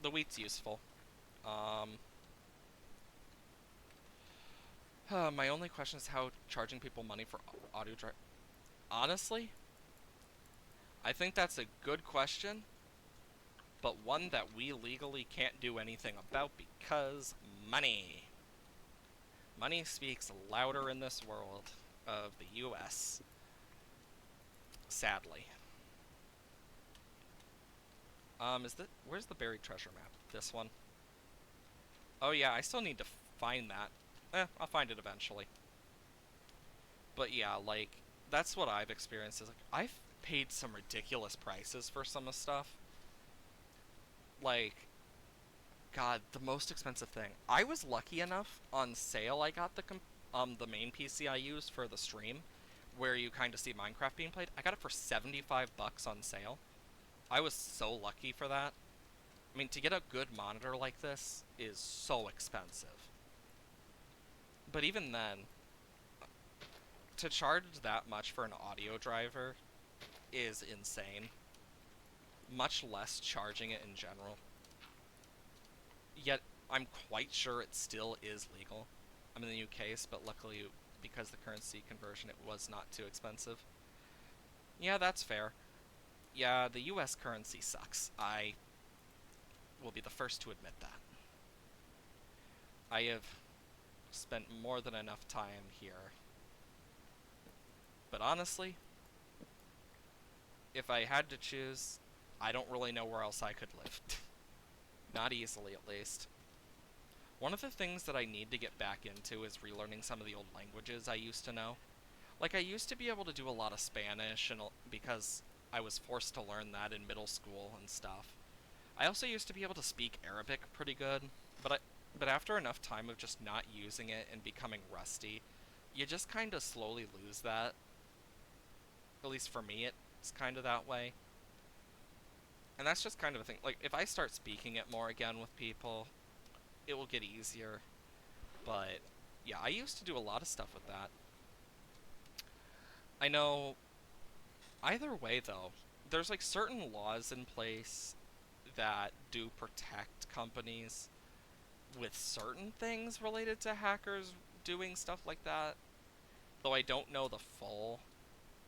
The wheat's useful. My only question is how charging people money for audio drive. Honestly, I think that's a good question, but one that we legally can't do anything about because money. Money speaks louder in this world of the US. Sadly. Where's the buried treasure map? This one. Oh yeah, I still need to find that. I'll find it eventually. But yeah, like, that's what I've experienced. Is like, I've paid some ridiculous prices for some of stuff. Like, God, the most expensive thing. I was lucky enough on sale. I got the main PC I used for the stream, where you kind of see Minecraft being played. I got it for 75 bucks on sale. I was so lucky for that. I mean, to get a good monitor like this is so expensive. But even then, to charge that much for an audio driver is insane. Much less charging it in general. Yet, I'm quite sure it still is legal. I'm in the UK, but luckily, because the currency conversion, it was not too expensive. Yeah, that's fair. Yeah, the US currency sucks. I will be the first to admit that. I have spent more than enough time here. But honestly, if I had to choose, I don't really know where else I could live. Not easily, at least. One of the things that I need to get back into is relearning some of the old languages I used to know. Like, I used to be able to do a lot of Spanish, and because I was forced to learn that in middle school and stuff. I also used to be able to speak Arabic pretty good, but after enough time of just not using it and becoming rusty, you just kind of slowly lose that. At least for me, it's kind of that way. And that's just kind of a thing. Like, if I start speaking it more again with people, it will get easier. But, yeah, I used to do a lot of stuff with that. I know, either way, though, there's, like, certain laws in place that do protect companies with certain things related to hackers doing stuff like that. Though I don't know the full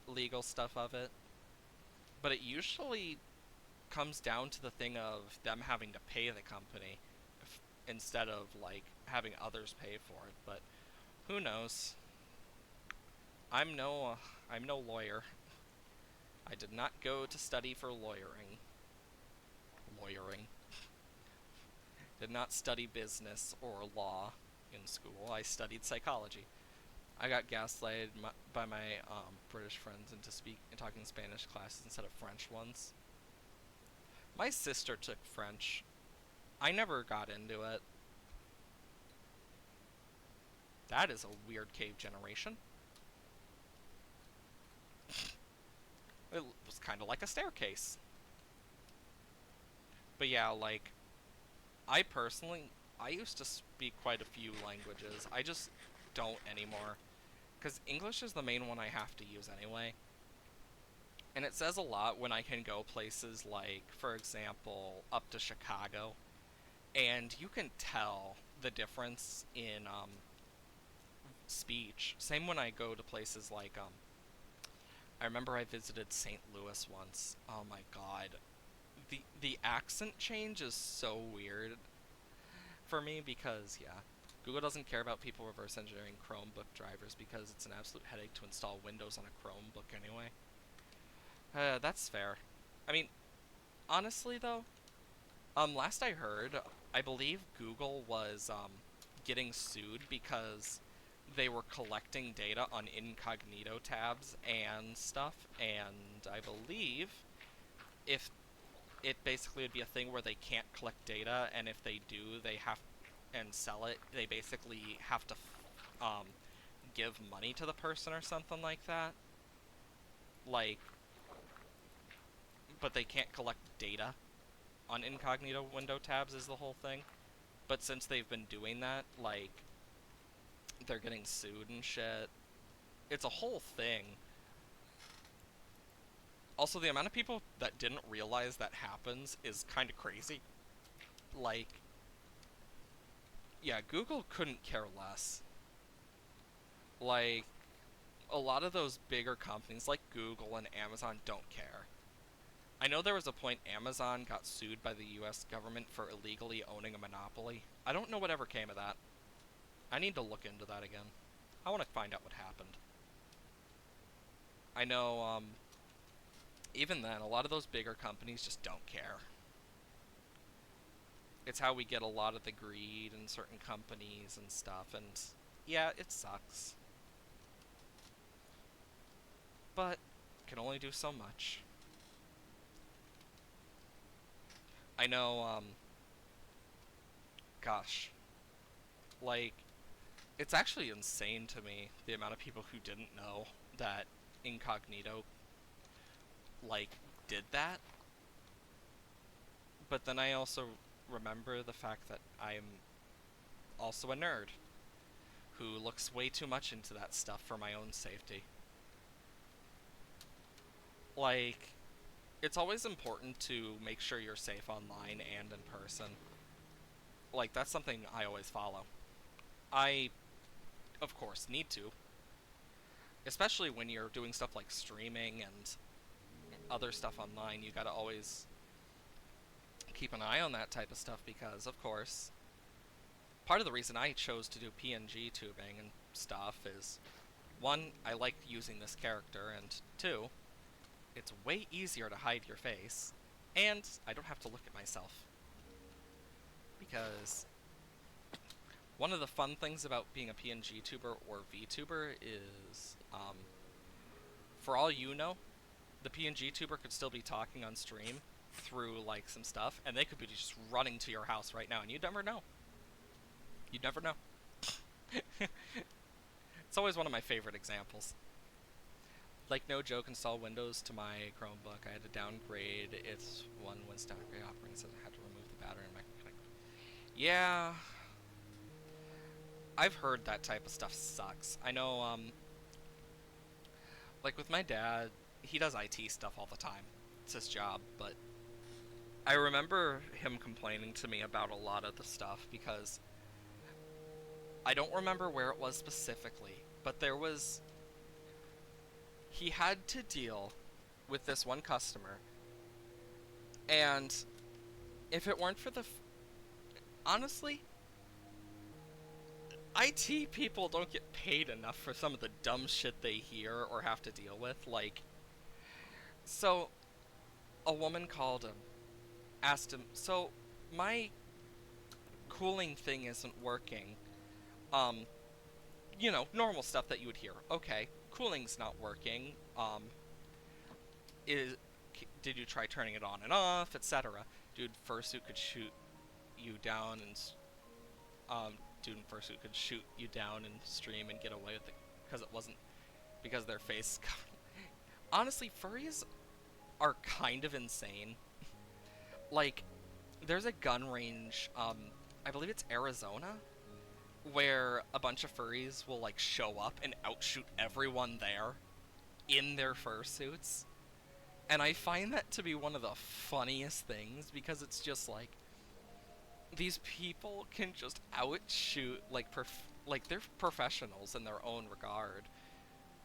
legal stuff of it. But it usually comes down to the thing of them having to pay the company instead of, like, having others pay for it. But who knows? I'm no lawyer. I did not go to study for lawyering. lawyering. Did not study business or law in school. I studied psychology. I got gaslighted by my British friends into talking Spanish classes instead of French ones. My sister took French. I never got into it. That is a weird cave generation. It was kind of like a staircase. But yeah, like, I personally, I used to speak quite a few languages. I just don't anymore. Because English is the main one I have to use anyway. And it says a lot when I can go places like, for example, up to Chicago. And you can tell the difference in speech. Same when I go to places like, I remember I visited St. Louis once. Oh my god. The accent change is so weird for me because, yeah, Google doesn't care about people reverse engineering Chromebook drivers because it's an absolute headache to install Windows on a Chromebook anyway. That's fair. I mean, honestly though, last I heard, I believe Google was getting sued because they were collecting data on incognito tabs and stuff, and I believe if it basically would be a thing where they can't collect data, and if they do, they have and sell it. They basically have to give money to the person or something like that. Like, but they can't collect data on incognito window tabs is the whole thing. But since they've been doing that, like, they're getting sued and shit. It's a whole thing. Also, the amount of people that didn't realize that happens is kind of crazy. Like, yeah, Google couldn't care less. Like, a lot of those bigger companies like Google and Amazon don't care. I know there was a point Amazon got sued by the US government for illegally owning a monopoly. I don't know whatever came of that. I need to look into that again. I want to find out what happened. I know, even then, a lot of those bigger companies just don't care. It's how we get a lot of the greed in certain companies and stuff, and yeah, it sucks. But, can only do so much. I know, gosh, like, it's actually insane to me, the amount of people who didn't know that Incognito, like, did that. But then I also remember the fact that I'm also a nerd who looks way too much into that stuff for my own safety. Like, it's always important to make sure you're safe online and in person. Like, that's something I always follow. I, of course, need to. Especially when you're doing stuff like streaming and other stuff online, you gotta always keep an eye on that type of stuff because, of course, part of the reason I chose to do PNG tubing and stuff is, one, I like using this character, and two, it's way easier to hide your face, and I don't have to look at myself. Because one of the fun things about being a PNG tuber or VTuber is, for all you know, the PNG tuber could still be talking on stream through, like, some stuff, and they could be just running to your house right now, and you'd never know. You'd never know. It's always one of my favorite examples. Like, no joke, install Windows to my Chromebook. I had to downgrade its one Windows downgrade operating system. I had to remove the battery in my computer. Yeah, I've heard that type of stuff sucks. I know, like with my dad, he does IT stuff all the time. It's his job, but I remember him complaining to me about a lot of the stuff because I don't remember where it was specifically, but he had to deal with this one customer, and if it weren't for honestly, IT people don't get paid enough for some of the dumb shit they hear or have to deal with. Like, so a woman called him asked him, so my cooling thing isn't working. Um, normal stuff that you would hear. Okay, cooling's not working. Is did you try turning it on and off, etc. Dude, fursuit could shoot you down and dude in fursuit could shoot you down and stream and get away with it because it wasn't because their face. Honestly, furries are kind of insane. Like, there's a gun range, I believe it's Arizona, where a bunch of furries will, like, show up and outshoot everyone there in their fursuits. And I find that to be one of the funniest things, because it's just like, these people can just outshoot, like they're professionals in their own regard.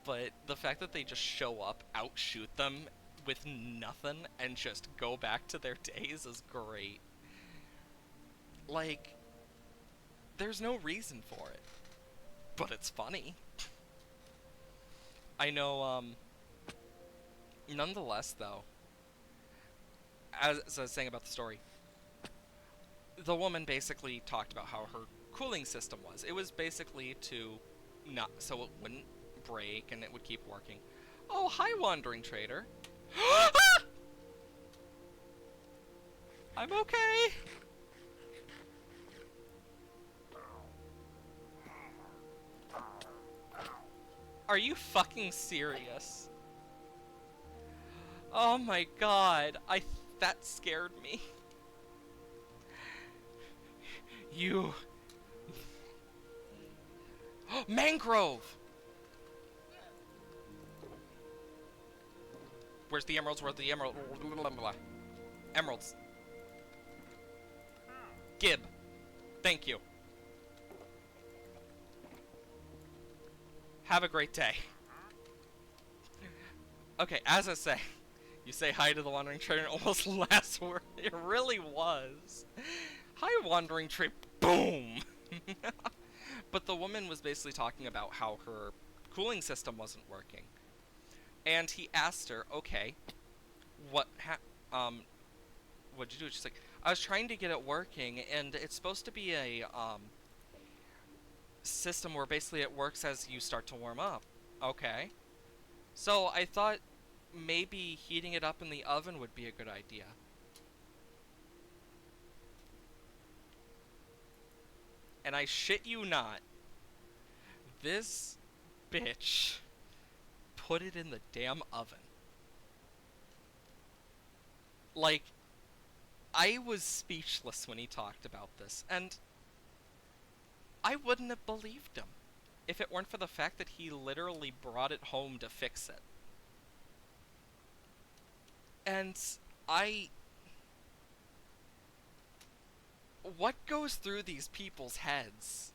But the fact that they just show up, outshoot them with nothing, and just go back to their days is great. Like, there's no reason for it, but it's funny. I know, nonetheless, though, as I was saying about the story, the woman basically talked about how her cooling system was. It was basically to not, so it wouldn't break and it would keep working. Oh, hi, Wandering Trader. I'm okay. Are you fucking serious? Oh my god, that scared me. You... Mangrove! Where's the emeralds? Where's the emerald? Emeralds. Gib. Thank you. Have a great day. Okay, as I say, you say hi to the Wandering Trader, and almost last word. It really was. Hi, Wandering Trader. Boom! But the woman was basically talking about how her cooling system wasn't working. And he asked her, okay, what'd you do? She's like, I was trying to get it working, and it's supposed to be a, system where basically it works as you start to warm up. Okay. So I thought maybe heating it up in the oven would be a good idea. And I shit you not, this bitch put it in the damn oven. Like, I was speechless when he talked about this, and I wouldn't have believed him if it weren't for the fact that he literally brought it home to fix it. And what goes through these people's heads?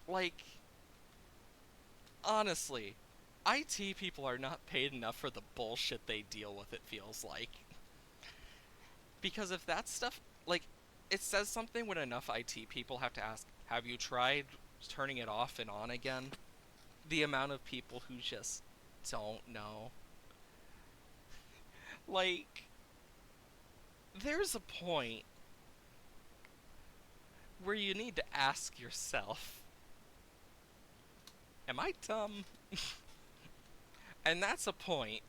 Like, honestly, IT people are not paid enough for the bullshit they deal with, it feels like. Because if that stuff, like, it says something when enough IT people have to ask, have you tried turning it off and on again? The amount of people who just don't know. Like, there's a point where you need to ask yourself, am I dumb? And that's a point.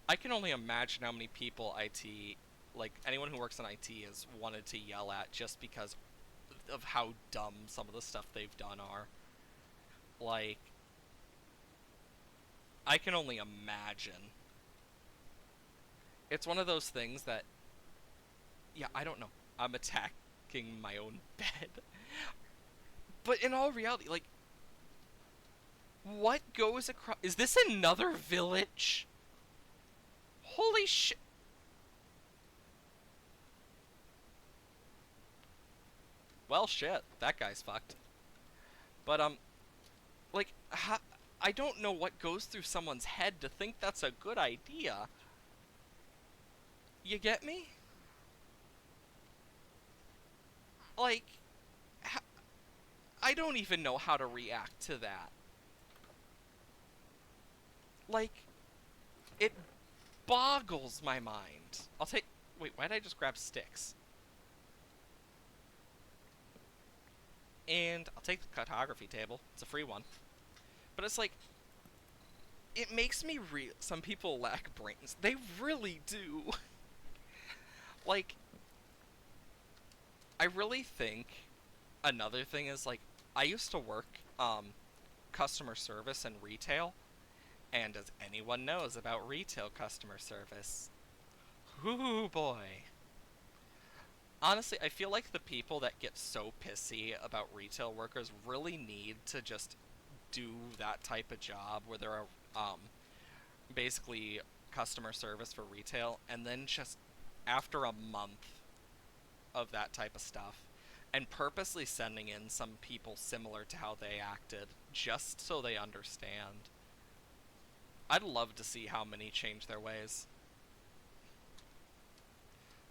I can only imagine how many people IT, like anyone who works in IT, has wanted to yell at just because of how dumb some of the stuff they've done are. Like, I can only imagine. It's one of those things that, yeah, I don't know. I'm attacking my own bed. But in all reality, like, what goes across... Is this another village? Holy shit. Well, shit. That guy's fucked. But, like, I don't know what goes through someone's head to think that's a good idea. You get me? Like, I don't even know how to react to that. Like, it boggles my mind. I'll take... Wait, why did I just grab sticks? And I'll take the cartography table. It's a free one. But it's like... It makes me real. Some people lack brains. They really do. Like... I really think another thing is, like... I used to work, customer service and retail. And as anyone knows about retail customer service... Ooh, boy. Honestly, I feel like the people that get so pissy about retail workers really need to just do that type of job where they're basically customer service for retail, and then just after a month of that type of stuff, and purposely sending in some people similar to how they acted, just so they understand. I'd love to see how many change their ways.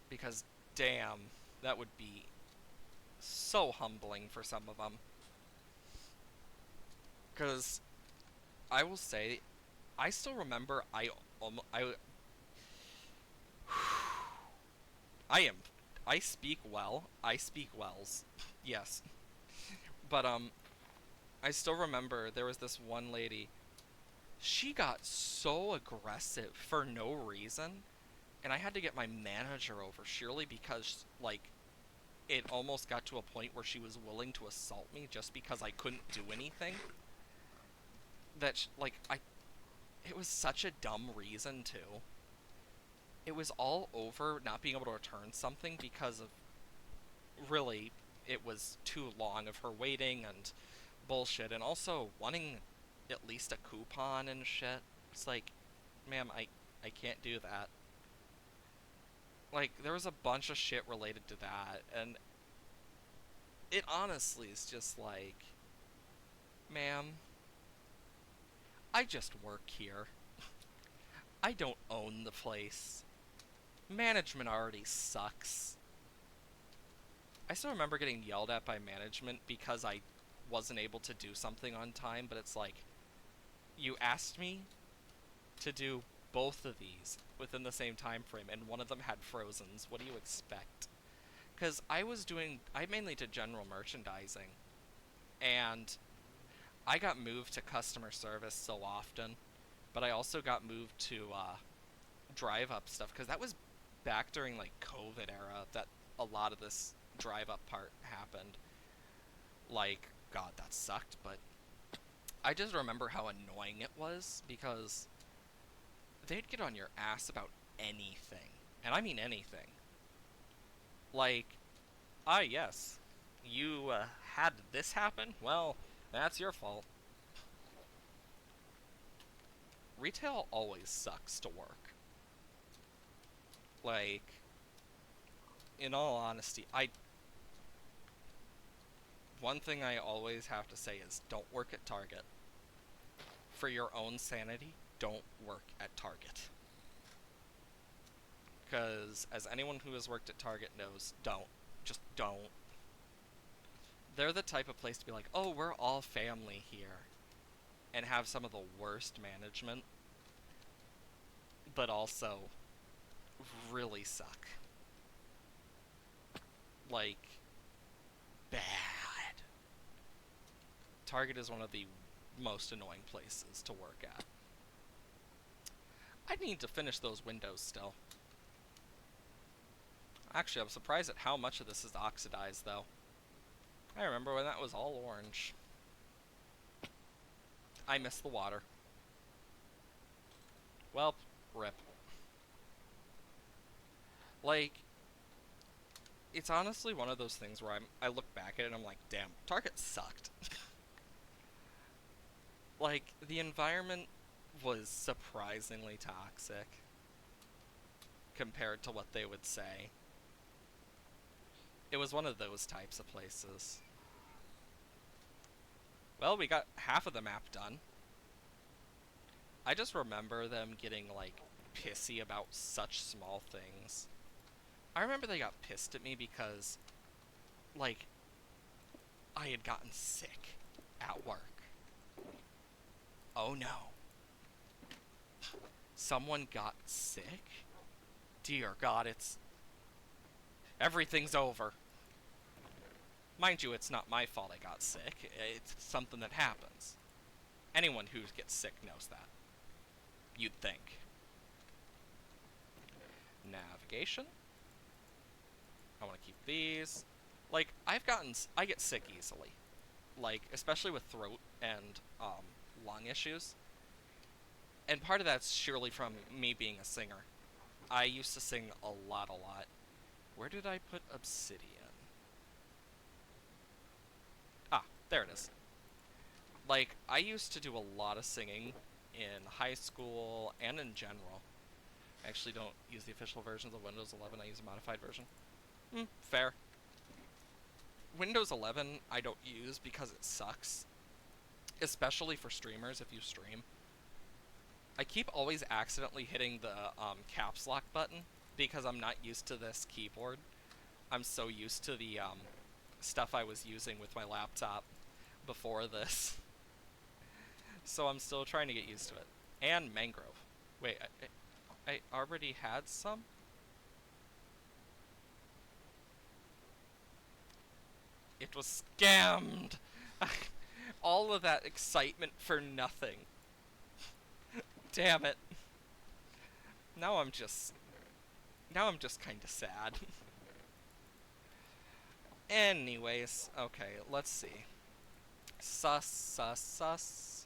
Because, damn, that would be so humbling for some of them. Because I will say, I still remember I speak well. I speak wells. Yes. But I still remember there was this one lady. She got so aggressive for no reason, and I had to get my manager over surely because like it almost got to a point where she was willing to assault me just because I couldn't do anything. It was such a dumb reason too. It was all over not being able to return something because of really it was too long of her waiting and bullshit, and also wanting at least a coupon and shit. It's like, ma'am, I can't do that. Like, there was a bunch of shit related to that, and it honestly is just like, ma'am, I just work here. I don't own the place. Management already sucks. I still remember getting yelled at by management because I wasn't able to do something on time, but it's like, you asked me to do both of these within the same time frame, and one of them had Frozens. What do you expect? Because I mainly did general merchandising, and I got moved to customer service so often, but I also got moved to drive up stuff, because that was back during like COVID era that a lot of this drive up part happened. Like, God, that sucked, but I just remember how annoying it was because they'd get on your ass about anything. And I mean anything. Like, yes, you had this happen? Well, that's your fault. Retail always sucks to work. Like, in all honesty, one thing I always have to say is don't work at Target. For your own sanity, don't work at Target. Because, as anyone who has worked at Target knows, don't. Just don't. They're the type of place to be like, oh, we're all family here. And have some of the worst management. But also, really suck. Like, bad. Target is one of the most annoying places to work at. I need to finish those windows still. Actually, I'm surprised at how much of this is oxidized, though. I remember when that was all orange. I miss the water. Well, rip. Like, it's honestly one of those things where I look back at it and I'm like, damn, Target sucked. Like, the environment was surprisingly toxic compared to what they would say. It was one of those types of places. Well, we got half of the map done. I just remember them getting, like, pissy about such small things. I remember they got pissed at me because, like, I had gotten sick at work. Oh no. Someone got sick? Dear God, everything's over. Mind you, it's not my fault I got sick. It's something that happens. Anyone who gets sick knows that. You'd think. Navigation. I want to keep these. Like, I get sick easily. Like, especially with throat and, lung issues. And part of that's surely from me being a singer. I used to sing a lot. Where did I put obsidian? Ah, there it is. Like, I used to do a lot of singing in high school and in general. I actually don't use the official versions of Windows 11, I use a modified version. Fair. Windows 11 I don't use because it sucks. Especially for streamers if you stream. I keep always accidentally hitting the caps lock button because I'm not used to this keyboard. I'm so used to the stuff I was using with my laptop before this. So I'm still trying to get used to it. And mangrove. Wait, I already had some? It was scammed! All of that excitement for nothing. Damn it. Now I'm just kinda sad. Anyways, okay, let's see. Sus.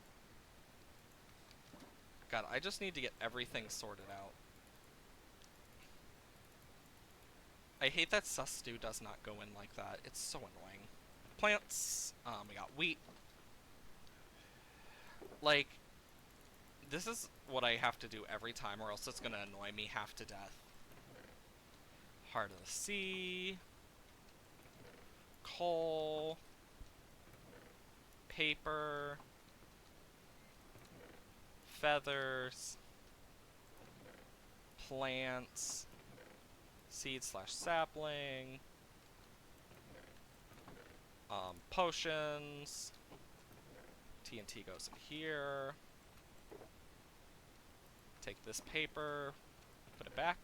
God, I just need to get everything sorted out. I hate that sus stew does not go in like that. It's so annoying. Plants. We got wheat. Like, this is what I have to do every time or else it's gonna annoy me half to death. Heart of the sea. Coal. Paper. Feathers. Plants. Seed/sapling. Potions. TNT goes in here. Take this paper. Put it back.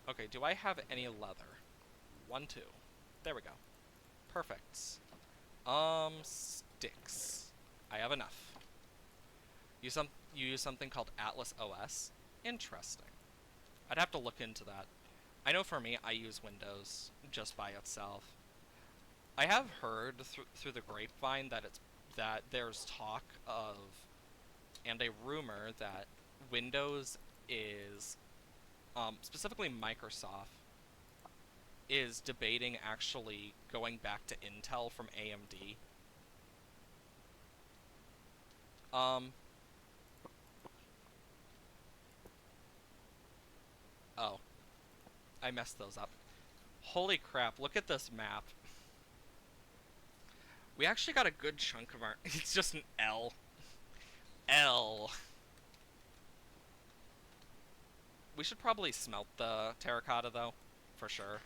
Okay, do I have any leather? 1, 2. There we go. Perfect. Sticks. I have enough. You use something called Atlas OS? Interesting. I'd have to look into that. I know for me, I use Windows just by itself. I have heard through the grapevine that there's talk of, and a rumor that Windows is, specifically Microsoft, is debating actually going back to Intel from AMD. Oh. I messed those up. Holy crap, look at this map. We actually got a good chunk of our... It's just an L. L. We should probably smelt the terracotta, though. For sure.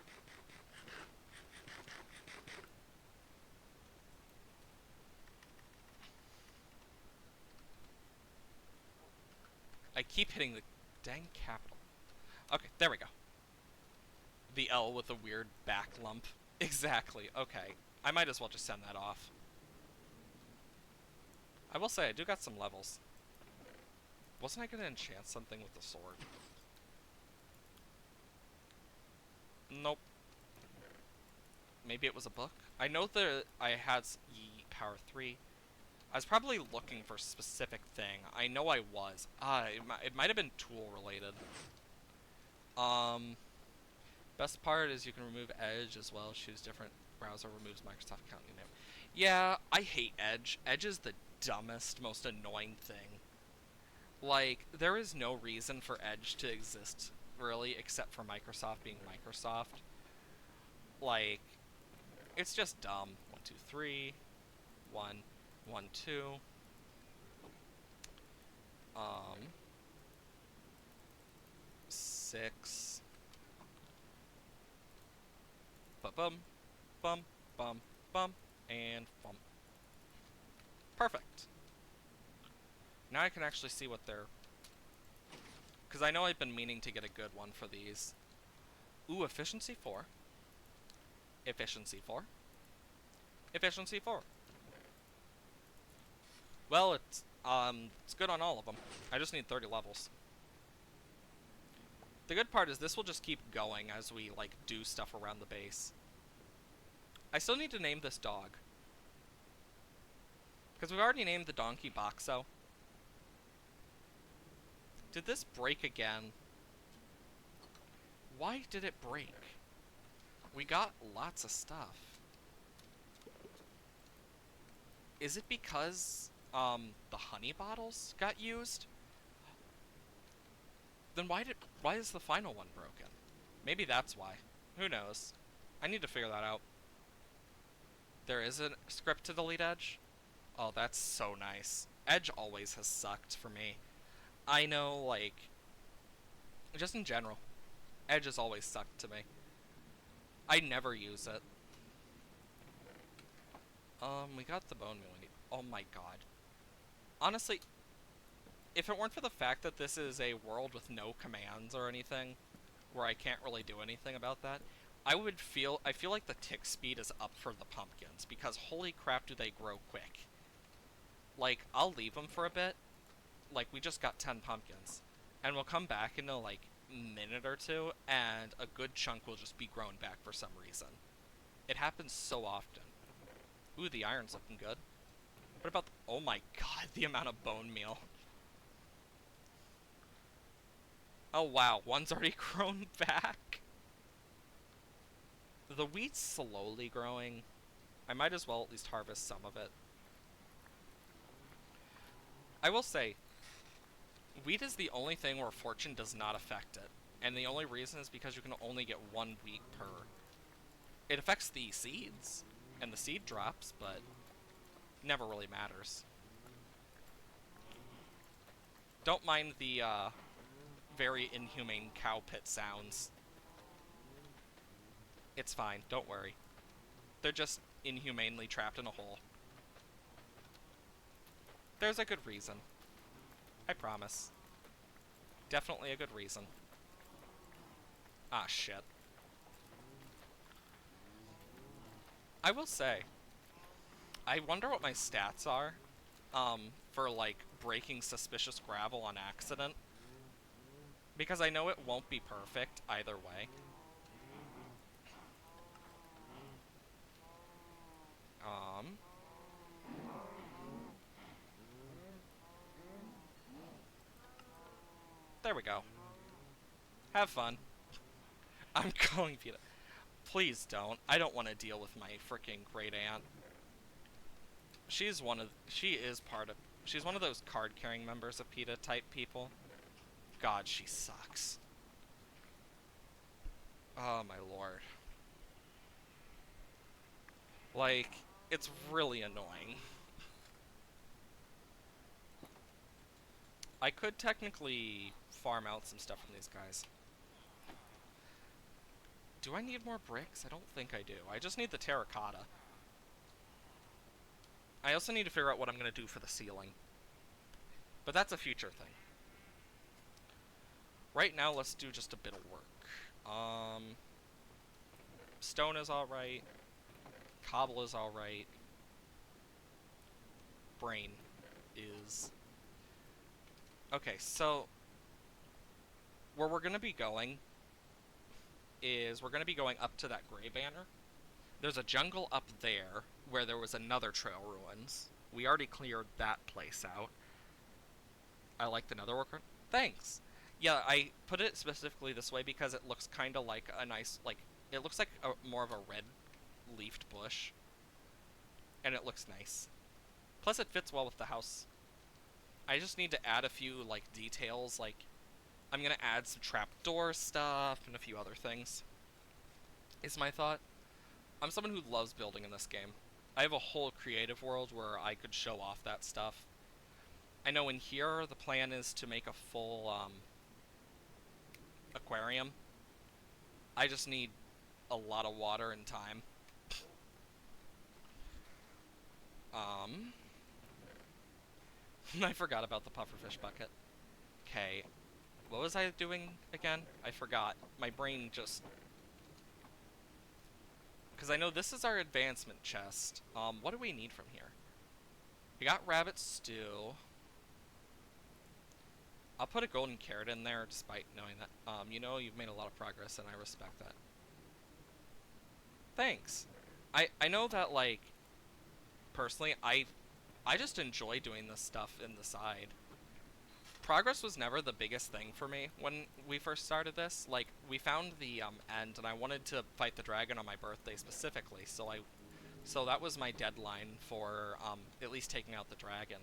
I keep hitting the dang capital. Okay, there we go. The L with a weird back lump. Exactly, okay. I might as well just send that off. I will say, I do got some levels. Wasn't I gonna enchant something with the sword? Nope. Maybe it was a book? I know that I had power 3. I was probably looking for a specific thing. I know I was. It might have been tool related. Best part is you can remove Edge as well. Choose different browser, removes Microsoft account name. Yeah, I hate Edge. Edge is the dumbest, most annoying thing. Like, there is no reason for Edge to exist, really, except for Microsoft being Microsoft. Like, it's just dumb. 1, 2, 3. 1, 1, 2. 6. Bum, bum, bum, bum, and bum. Perfect. Now I can actually see what they're Because I know I've been meaning to get a good one for these. Ooh, efficiency 4. Efficiency 4. Efficiency 4. Well, it's good on all of them. I just need 30 levels. The good part is this will just keep going as we, like, do stuff around the base. I still need to name this dog. Because we've already named the donkey Boxo. Did this break again? Why did it break? We got lots of stuff. Is it because, the honey bottles got used? Then why is the final one broken? Maybe that's why. Who knows? I need to figure that out. There is a script to delete Edge? Oh, that's so nice. Edge always has sucked for me. I know, like, just in general, Edge has always sucked to me. I never use it. We got the bone meal we need. Oh my god. Honestly, if it weren't for the fact that this is a world with no commands or anything, where I can't really do anything about that, I feel like the tick speed is up for the pumpkins, because holy crap do they grow quick. Like, I'll leave them for a bit, like, we just got 10 pumpkins, and we'll come back in a, like, minute or two, and a good chunk will just be grown back for some reason. It happens so often. Ooh, the iron's looking good. What about oh my god, the amount of bone meal. Oh wow, one's already grown back. The wheat's slowly growing. I might as well at least harvest some of it. I will say, wheat is the only thing where fortune does not affect it. And the only reason is because you can only get 1 wheat per. It affects the seeds and the seed drops, but never really matters. Don't mind the very inhumane cow pit sounds. It's fine, don't worry. They're just inhumanely trapped in a hole. There's a good reason. I promise. Definitely a good reason. Ah, shit. I will say, I wonder what my stats are, for, like, breaking suspicious gravel on accident. Because I know it won't be perfect either way. There we go. Have fun. I'm going PETA. Please don't. I don't want to deal with my freaking great aunt. She's one of those card-carrying members of PETA type people. God, she sucks. Oh my lord. Like, it's really annoying. I could technically farm out some stuff from these guys. Do I need more bricks? I don't think I do. I just need the terracotta. I also need to figure out what I'm going to do for the ceiling. But that's a future thing. Right now, let's do just a bit of work. Stone is alright. Cobble is alright. Brain is... Okay, so... where we're going to be going is we're going to be going up to that Grey Banner. There's a jungle up there where there was another trail ruins. We already cleared that place out. I like the nether worker. Thanks! Yeah, I put it specifically this way because it looks kind of like a nice, like, it looks like more of a red-leafed bush. And it looks nice. Plus it fits well with the house. I just need to add a few, like, details, like, I'm gonna add some trapdoor stuff and a few other things, is my thought. I'm someone who loves building in this game. I have a whole creative world where I could show off that stuff. I know in here the plan is to make a full aquarium. I just need a lot of water and time. I forgot about the pufferfish bucket. Okay. What was I doing again? I forgot. My brain just... Because I know this is our advancement chest. What do we need from here? We got rabbit stew. I'll put a golden carrot in there despite knowing that. You know, you've made a lot of progress and I respect that. Thanks. I know that, like, personally, I just enjoy doing this stuff in the side. Progress was never the biggest thing for me when we first started this. Like, we found the end, and I wanted to fight the dragon on my birthday specifically, so that was my deadline for at least taking out the dragon.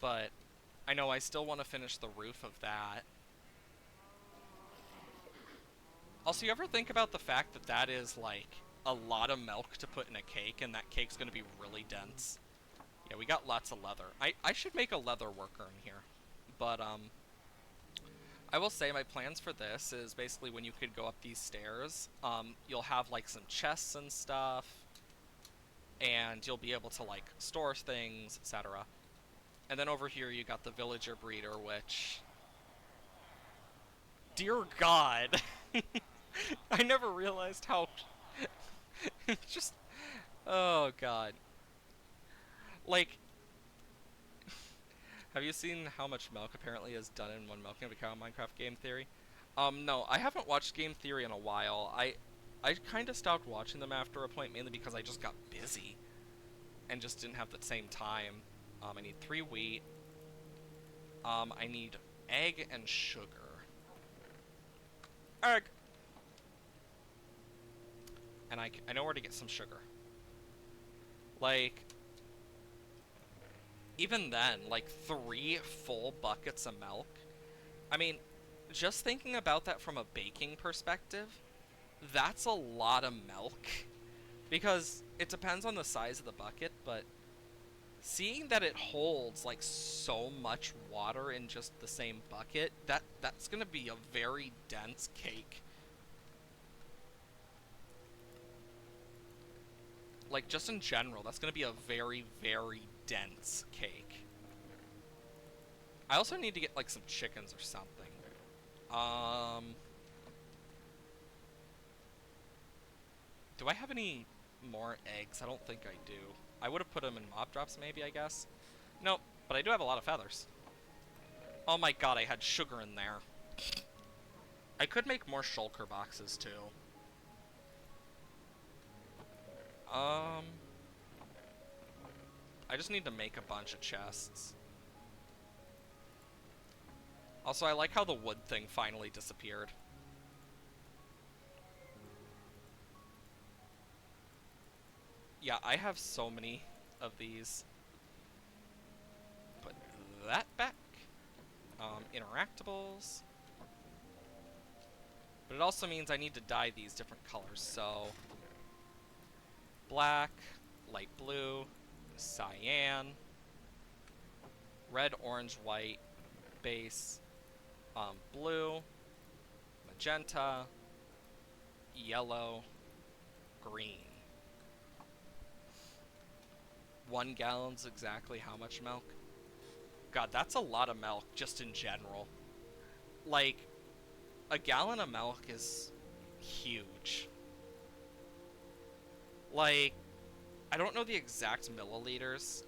But I know I still want to finish the roof of that. Also, you ever think about the fact that that is, like, a lot of milk to put in a cake, and that cake's gonna be really dense? Yeah, we got lots of leather. I should make a leather worker in here. But, I will say my plans for this is basically when you could go up these stairs, you'll have, like, some chests and stuff, and you'll be able to, like, store things, etc. And then over here you got the villager breeder, which... Dear God! I never realized how... just... Oh, God. Like... Have you seen how much milk apparently is done in one milking of a cow in Minecraft Game Theory? No, I haven't watched Game Theory in a while. I kind of stopped watching them after a point, mainly because I just got busy. And just didn't have the same time. I need 3 wheat. I need egg and sugar. Egg! And I know where to get some sugar. Like... Even then, like, 3 full buckets of milk. I mean, just thinking about that from a baking perspective, that's a lot of milk. Because it depends on the size of the bucket, but seeing that it holds, like, so much water in just the same bucket, that's gonna be a very dense cake. Like, just in general, that's gonna be a very, very dense cake. I also need to get, like, some chickens or something. Do I have any more eggs? I don't think I do. I would have put them in mob drops, maybe, I guess. Nope, but I do have a lot of feathers. Oh my god, I had sugar in there. I could make more shulker boxes, too. I just need to make a bunch of chests. Also, I like how the wood thing finally disappeared. Yeah, I have so many of these. Put that back. Interactables. But it also means I need to dye these different colors, so... Black, light blue, cyan, red, orange, white, base, blue, magenta, yellow, green. 1 gallon's exactly how much milk? God, that's a lot of milk, just in general. Like, a gallon of milk is huge. Like, I don't know the exact milliliters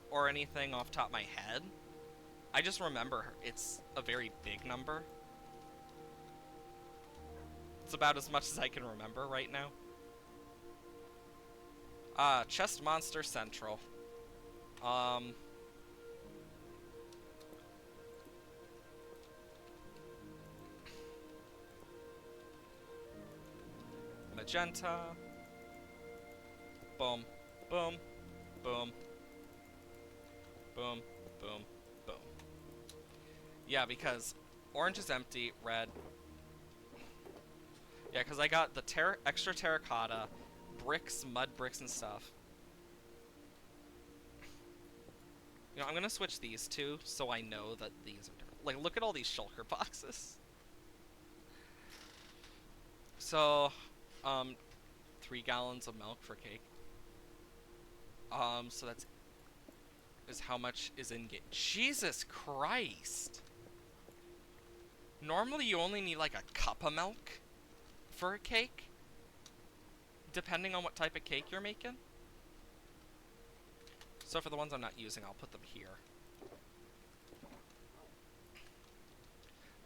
or anything off the top of my head. I just remember it's a very big number. It's about as much as I can remember right now. Chest Monster Central. Magenta. Boom. Boom. Boom. Boom. Boom. Boom. Yeah, because orange is empty, red. Yeah, because I got the extra terracotta, bricks, mud bricks, and stuff. You know, I'm gonna switch these two so I know that these are different. Like, look at all these shulker boxes. So, 3 gallons of milk for cake. So that's is how much is in game. Jesus Christ! Normally you only need like a cup of milk for a cake, depending on what type of cake you're making. So for the ones I'm not using, I'll put them here.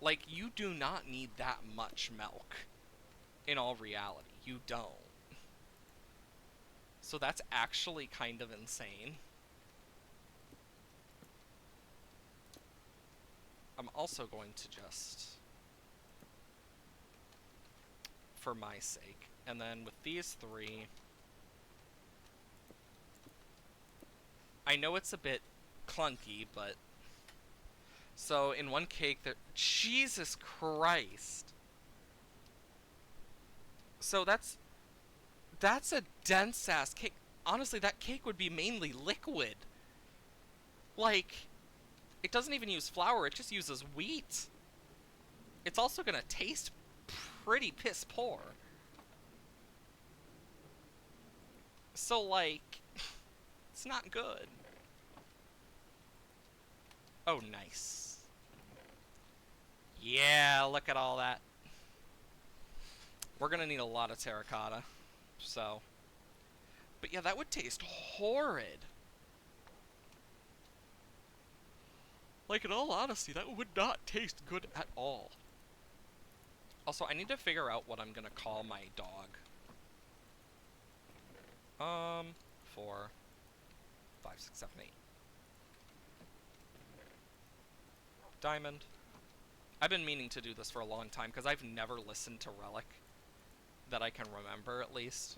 Like, you do not need that much milk. In all reality, you don't. So that's actually kind of insane. I'm also going to just, for my sake, and then with these three, I know it's a bit clunky, but so in one cake there, Jesus Christ. So that's a dense ass cake. Honestly, that cake would be mainly liquid. Like, it doesn't even use flour, it just uses wheat. It's also gonna taste pretty piss poor. So, like, it's not good. Oh, nice. Yeah, look at all that. We're gonna need a lot of terracotta, so. But yeah, that would taste horrid. Like, in all honesty, that would not taste good at all. Also, I need to figure out what I'm gonna call my dog. 4, 5, 6, 7, 8. Diamond. I've been meaning to do this for a long time, because I've never listened to Relic. That I can remember, at least.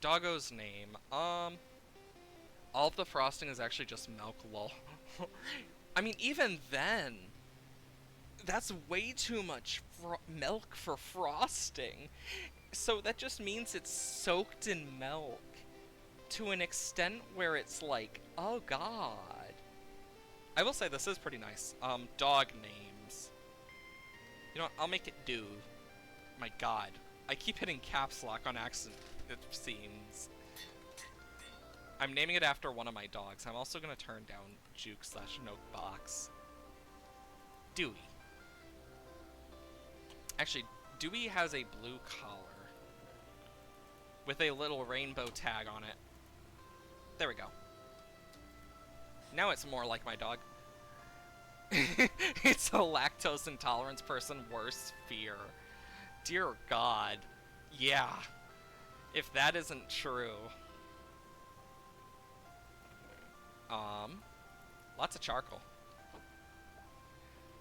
Doggo's name. All of the frosting is actually just milk, lol. I mean, even then, that's way too much milk for frosting. So that just means it's soaked in milk to an extent where it's like, oh god. I will say this is pretty nice. Dog names. You know what? I'll make it do. My god. I keep hitting caps lock on accident, it seems. I'm naming it after one of my dogs. I'm also gonna turn down Juke/Nokebox. Dewey. Actually, Dewey has a blue collar with a little rainbow tag on it. There we go. Now it's more like my dog. It's a lactose intolerance person, worst fear. Dear God. Yeah. If that isn't true. Lots of charcoal.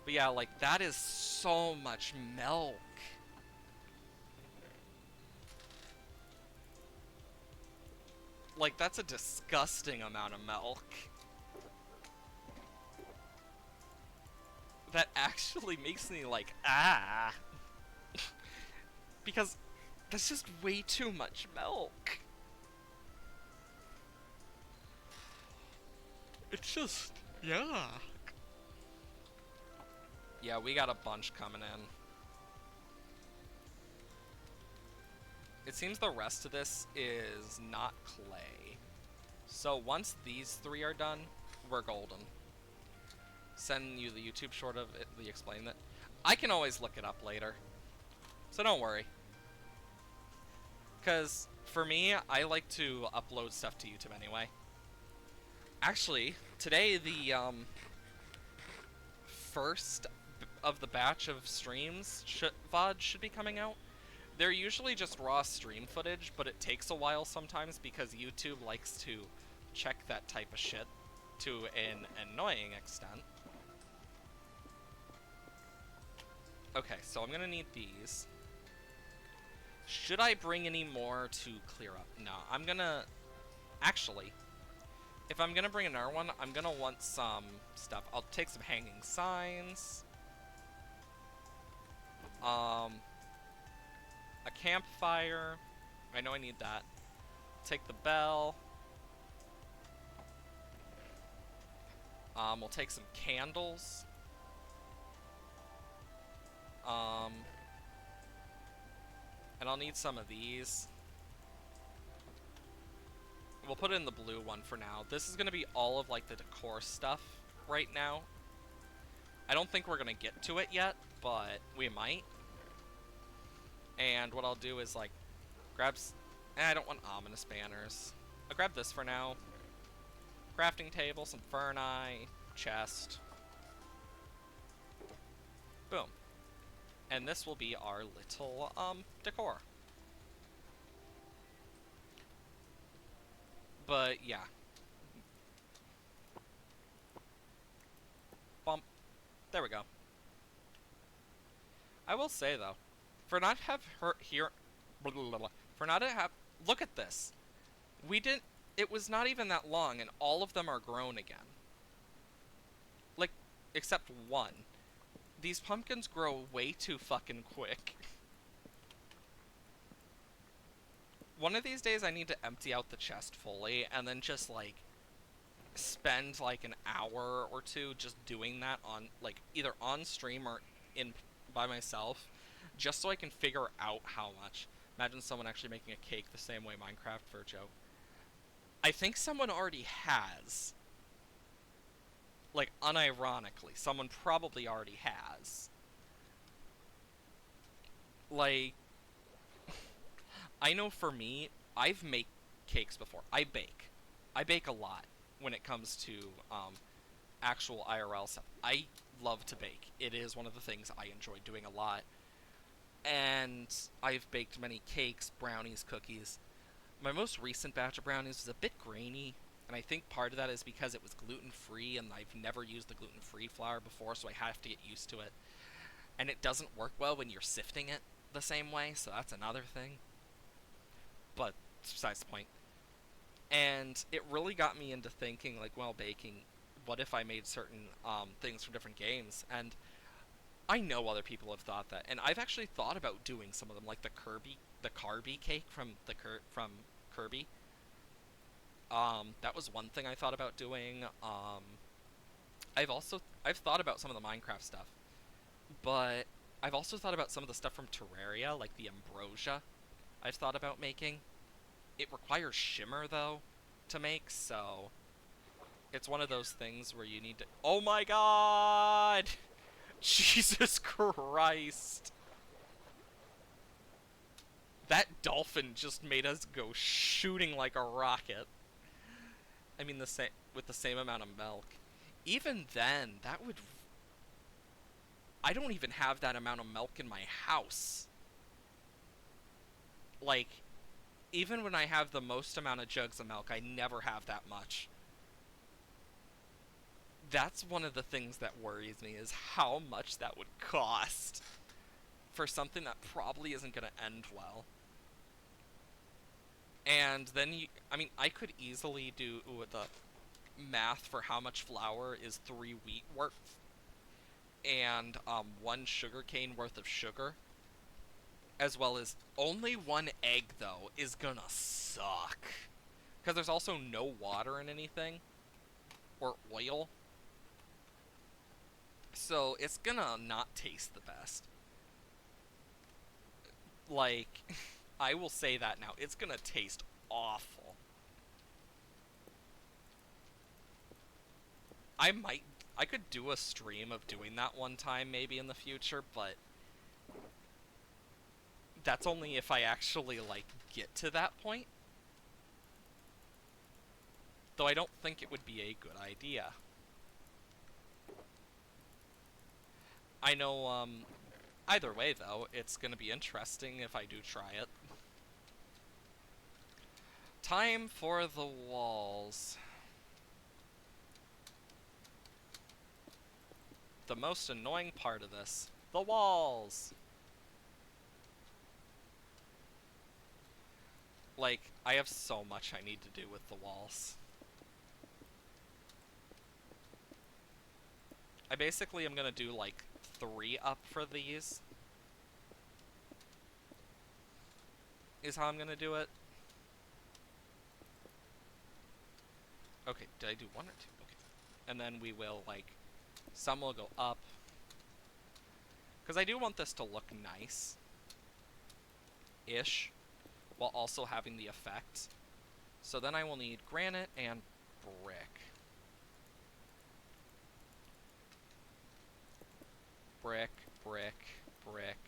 But yeah, like, that is so much milk. Like, that's a disgusting amount of milk. That actually makes me like, ah. Because that's just way too much milk. It's just, yeah. Yeah, we got a bunch coming in. It seems the rest of this is not clay. So once these three are done, we're golden. Send you the YouTube short of it, the explain it. I can always look it up later. So don't worry. Because for me, I like to upload stuff to YouTube anyway. Actually, today the first of the batch of streams, VOD should be coming out. They're usually just raw stream footage, but it takes a while sometimes because YouTube likes to check that type of shit to an annoying extent. Okay, so I'm gonna need these. Should I bring any more to clear up? No, I'm gonna... Actually, if I'm gonna bring another one, I'm gonna want some stuff. I'll take some hanging signs. A campfire. I know I need that. Take the bell. We'll take some candles. And I'll need some of these. We'll put it in the blue one for now. This is gonna be all of, like, the decor stuff right now. I don't think we're gonna get to it yet, but we might. And what I'll do is, like, grab... I don't want ominous banners. I'll grab this for now. Crafting table, some ferni, chest. Boom. And this will be our little, decor. But, yeah. Bump. There we go. I will say, though, for not have her here... Blah, blah, blah, for not to have... Look at this. We didn't... It was not even that long, and all of them are grown again. Like, except one. These pumpkins grow way too fucking quick. One of these days I need to empty out the chest fully, and then just, like, spend, like, an hour or two just doing that on, like, either on stream or in by myself, just so I can figure out how much. Imagine someone actually making a cake the same way Minecraft Virgio. I think someone already has. Like, unironically, someone probably already has. Like, I know for me, I've made cakes before. I bake. I bake a lot when it comes to, actual IRL stuff. I love to bake. It is one of the things I enjoy doing a lot. And I've baked many cakes, brownies, cookies. My most recent batch of brownies was a bit grainy, and I think part of that is because it was gluten-free, and I've never used the gluten-free flour before, so I have to get used to it. And it doesn't work well when you're sifting it the same way, so that's another thing. But, besides the point. And it really got me into thinking, like, while baking, what if I made certain things from different games? And I know other people have thought that, and I've actually thought about doing some of them, like the Kirby cake from from Kirby. That was one thing I thought about doing. I've thought about some of the Minecraft stuff, but I've also thought about some of the stuff from Terraria, like the Ambrosia. I've thought about making. It requires shimmer though to make, so it's one of those things where you need to. Oh my god! Jesus Christ! That dolphin just made us go shooting like a rocket. I mean, with the same amount of milk. Even then, that would... I don't even have that amount of milk in my house. Like, even when I have the most amount of jugs of milk, I never have that much. That's one of the things that worries me, is how much that would cost for something that probably isn't going to end well. And then I mean, I could easily do the math for how much flour is 3 wheat worth, and 1 sugarcane worth of sugar, as well as only 1 egg, though, is gonna suck. Because there's also no water in anything, or oil, so it's gonna not taste the best. Like, I will say that now, it's gonna taste awful. I could do a stream of doing that one time maybe in the future, but that's only if I actually, like, get to that point. Though I don't think it would be a good idea. I know, either way, though, it's gonna be interesting if I do try it. Time for the walls. The most annoying part of this. The walls! Like, I have so much I need to do with the walls. I basically am gonna do, like, 3 up for these. Is how I'm gonna do it. Okay, did I do 1 or 2? Okay. And then we will, like, some will go up. Because I do want this to look nice. Ish. While also having the effect. So then I will need granite and brick. brick, brick, brick.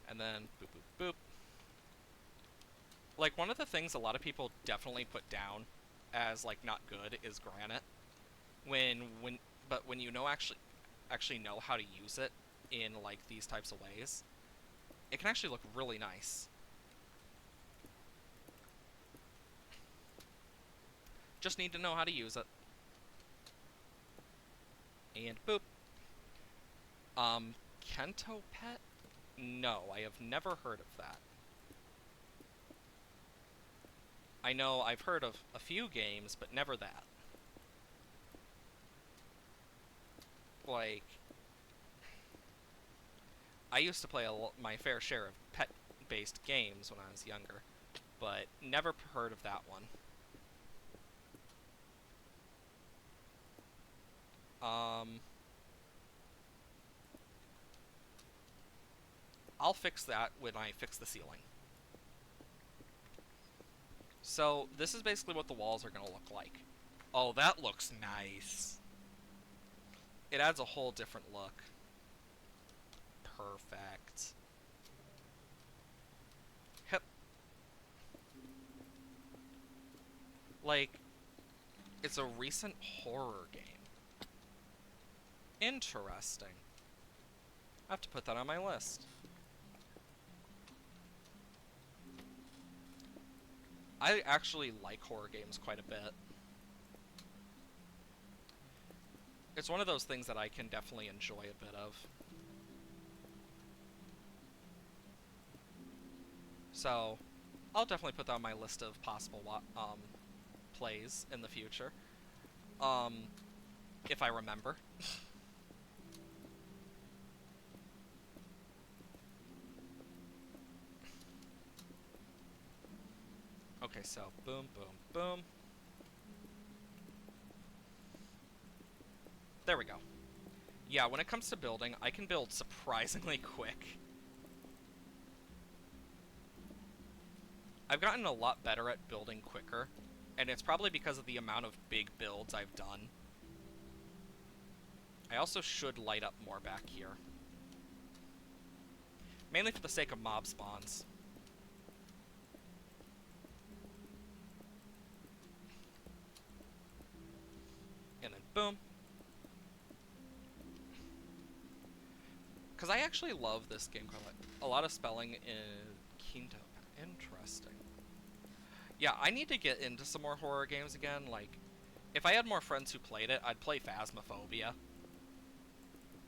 And then boop, boop, boop. Like, one of the things a lot of people definitely put down as, like, not good is granite. But when you know actually know how to use it in, like, these types of ways, it can actually look really nice. Just need to know how to use it. And boop. Kento Pet? No, I have never heard of that. I know I've heard of a few games, but never that. Like, I used to play my fair share of pet-based games when I was younger, but never heard of that one. I'll fix that when I fix the ceiling. So, this is basically what the walls are going to look like. Oh, that looks nice. It adds a whole different look. Perfect. Yep. Like, it's a recent horror game. Interesting. I have to put that on my list. I actually like horror games quite a bit. It's one of those things that I can definitely enjoy a bit of. So, I'll definitely put that on my list of possible plays in the future. If I remember. Okay, so boom, boom, boom. There we go. Yeah, when it comes to building, I can build surprisingly quick. I've gotten a lot better at building quicker, and it's probably because of the amount of big builds I've done. I also should light up more back here. Mainly for the sake of mob spawns. And then boom. Because I actually love this game quite a lot. A lot of spelling in Quinto. Interesting. Yeah, I need to get into some more horror games again. Like, if I had more friends who played it, I'd play Phasmophobia.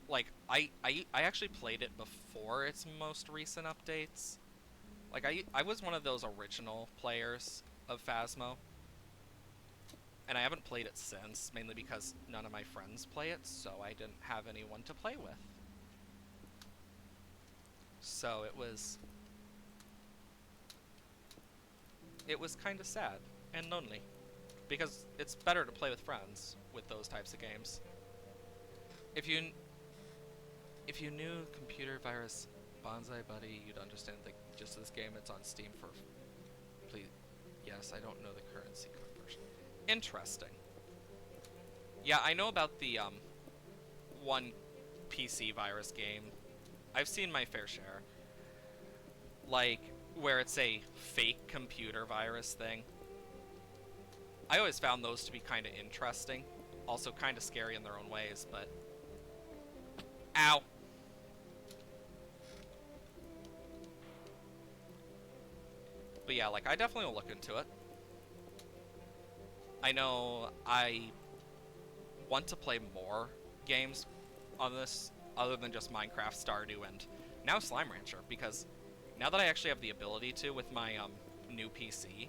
Like, I actually played it before its most recent updates. Like, I was one of those original players of Phasmo. And I haven't played it since, mainly because none of my friends play it, so I didn't have anyone to play with. So it was kind of sad and lonely, because it's better to play with friends with those types of games. If you knew computer virus Bonsai Buddy, you'd understand the gist of this game. It's on Steam for please. Yes, I don't know the currency conversion. Interesting. Yeah, I know about the one PC virus game. I've seen my fair share. Like, where it's a fake computer virus thing. I always found those to be kind of interesting. Also kind of scary in their own ways, but... Ow! But yeah, like, I definitely will look into it. I know I want to play more games on this, other than just Minecraft, Stardew, and now Slime Rancher, because now that I actually have the ability to with my new PC,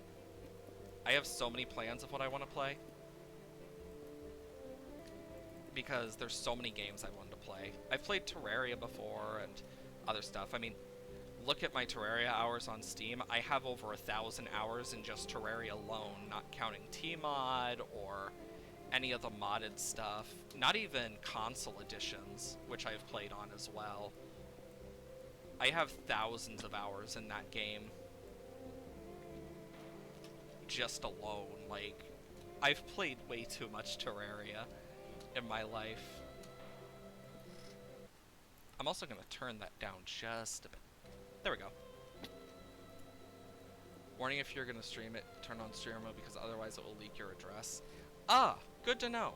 I have so many plans of what I want to play. Because there's so many games I wanted to play. I've played Terraria before and other stuff. I mean, look at my Terraria hours on Steam. I have over 1,000 hours in just Terraria alone, not counting Tmod or any of the modded stuff. Not even console editions, which I've played on as well. I have thousands of hours in that game. just alone. Like, I've played way too much Terraria in my life. I'm also going to turn that down just a bit. There we go. Warning, if you're going to stream it, turn on streamer mode because otherwise it will leak your address. Ah, good to know.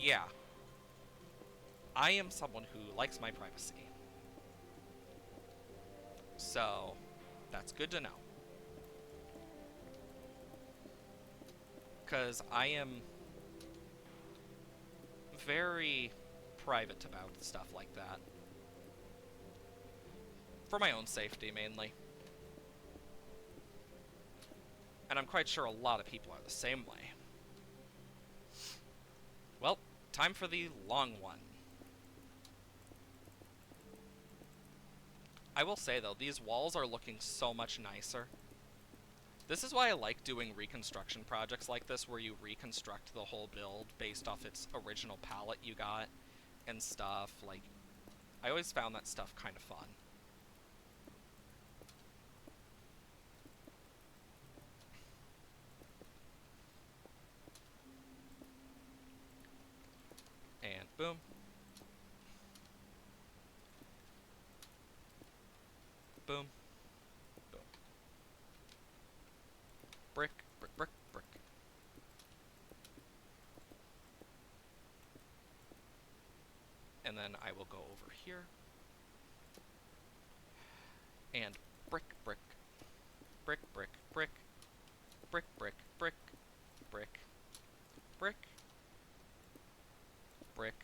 Yeah. I am someone who likes my privacy. So, that's good to know. Because I am very private about stuff like that. For my own safety, mainly. And I'm quite sure a lot of people are the same way. Well, time for the long one. I will say, though, these walls are looking so much nicer. This is why I like doing reconstruction projects like this, where you reconstruct the whole build based off its original palette you got and stuff. Like, I always found that stuff kind of fun. And boom. Boom. Boom. Brick, brick, brick, brick. And then I will go over here. And brick, brick. Brick, brick, brick. Brick, brick, brick. Brick. Brick. Brick.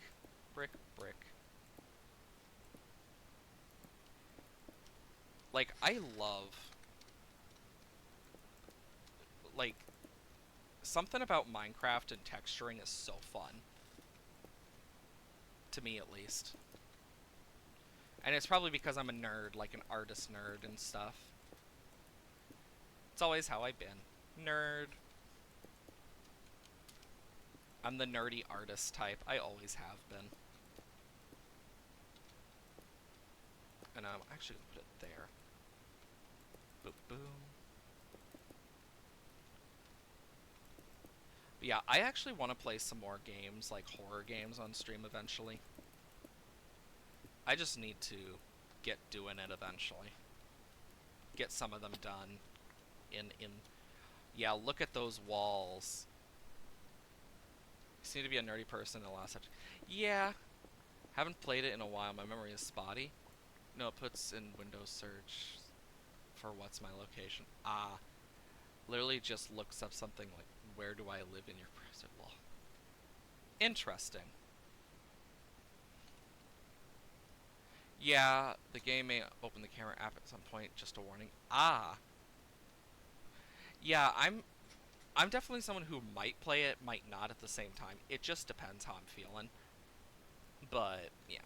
Brick, brick. Like, I love... Like, something about Minecraft and texturing is so fun. To me, at least. And it's probably because I'm a nerd, like an artist nerd and stuff. It's always how I've been. Nerd. I'm the nerdy artist type. I always have been. And I'm actually going to put it there. Boop, boom. But yeah, I actually want to play some more games, like horror games on stream eventually. I just need to get doing it eventually. Get some of them done. Yeah, look at those walls. You seem to be a nerdy person in the last episode. Yeah. Haven't played it in a while. My memory is spotty. No, it puts in Windows search for what's my location. Ah. Literally just looks up something like, where do I live in your browser? Lol. Interesting. Yeah, the game may open the camera app at some point, just a warning. Ah. Yeah, I'm definitely someone who might play it, might not at the same time. It just depends how I'm feeling. But, yeah.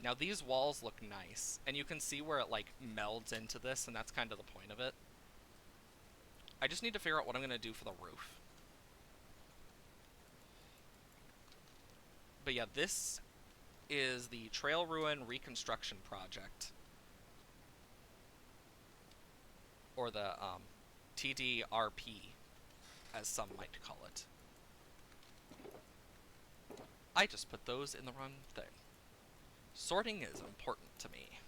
Now, these walls look nice, and you can see where it, like, melds into this, and that's kind of the point of it. I just need to figure out what I'm going to do for the roof. But yeah, this is the Trail Ruin Reconstruction Project. Or the, TDRP, as some might call it. I just put those in the wrong thing. Sorting is important to me.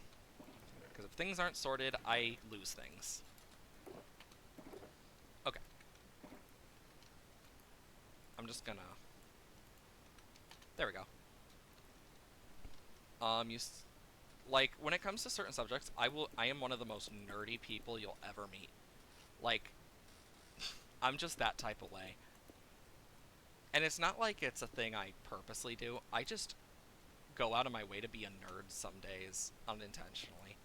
Because if things aren't sorted, I lose things. Okay. I'm just gonna... There we go. Like, when it comes to certain subjects, I am one of the most nerdy people you'll ever meet. Like, I'm just that type of way. And it's not like it's a thing I purposely do. I just go out of my way to be a nerd some days, unintentionally.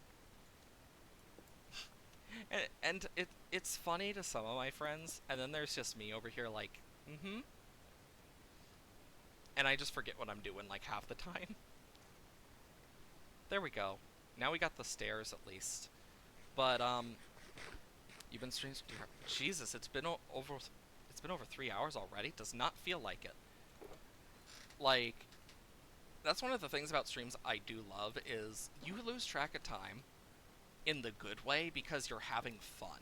and it's funny to some of my friends, and then there's just me over here like, mm-hmm. And I just forget what I'm doing like half the time. There we go. Now we got the stairs at least. But, you've been streaming... Jesus, it's been over 3 hours already? Does not feel like it. Like, that's one of the things about streams I do love, is you lose track of time. in the good way because you're having fun.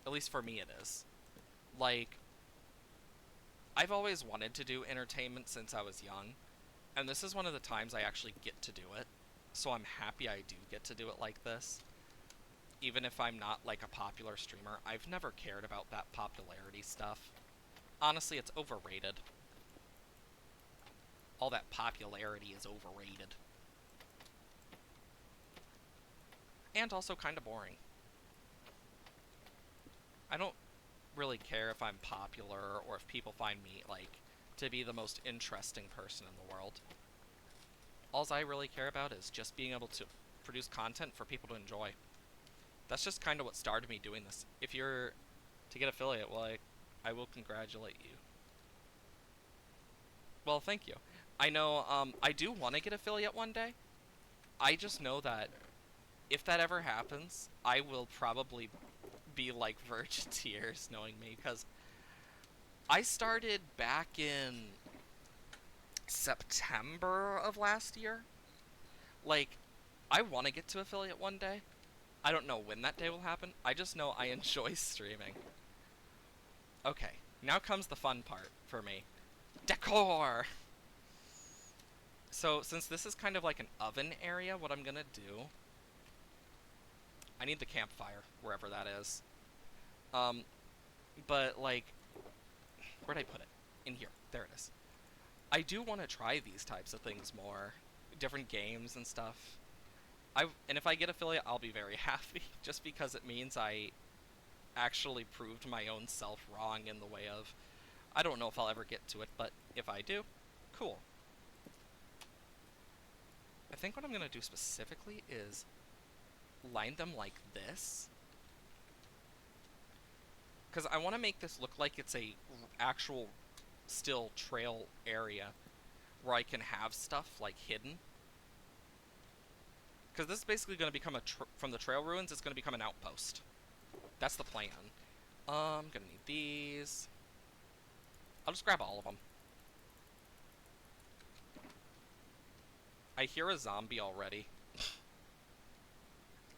At least for me it is. Like, I've always wanted to do entertainment since I was young, and this is one of the times I actually get to do it. So I'm happy I do get to do it like this. Even if I'm not like a popular streamer, I've never cared about that popularity stuff. Honestly, it's overrated. All that popularity is overrated. And also kind of boring. I don't really care if I'm popular or if people find me, like, to be the most interesting person in the world. All I really care about is just being able to produce content for people to enjoy. That's just kind of what started me doing this. If you're to get affiliate, well, I will congratulate you. Well, thank you. I know, I do want to get affiliate one day. I just know that if that ever happens, I will probably be like verge of tears knowing me, because I started back in September of last year. Like, I want to get to affiliate one day. I don't know when that day will happen. I just know I enjoy streaming. Okay, now comes the fun part for me. Decor! So, since this is kind of like an oven area, what I'm gonna do... I need the campfire, wherever that is. Um, but, like... Where'd I put it? In here. There it is. I do want to try these types of things more. Different games and stuff. And if I get affiliate, I'll be very happy, just because it means I actually proved my own self wrong in the way of, I don't know if I'll ever get to it, but if I do, cool. I think what I'm going to do specifically is line them like this, because I want to make this look like it's a actual still trail area where I can have stuff like hidden. Because this is basically going to become from the trail ruins, it's going to become an outpost. That's the plan. I'm going to need these. I'll just grab all of them. I hear a zombie already.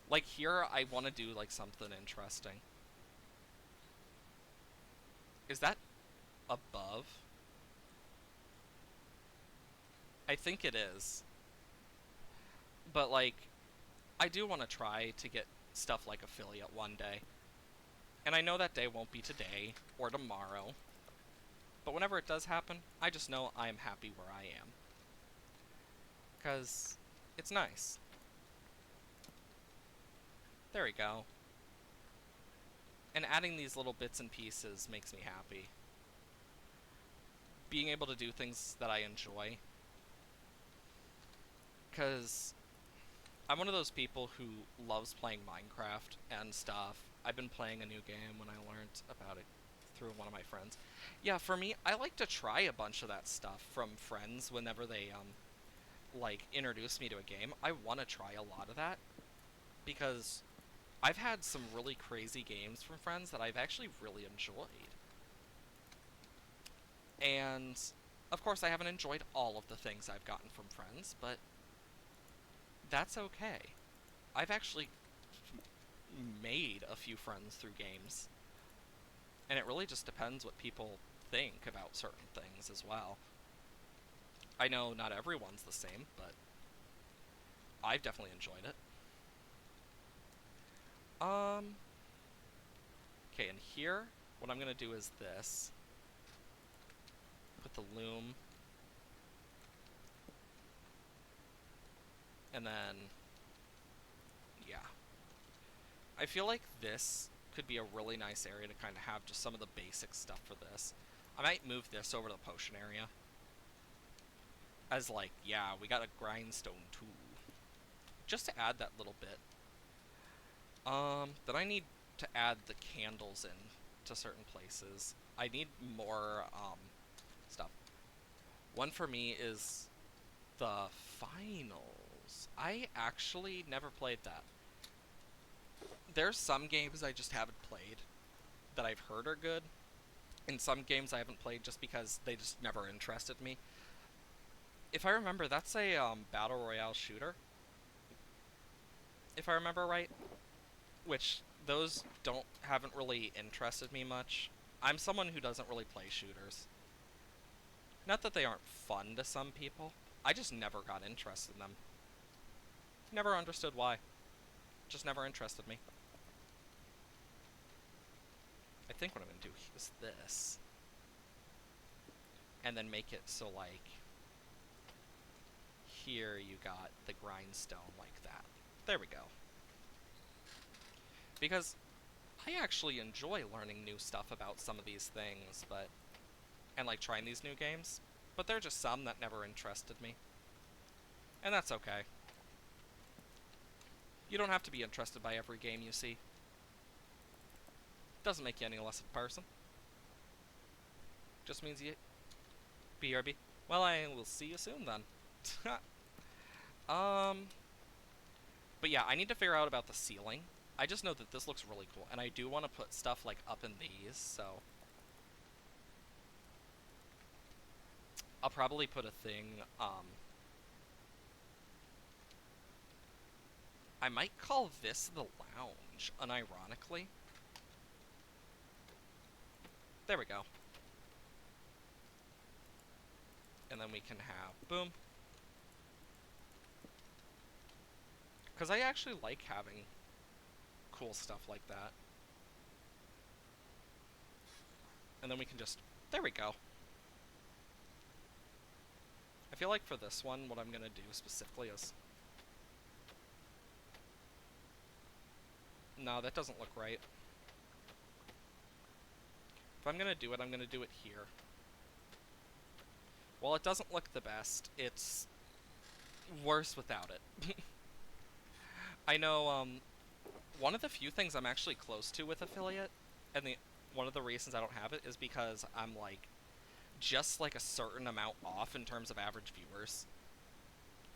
Like, here, I want to do, like, something interesting. Is that above? I think it is. But, like, I do want to try to get stuff like affiliate one day. And I know that day won't be today or tomorrow. But whenever it does happen, I just know I am happy where I am. Because it's nice. There we go. And adding these little bits and pieces makes me happy. Being able to do things that I enjoy. Because I'm one of those people who loves playing Minecraft and stuff. I've been playing a new game when I learned about it through one of my friends. Yeah, for me, I like to try a bunch of that stuff from friends whenever they, like, introduce me to a game. I want to try a lot of that, because I've had some really crazy games from friends that I've actually really enjoyed. And, of course, I haven't enjoyed all of the things I've gotten from friends, but that's okay. I've actually made a few friends through games. And it really just depends what people think about certain things as well. I know not everyone's the same, but I've definitely enjoyed it. Okay, and here, what I'm gonna do is this. Put the loom. And then, yeah. I feel like this could be a really nice area to kind of have just some of the basic stuff for this. I might move this over to the potion area. As like, yeah, we got a grindstone too. Just to add that little bit. Then I need to add the candles in to certain places. I need more, stuff. One for me is the finals. I actually never played that. There's some games I just haven't played that I've heard are good, and some games I haven't played just because they just never interested me. If I remember, that's a, Battle Royale shooter. if I remember right. Which, those haven't really interested me much. I'm someone who doesn't really play shooters. Not that they aren't fun to some people. I just never got interested in them. Never understood why. Just never interested me. I think what I'm gonna do is this. And then make it so, like, here you got the grindstone like that. There we go. Because I actually enjoy learning new stuff about some of these things, and like trying these new games, but there are just some that never interested me. And that's okay. You don't have to be interested by every game you see. Doesn't make you any less of a person. Just means you... BRB. Well, I will see you soon then. But yeah, I need to figure out about the ceiling. I just know that this looks really cool, and I do want to put stuff, like, up in these, so... I'll probably put a thing, I might call this the lounge, unironically. There we go. And then we can have... Boom. Because I actually like having cool stuff like that. And then we can just... There we go. I feel like for this one, what I'm going to do specifically is... No, that doesn't look right. If I'm going to do it, I'm going to do it here. While it doesn't look the best, it's worse without it. I know, one of the few things I'm actually close to with affiliate, and one of the reasons I don't have it is because I'm, like, just, like, a certain amount off in terms of average viewers.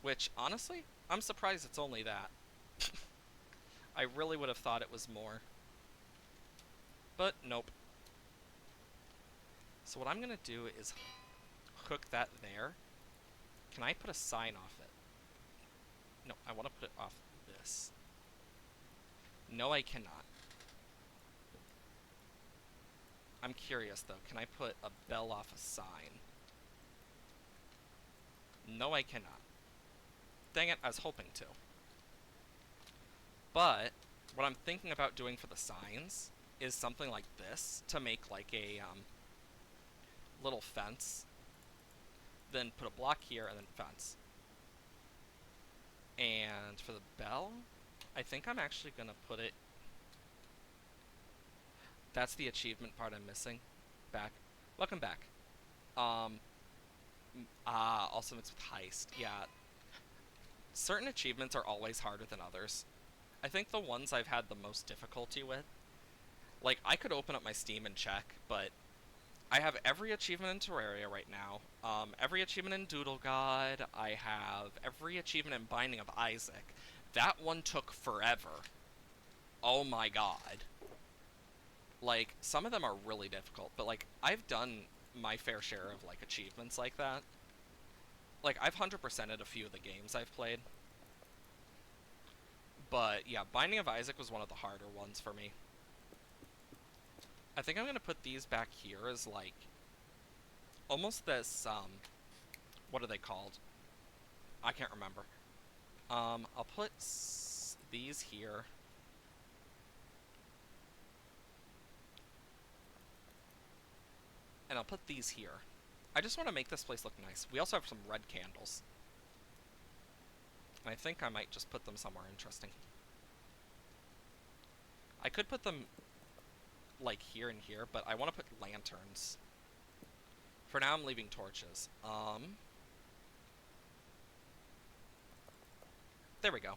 Which, honestly, I'm surprised it's only that. I really would have thought it was more. But, nope. So what I'm gonna do is hook that there. Can I put a sign off it? No, I want to put it off this. No, I cannot. I'm curious, though. Can I put a bell off a sign? No, I cannot. Dang it, I was hoping to. But, what I'm thinking about doing for the signs is something like this, to make, like, a, little fence. Then put a block here, and then fence. And for the bell, I think I'm actually gonna put it... That's the achievement part I'm missing. Back. Welcome back. Also it's with heist. Yeah. Certain achievements are always harder than others. I think the ones I've had the most difficulty with... Like, I could open up my Steam and check, but... I have every achievement in Terraria right now. Every achievement in Doodle God. I have every achievement in Binding of Isaac. That one took forever. Oh my god. Like, some of them are really difficult, but, like, I've done my fair share of, like, achievements like that. Like, I've 100%ed a few of the games I've played. But, yeah, Binding of Isaac was one of the harder ones for me. I think I'm gonna put these back here as, like, almost this, what are they called? I can't remember. I'll put these here. And I'll put these here. I just want to make this place look nice. We also have some red candles. And I think I might just put them somewhere interesting. I could put them, like, here and here, but I want to put lanterns. For now, I'm leaving torches. There we go.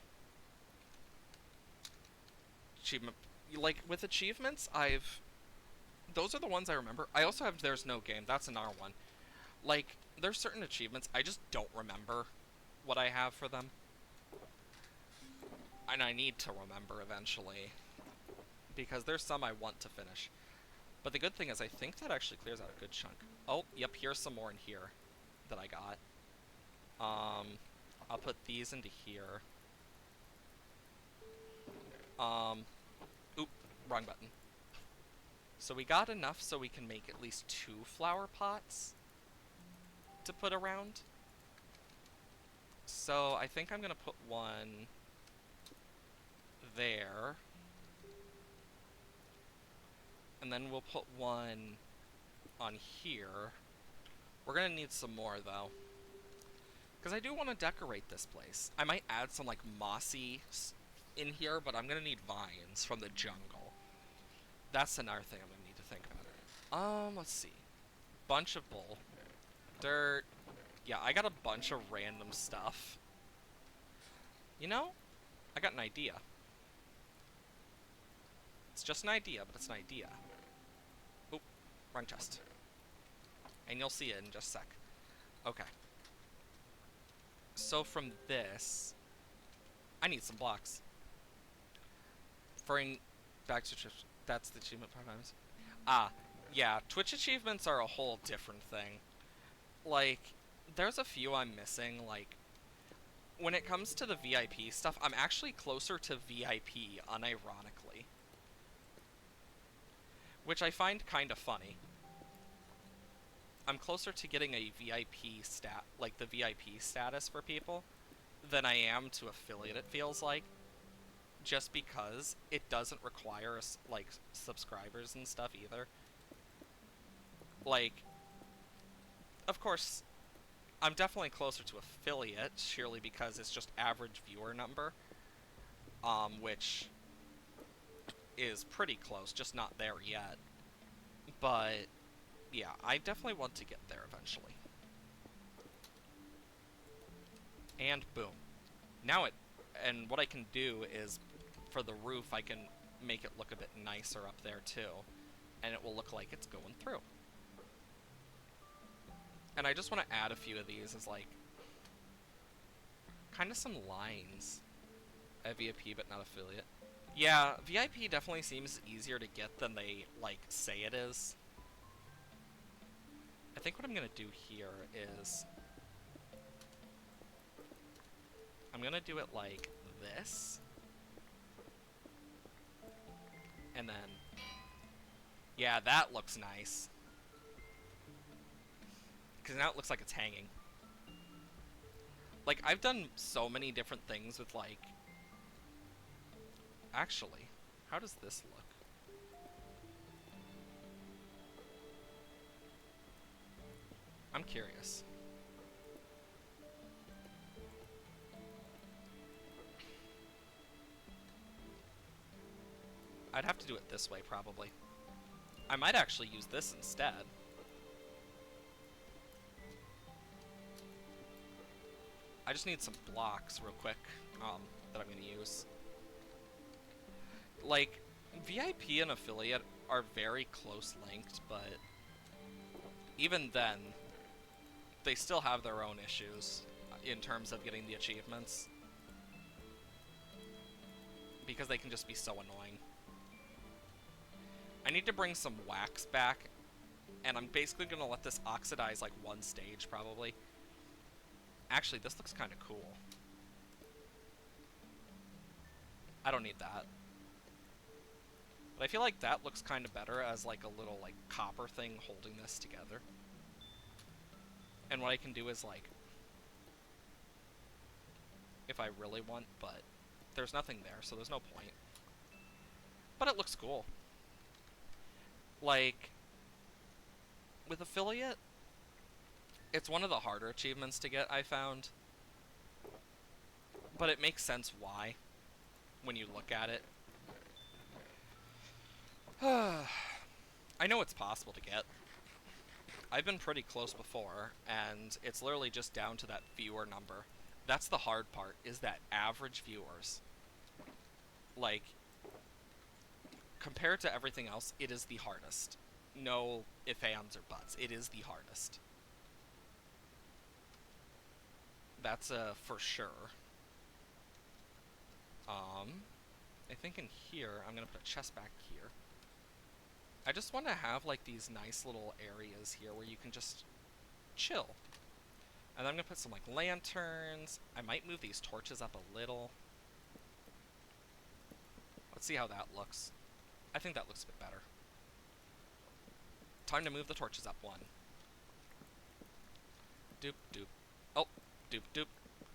Achievement. Like, with achievements, those are the ones I remember. I also have There's No Game. That's another one. Like, there's certain achievements, I just don't remember what I have for them. And I need to remember eventually. Because there's some I want to finish. But the good thing is, I think that actually clears out a good chunk. Oh, yep, here's some more in here that I got. I'll put these into here. Oop, wrong button. So we got enough so we can make at least 2 flower pots to put around. So I think I'm gonna put one there. And then we'll put one on here. We're gonna need some more though. Because I do want to decorate this place. I might add some like mossy in here, but I'm gonna need vines from the jungle. That's another thing I'm gonna need to think about. Let's see. Bunch of bull. Dirt. Yeah, I got a bunch of random stuff. You know, I got an idea. It's just an idea, but it's an idea. Oop, wrong chest. And you'll see it in just a sec. Okay. So from this, I need some blocks. Back to Twitch. That's the achievement sometimes. Yeah, Twitch achievements are a whole different thing. Like, there's a few I'm missing, like, when it comes to the VIP stuff, I'm actually closer to VIP, unironically. Which I find kind of funny. I'm closer to getting a VIP like the VIP status for people, than I am to affiliate, it feels like. Just because it doesn't require, like, subscribers and stuff either. Like, of course, I'm definitely closer to affiliate, surely because it's just average viewer number. Which is pretty close, just not there yet. But, yeah, I definitely want to get there eventually. And boom. Now and what I can do is, for the roof, I can make it look a bit nicer up there too. And it will look like it's going through. And I just want to add a few of these as, like, kind of some lines. At VIP, but not affiliate. Yeah, VIP definitely seems easier to get than they, like, say it is. I think what I'm gonna do here is... I'm gonna do it like this. And then... Yeah, that looks nice. Because now it looks like it's hanging. Like, I've done so many different things with, like... Actually, how does this look? I'm curious. I'd have to do it this way, probably. I might actually use this instead. I just need some blocks real quick, that I'm gonna use. Like, VIP and affiliate are very close linked, but even then, they still have their own issues in terms of getting the achievements. Because they can just be so annoying. I need to bring some wax back, and I'm basically gonna let this oxidize like one stage, probably. Actually, this looks kind of cool. I don't need that. But I feel like that looks kind of better as like a little like copper thing holding this together. And what I can do is like, if I really want, but there's nothing there, so there's no point. But it looks cool. Like, with affiliate, it's one of the harder achievements to get, I found. But it makes sense why, when you look at it. I know it's possible to get. I've been pretty close before, and it's literally just down to that viewer number. That's the hard part, is that average viewers. Like, compared to everything else, it is the hardest. No ifs, ands, or buts. It is the hardest. That's for sure. I think in here, I'm gonna put a chest back here. I just want to have, like, these nice little areas here where you can just chill. And then I'm gonna put some, like, lanterns. I might move these torches up a little. Let's see how that looks. I think that looks a bit better. Time to move the torches up one. Doop doop. Oh, doop doop.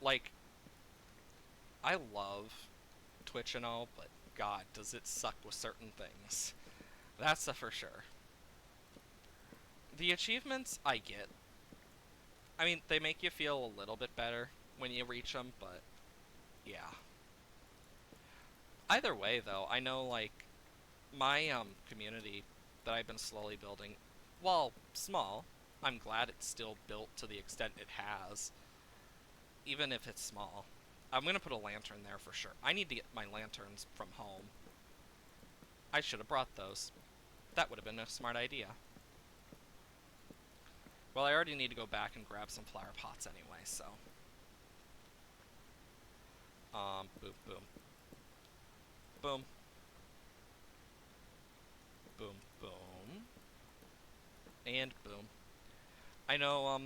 Like, I love Twitch and all, but God, does it suck with certain things. That's a for sure. The achievements, I get. I mean, they make you feel a little bit better when you reach them, but yeah. Either way, though, I know, like, my community that I've been slowly building, while small, I'm glad it's still built to the extent it has, even if it's small. I'm gonna put a lantern there for sure. I need to get my lanterns from home. I should have brought those. That would have been a smart idea. Well, I already need to go back and grab some flower pots anyway, so. Boom, boom. Boom. Boom, boom. And boom. I know,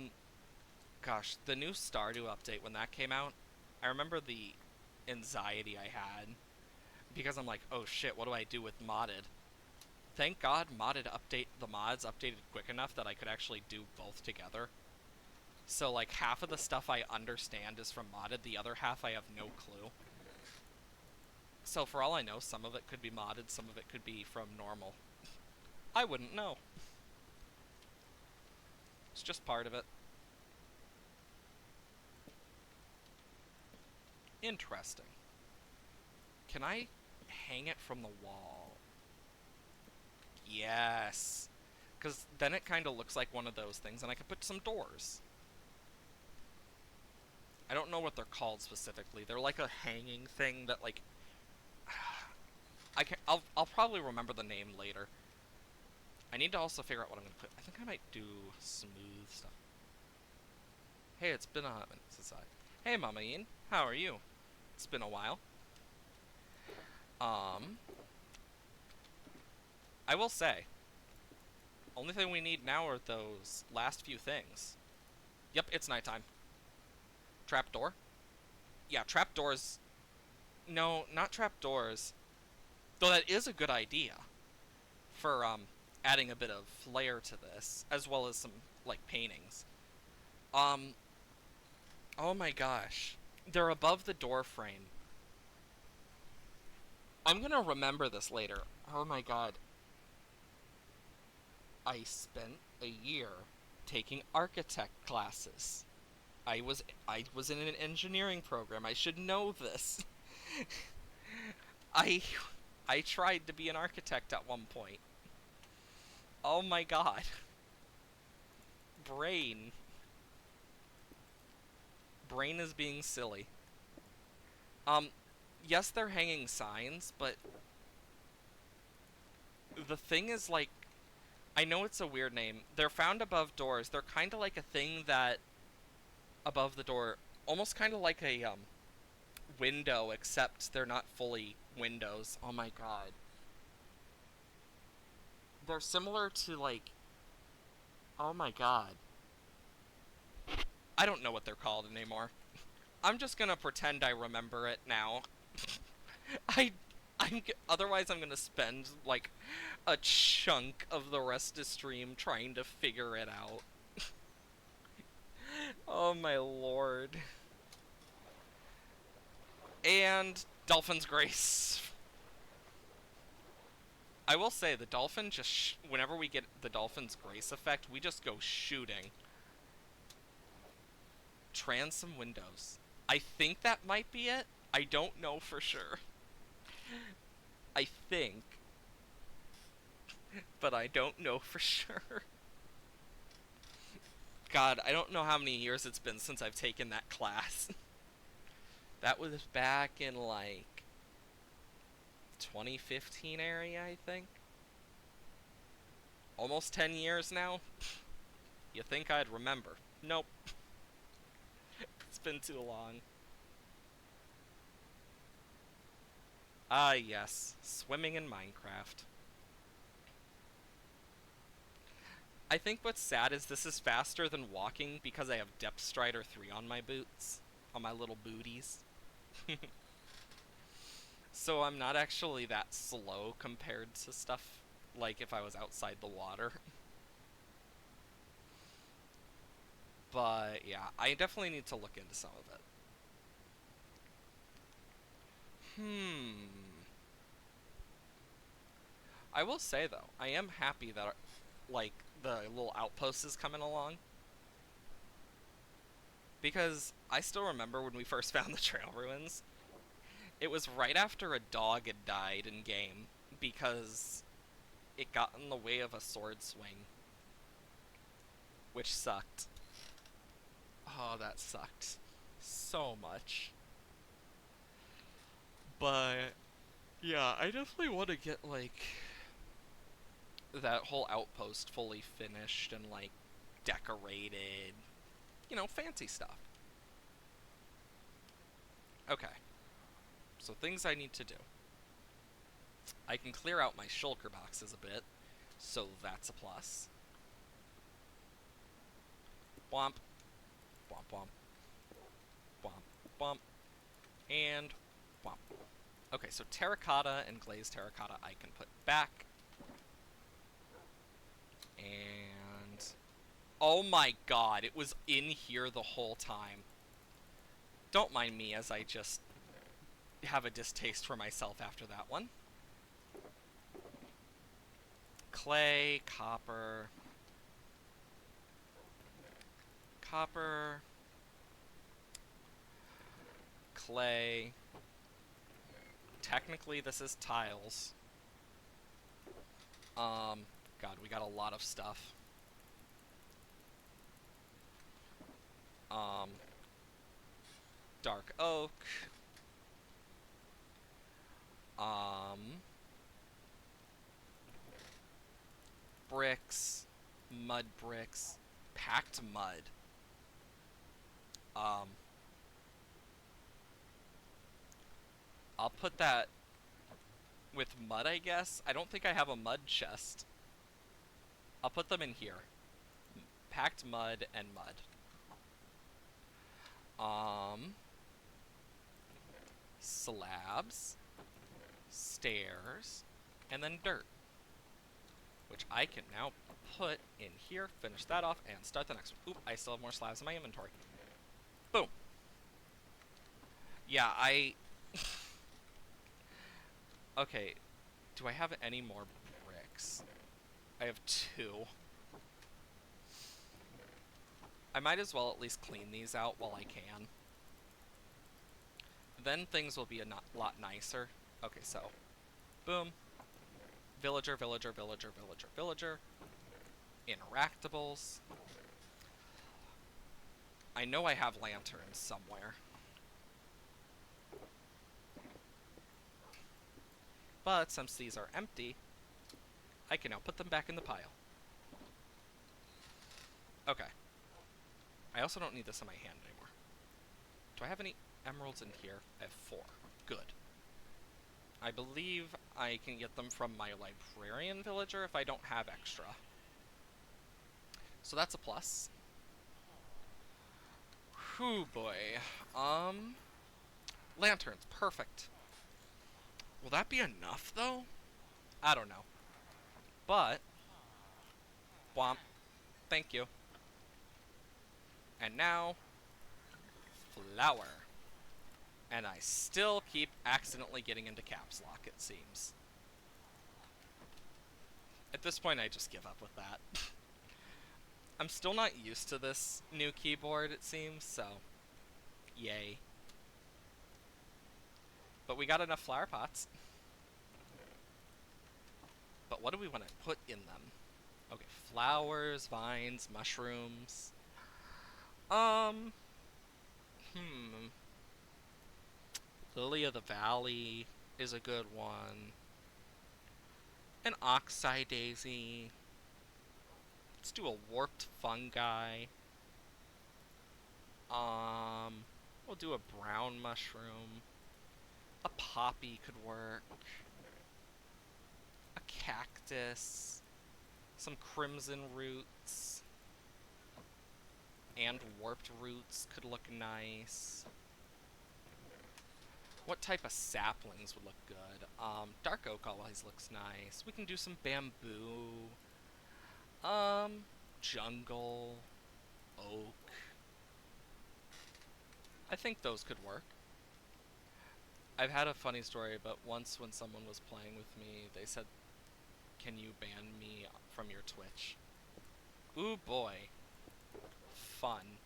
gosh, the new Stardew update, when that came out, I remember the anxiety I had. Because I'm like, oh shit, what do I do with modded? Thank God the mods updated quick enough that I could actually do both together. So, like, half of the stuff I understand is from modded, the other half I have no clue. So, for all I know, some of it could be modded, some of it could be from normal. I wouldn't know. It's just part of it. Interesting. Can I hang it from the wall? Yes. Because then it kind of looks like one of those things, and I can put some doors. I don't know what they're called specifically. They're like a hanging thing that, like... I'll probably remember the name later. I need to also figure out what I'm going to put. I think I might do smooth stuff. Hey, it's been a hot minute since Hey, Mama Ian. How are you? It's been a while. I will say, only thing we need now are those last few things. Yep, it's nighttime. Trapdoor? Yeah, trapdoors. No, not trapdoors. Though that is a good idea for adding a bit of flair to this, as well as some like paintings. Oh my gosh, they're above the door frame. I'm gonna remember this later. Oh my god. I spent a year taking architect classes. I was in an engineering program. I should know this. I I tried to be an architect at one point. Oh my god. Brain. Brain is being silly. Yes, they're hanging signs, but the thing is, like, I know it's a weird name. They're found above doors. They're kind of like a thing that above the door, almost kind of like a window, except they're not fully windows. Oh my god. They're similar to, like, oh my god. I don't know what they're called anymore. I'm just gonna pretend I remember it now. Otherwise I'm gonna spend, like, a chunk of the rest of stream trying to figure it out. Oh my lord. And Dolphin's Grace. I will say, the dolphin just whenever we get the Dolphin's Grace effect, we just go shooting. Transom windows. I think that might be it. I don't know for sure. I think. But I don't know for sure. God, I don't know how many years it's been since I've taken that class. That was back in, like, 2015 area, I think. Almost 10 years now. You think I'd remember? Nope. It's been too long. Ah, yes. Swimming in Minecraft. I think what's sad is this is faster than walking because I have Depth Strider 3 on my boots. On my little booties. So I'm not actually that slow compared to stuff like if I was outside the water. But yeah, I definitely need to look into some of it. Hmm. I will say though, I am happy that like the little outpost is coming along because I still remember when we first found the trail ruins. It was right after a dog had died in game because it got in the way of a sword swing, which sucked. Oh, that sucked so much. But yeah, I definitely want to get like that whole outpost fully finished and like decorated, fancy stuff. Okay, so things I need to do. I can clear out my shulker boxes a bit, so that's a plus. Womp, womp, womp, womp, womp, and womp. Okay, so terracotta and glazed terracotta I can put back. And oh my god, it was in here the whole time. Don't mind me as I just have a distaste for myself after that one. Clay, copper, copper, clay. Technically, this is tiles. God, we got a lot of stuff. Um, dark oak. Um, bricks, mud bricks, packed mud. Um, I'll put that with mud, I guess. I don't think I have a mud chest. I'll put them in here. Packed mud and mud. Um, slabs, stairs, and then dirt, which I can now put in here, finish that off, and start the next one. Oop, I still have more slabs in my inventory. Boom. Yeah, Okay, do I have any more bricks? I have 2. I might as well at least clean these out while I can. Then things will be a lot nicer. Okay, so, boom. Villager, villager, villager, villager, villager. Interactables. I know I have lanterns somewhere. But since these are empty, I can now put them back in the pile. Okay. I also don't need this in my hand anymore. Do I have any emeralds in here? I have 4. Good. I believe I can get them from my librarian villager if I don't have extra. So that's a plus. Whew, boy. Lanterns. Perfect. Will that be enough, though? I don't know. But, womp. Thank you. And now, flower. And I still keep accidentally getting into caps lock, it seems. At this point, I just give up with that. I'm still not used to this new keyboard, it seems, so yay. But we got enough flower pots. But what do we want to put in them? Okay, flowers, vines, mushrooms. Um, hmm. Lily of the Valley is a good one. An oxeye daisy. Let's do a warped fungi. Um, we'll do a brown mushroom. A poppy could work. A cactus. Some crimson roots. And warped roots could look nice. What type of saplings would look good? Dark oak always looks nice. We can do some bamboo. Um, jungle, oak. I think those could work. I've had a funny story, but once when someone was playing with me, they said, "Can you ban me from your Twitch?" Ooh boy, fun.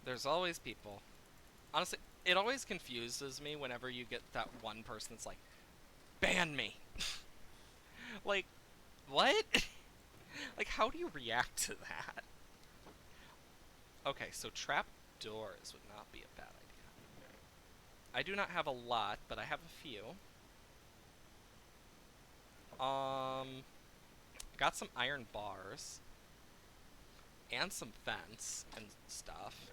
There's always people. Honestly, it always confuses me whenever you get that one person that's like, "Ban me." Like, what? Like, how do you react to that? Okay, so trap doors would not be a bad idea. I do not have a lot, but I have a few. I got some iron bars and some fence and stuff.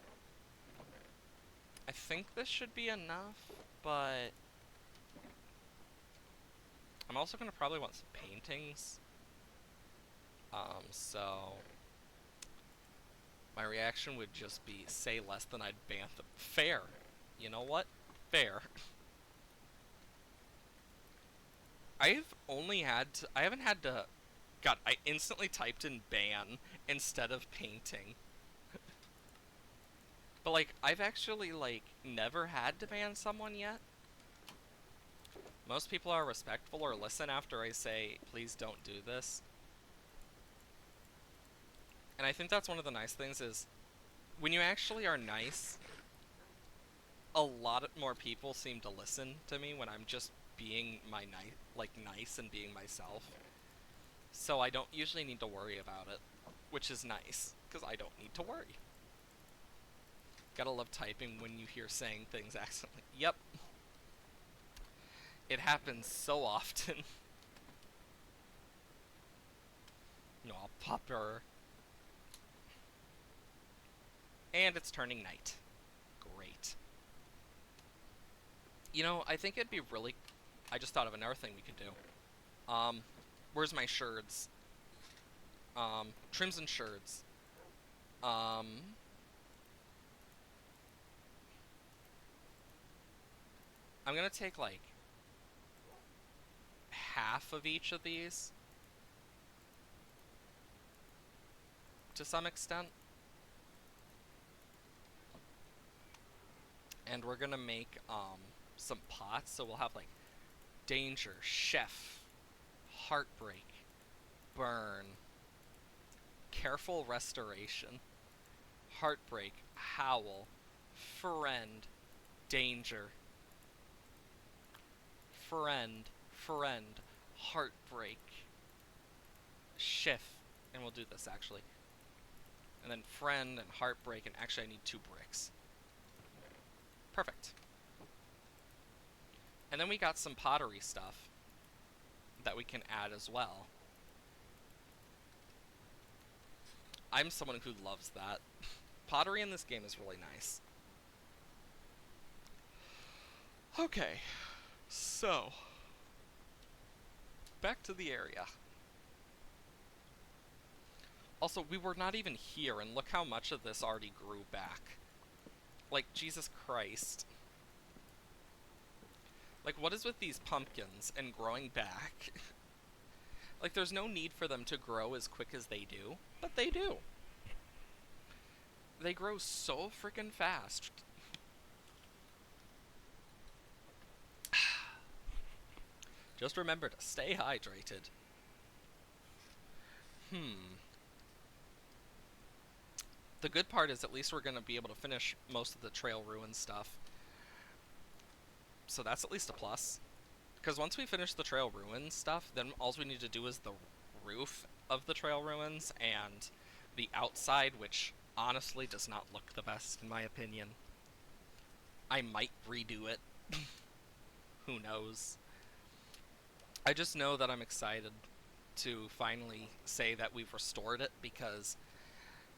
I think this should be enough, but I'm also gonna probably want some paintings. So my reaction would just be say less than I'd ban them. Fair. You know what? Fair. I haven't had to, God, I instantly typed in ban instead of painting. But like, I've actually like never had to ban someone yet. Most people are respectful or listen after I say, please don't do this. And I think that's one of the nice things is when you actually are nice, a lot more people seem to listen to me when I'm just being nice and being myself. So I don't usually need to worry about it, which is nice because I don't need to worry. Gotta love typing when you hear saying things accidentally. Yep. It happens so often. No, I'll pop her. And it's turning night. Great. You know, I think it'd be really... I just thought of another thing we could do. Where's my sherds? Trims and sherds. I'm gonna take, like, half of each of these. To some extent. And we're gonna make, some pots, so we'll have, like, danger, chef, heartbreak, burn, careful restoration, heartbreak, howl, friend, danger, friend, heartbreak, chef, and we'll do this actually. And then friend and heartbreak, and actually I need 2 bricks. Perfect. And then we got some pottery stuff that we can add as well. I'm someone who loves that. Pottery in this game is really nice. Okay, so back to the area. Also, we were not even here, and look how much of this already grew back. Like, Jesus Christ. Like, what is with these pumpkins and growing back? Like, there's no need for them to grow as quick as they do, but they do. They grow so freaking fast. Just remember to stay hydrated. The good part is at least we're going to be able to finish most of the trail ruin stuff. So that's at least a plus. Because once we finish the trail ruins stuff, then all we need to do is the roof of the trail ruins and the outside, which honestly does not look the best in my opinion. I might redo it. Who knows? I just know that I'm excited to finally say that we've restored it, because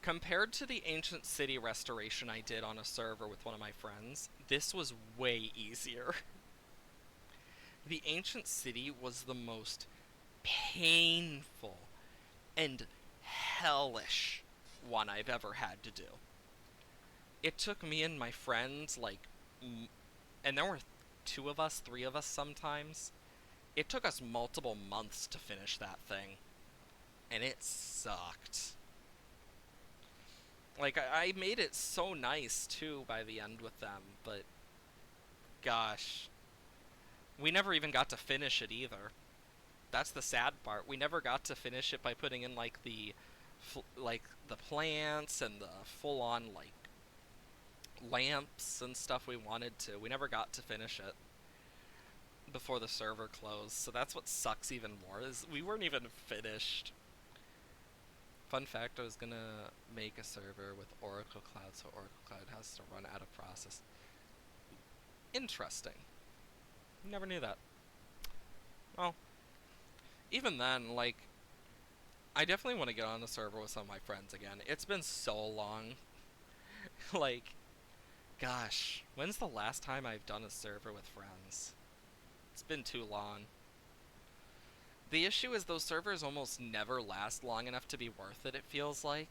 compared to the ancient city restoration I did on a server with one of my friends, this was way easier. The ancient city was the most painful and hellish one I've ever had to do. It took me and my friends, like, and there were 2 of us, 3 of us sometimes. It took us multiple months to finish that thing, and it sucked. Like, I made it so nice, too, by the end with them, but gosh, we never even got to finish it either. That's the sad part. We never got to finish it by putting in, like, the plants and the full-on, like, lamps and stuff we wanted to. We never got to finish it before the server closed, so that's what sucks even more, is we weren't even finished. Fun fact, I was gonna make a server with Oracle Cloud, so Oracle Cloud has to run out of process. Interesting. Never knew that. Well, even then, like, I definitely want to get on the server with some of my friends again. It's been so long. Like, gosh, when's the last time I've done a server with friends? It's been too long. The issue is those servers almost never last long enough to be worth it, it feels like.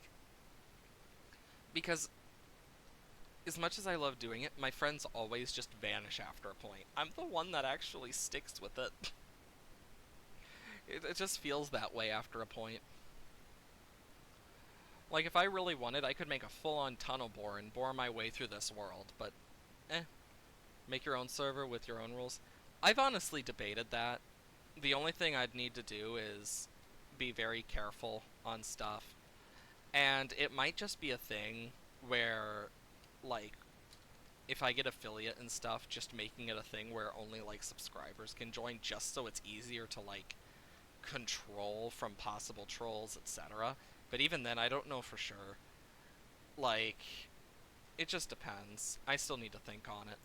Because as much as I love doing it, my friends always just vanish after a point. I'm the one that actually sticks with it. It just feels that way after a point. Like, if I really wanted, I could make a full-on tunnel bore and bore my way through this world, but make your own server with your own rules. I've honestly debated that. The only thing I'd need to do is be very careful on stuff. And it might just be a thing where, like, if I get affiliate and stuff, just making it a thing where only, like, subscribers can join, just so it's easier to, like, control from possible trolls, etc. But even then, I don't know for sure. Like, it just depends. I still need to think on it.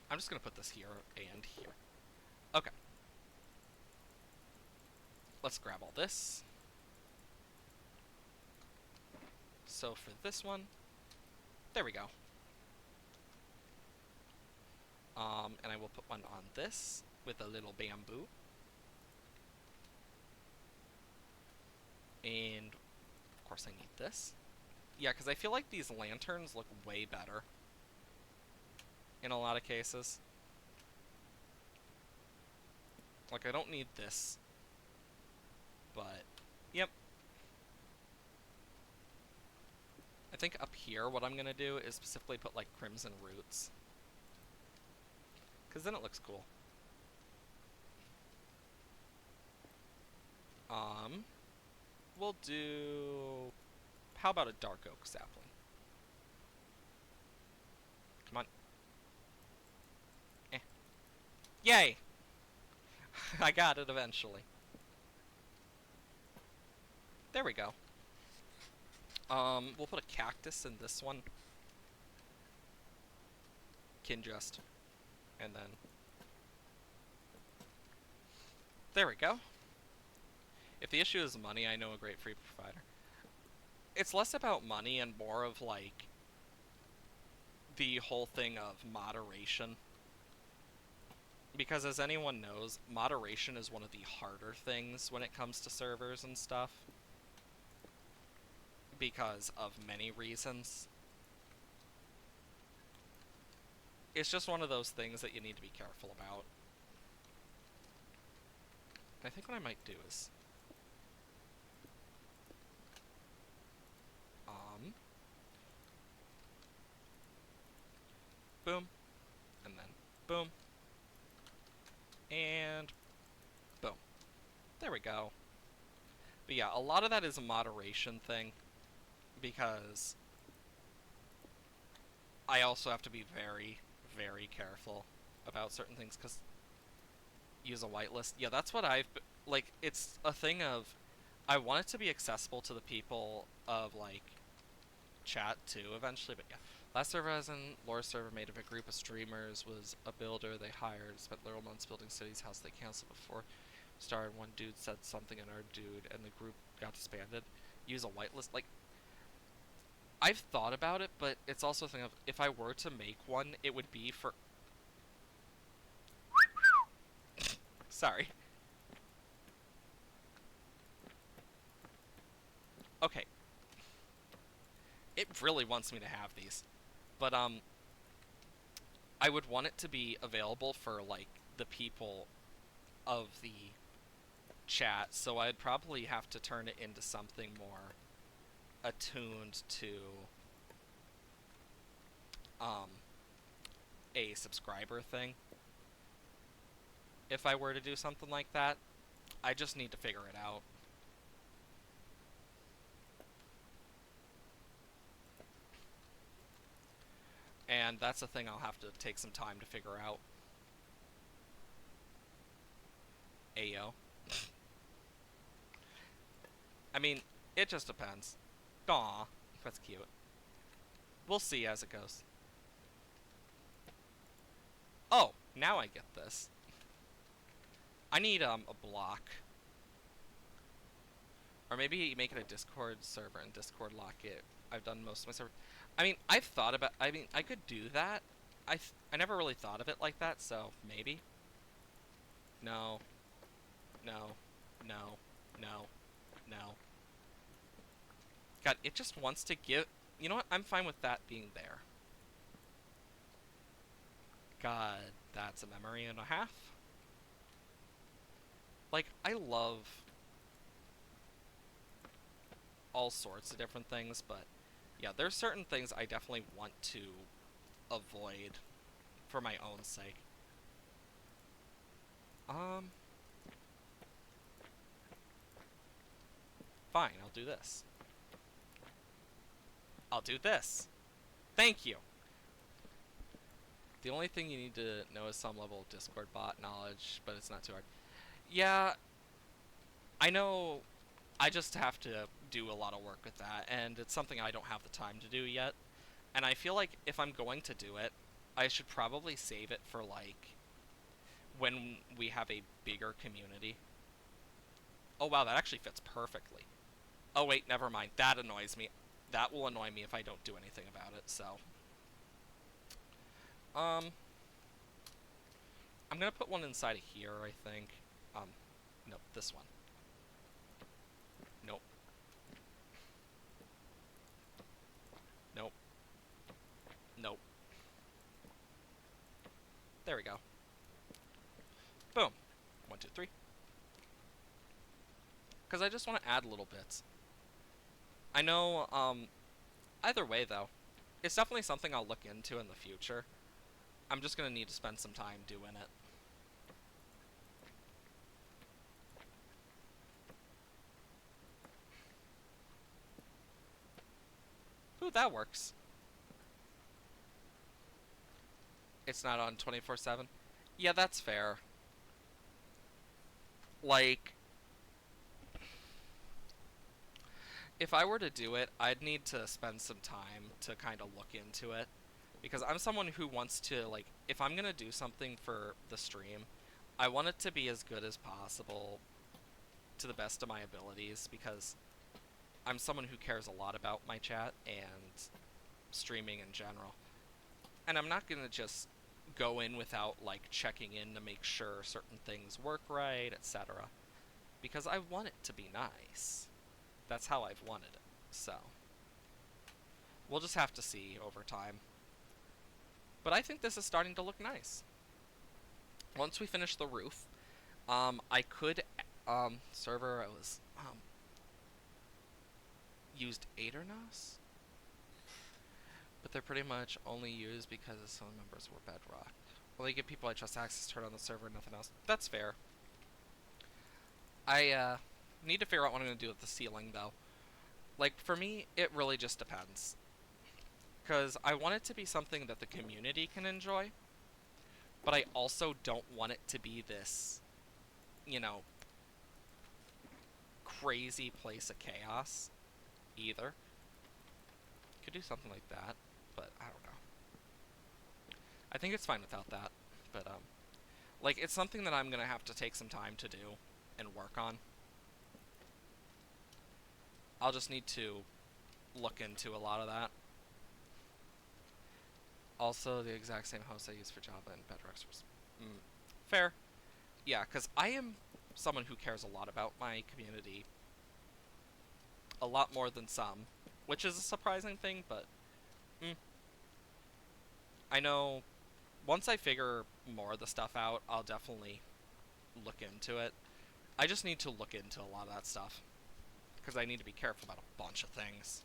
I'm just gonna put this here and here. Okay. Let's grab all this. So for this one, there we go. And I will put one on this with a little bamboo. And of course I need this. Yeah, because I feel like these lanterns look way better in a lot of cases. Like, I don't need this, but yep. I think up here what I'm gonna do is specifically put, like, crimson roots, because then it looks cool. We'll do, how about a dark oak sapling? Come on. Yay! I got it eventually. There we go. We'll put a cactus in this one. Kinjust. And then... there we go. If the issue is money, I know a great free provider. It's less about money and more of, like, the whole thing of moderation. Because as anyone knows, moderation is one of the harder things when it comes to servers and stuff. Because of many reasons. It's just one of those things that you need to be careful about. I think what I might do is... boom. And then boom. And boom. There we go. But yeah, a lot of that is a moderation thing. Because I also have to be very, very careful about certain things, because use a whitelist. Yeah, that's what I've... like, it's a thing of... I want it to be accessible to the people of, like, chat, too, eventually, but yeah. Last server as in lore server made of a group of streamers was a builder they hired, spent literal months building cities, house they canceled before started. One dude said something in our dude, and the group got disbanded. Use a whitelist. Like, I've thought about it, but it's also a thing of, if I were to make one, it would be for... sorry. Okay. It really wants me to have these. But, I would want it to be available for, like, the people of the chat, so I'd probably have to turn it into something more attuned to um, a subscriber thing. If I were to do something like that, I just need to figure it out. And that's a thing I'll have to take some time to figure out. Ayo. I mean, it just depends. Aw, that's cute. We'll see as it goes. Oh, now I get this. I need a block. Or maybe make it a Discord server and Discord lock it. I've done most of my server. I mean, I've thought about. I mean, I could do that. I never really thought of it like that, so maybe. No. No. No. No. No. God, it just wants to give. You know what? I'm fine with that being there. God, that's a memory and a half. Like, I love all sorts of different things, but yeah, there's certain things I definitely want to avoid for my own sake. Fine, I'll do this. I'll do this. Thank you. The only thing you need to know is some level of Discord bot knowledge, but it's not too hard. Yeah, I know. I just have to do a lot of work with that, and it's something I don't have the time to do yet. And I feel like if I'm going to do it, I should probably save it for, like, when we have a bigger community. Oh wow, that actually fits perfectly. Oh wait, never mind. That annoys me. That will annoy me if I don't do anything about it, so. Um, I'm gonna put one inside of here, I think. Nope, this one. Nope. Nope. Nope. There we go. Boom. 1, 2, 3. Because I just want to add little bits. I know, either way, though, it's definitely something I'll look into in the future. I'm just gonna need to spend some time doing it. Ooh, that works. It's not on 24/7. Yeah, that's fair. Like, if I were to do it, I'd need to spend some time to kind of look into it. Because I'm someone who wants to, like, if I'm gonna do something for the stream, I want it to be as good as possible to the best of my abilities, because I'm someone who cares a lot about my chat and streaming in general. And I'm not gonna just go in without, like, checking in to make sure certain things work right, etc. Because I want it to be nice. That's how I've wanted it. So, we'll just have to see over time. But I think this is starting to look nice. Once we finish the roof, I could, server, I was, used Aeternos? But they're pretty much only used because some members were Bedrock. Well, they give people I trust access, turn on the server, nothing else. That's fair. I, need to figure out what I'm going to do with the ceiling, though. Like, for me, it really just depends. Because I want it to be something that the community can enjoy, but I also don't want it to be this, you know, crazy place of chaos, either. Could do something like that, but I don't know. I think it's fine without that, but, like, it's something that I'm gonna have to take some time to do and work on. I'll just need to look into a lot of that. Also, the exact same host I use for Java and Bedrock source. Fair. Yeah, because I am someone who cares a lot about my community. A lot more than some. Which is a surprising thing, but I know once I figure more of the stuff out, I'll definitely look into it. I just need to look into a lot of that stuff because I need to be careful about a bunch of things.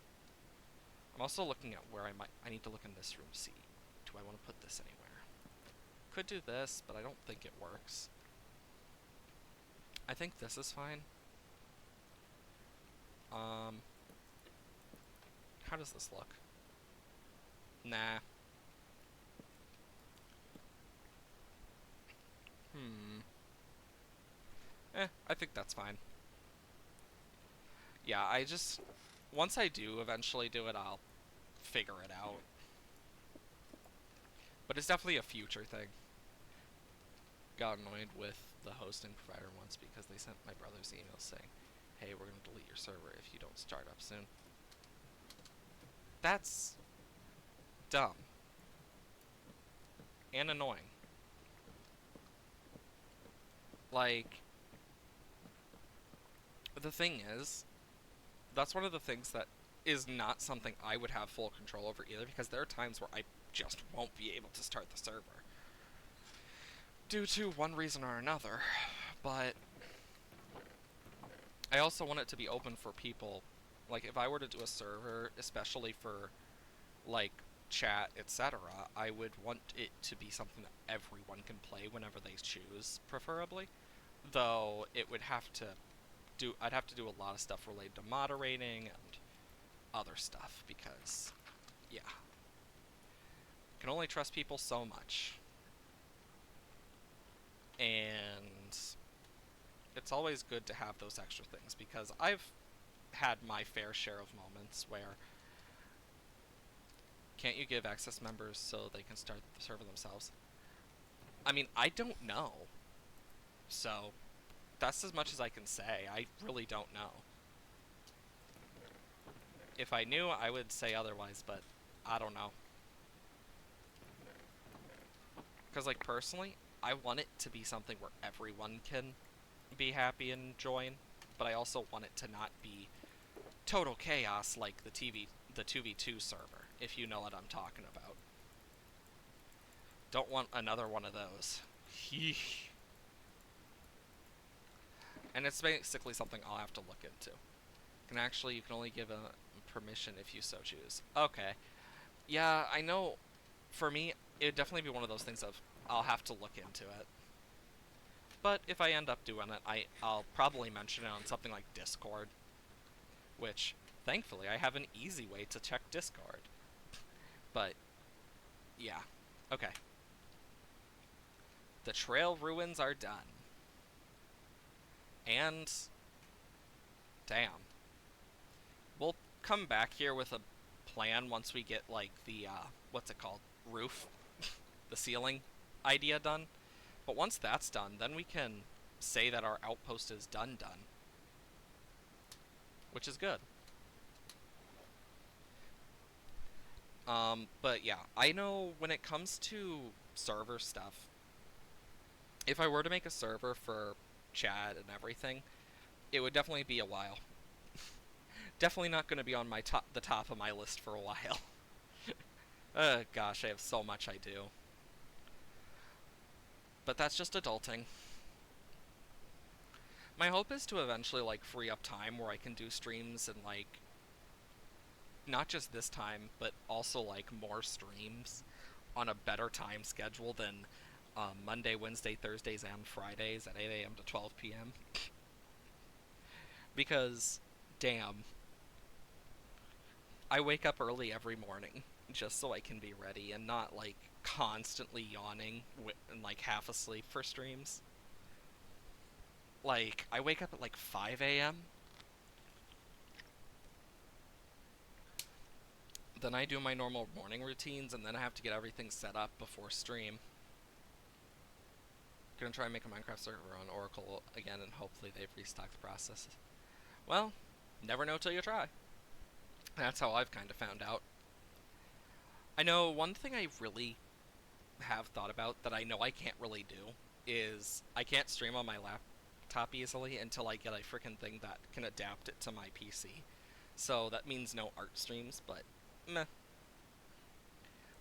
I'm also looking at where I need to look in this room to see, do I want to put this anywhere? Could do this, but I don't think it works. I think this is fine. How does this look? Nah. I think that's fine. Yeah, once I do eventually do it, I'll figure it out. But it's definitely a future thing. Got annoyed with the hosting provider once because they sent my brother's email saying, hey, we're going to delete your server if you don't start up soon. That's dumb. And annoying. Like, the thing is, that's one of the things that is not something I would have full control over either, because there are times where I just won't be able to start the server due to one reason or another. But I also want it to be open for people. Like, if I were to do a server, especially for, like, chat, etc., I would want it to be something that everyone can play whenever they choose, preferably. Though, I'd have to do a lot of stuff related to moderating and other stuff, because, yeah. Can only trust people so much. And it's always good to have those extra things, because I've had my fair share of moments where can't you give access members so they can start the server themselves? I mean, I don't know. So, that's as much as I can say. I really don't know. If I knew, I would say otherwise, but I don't know. Because, like, personally, I want it to be something where everyone can be happy and join, but I also want it to not be total chaos like the 2v2 server, if you know what I'm talking about. Don't want another one of those. And it's basically something I'll have to look into. You can only give a permission if you so choose. Okay. Yeah, I know. For me, it would definitely be one of those things of I'll have to look into it. But if I end up doing it, I'll probably mention it on something like Discord, which, thankfully, I have an easy way to check Discord. But, yeah. Okay. The trail ruins are done. And, damn. We'll come back here with a plan once we get, like, the, what's it called? Roof? The ceiling idea done. But once that's done, then we can say that our outpost is done. Which is good. But yeah, I know when it comes to server stuff, if I were to make a server for chat and everything, it would definitely be a while. Definitely not going to be on the top of my list for a while. Gosh, I have so much I do. But that's just adulting. My hope is to eventually, like, free up time where I can do streams and, like, not just this time, but also, like, more streams on a better time schedule than Monday, Wednesday, Thursdays, and Fridays at 8 a.m. to 12 p.m. Because, damn, I wake up early every morning just so I can be ready and not, like, constantly yawning and, like, half asleep for streams. Like, I wake up at, like, 5 a.m. Then I do my normal morning routines, and then I have to get everything set up before stream. Gonna try and make a Minecraft server on Oracle again, and hopefully they've restocked the processes. Well, never know till you try. That's how I've kind of found out. I know one thing I really have thought about that I know I can't really do is I can't stream on my laptop easily until I get a freaking thing that can adapt it to my PC. So that means no art streams, but meh.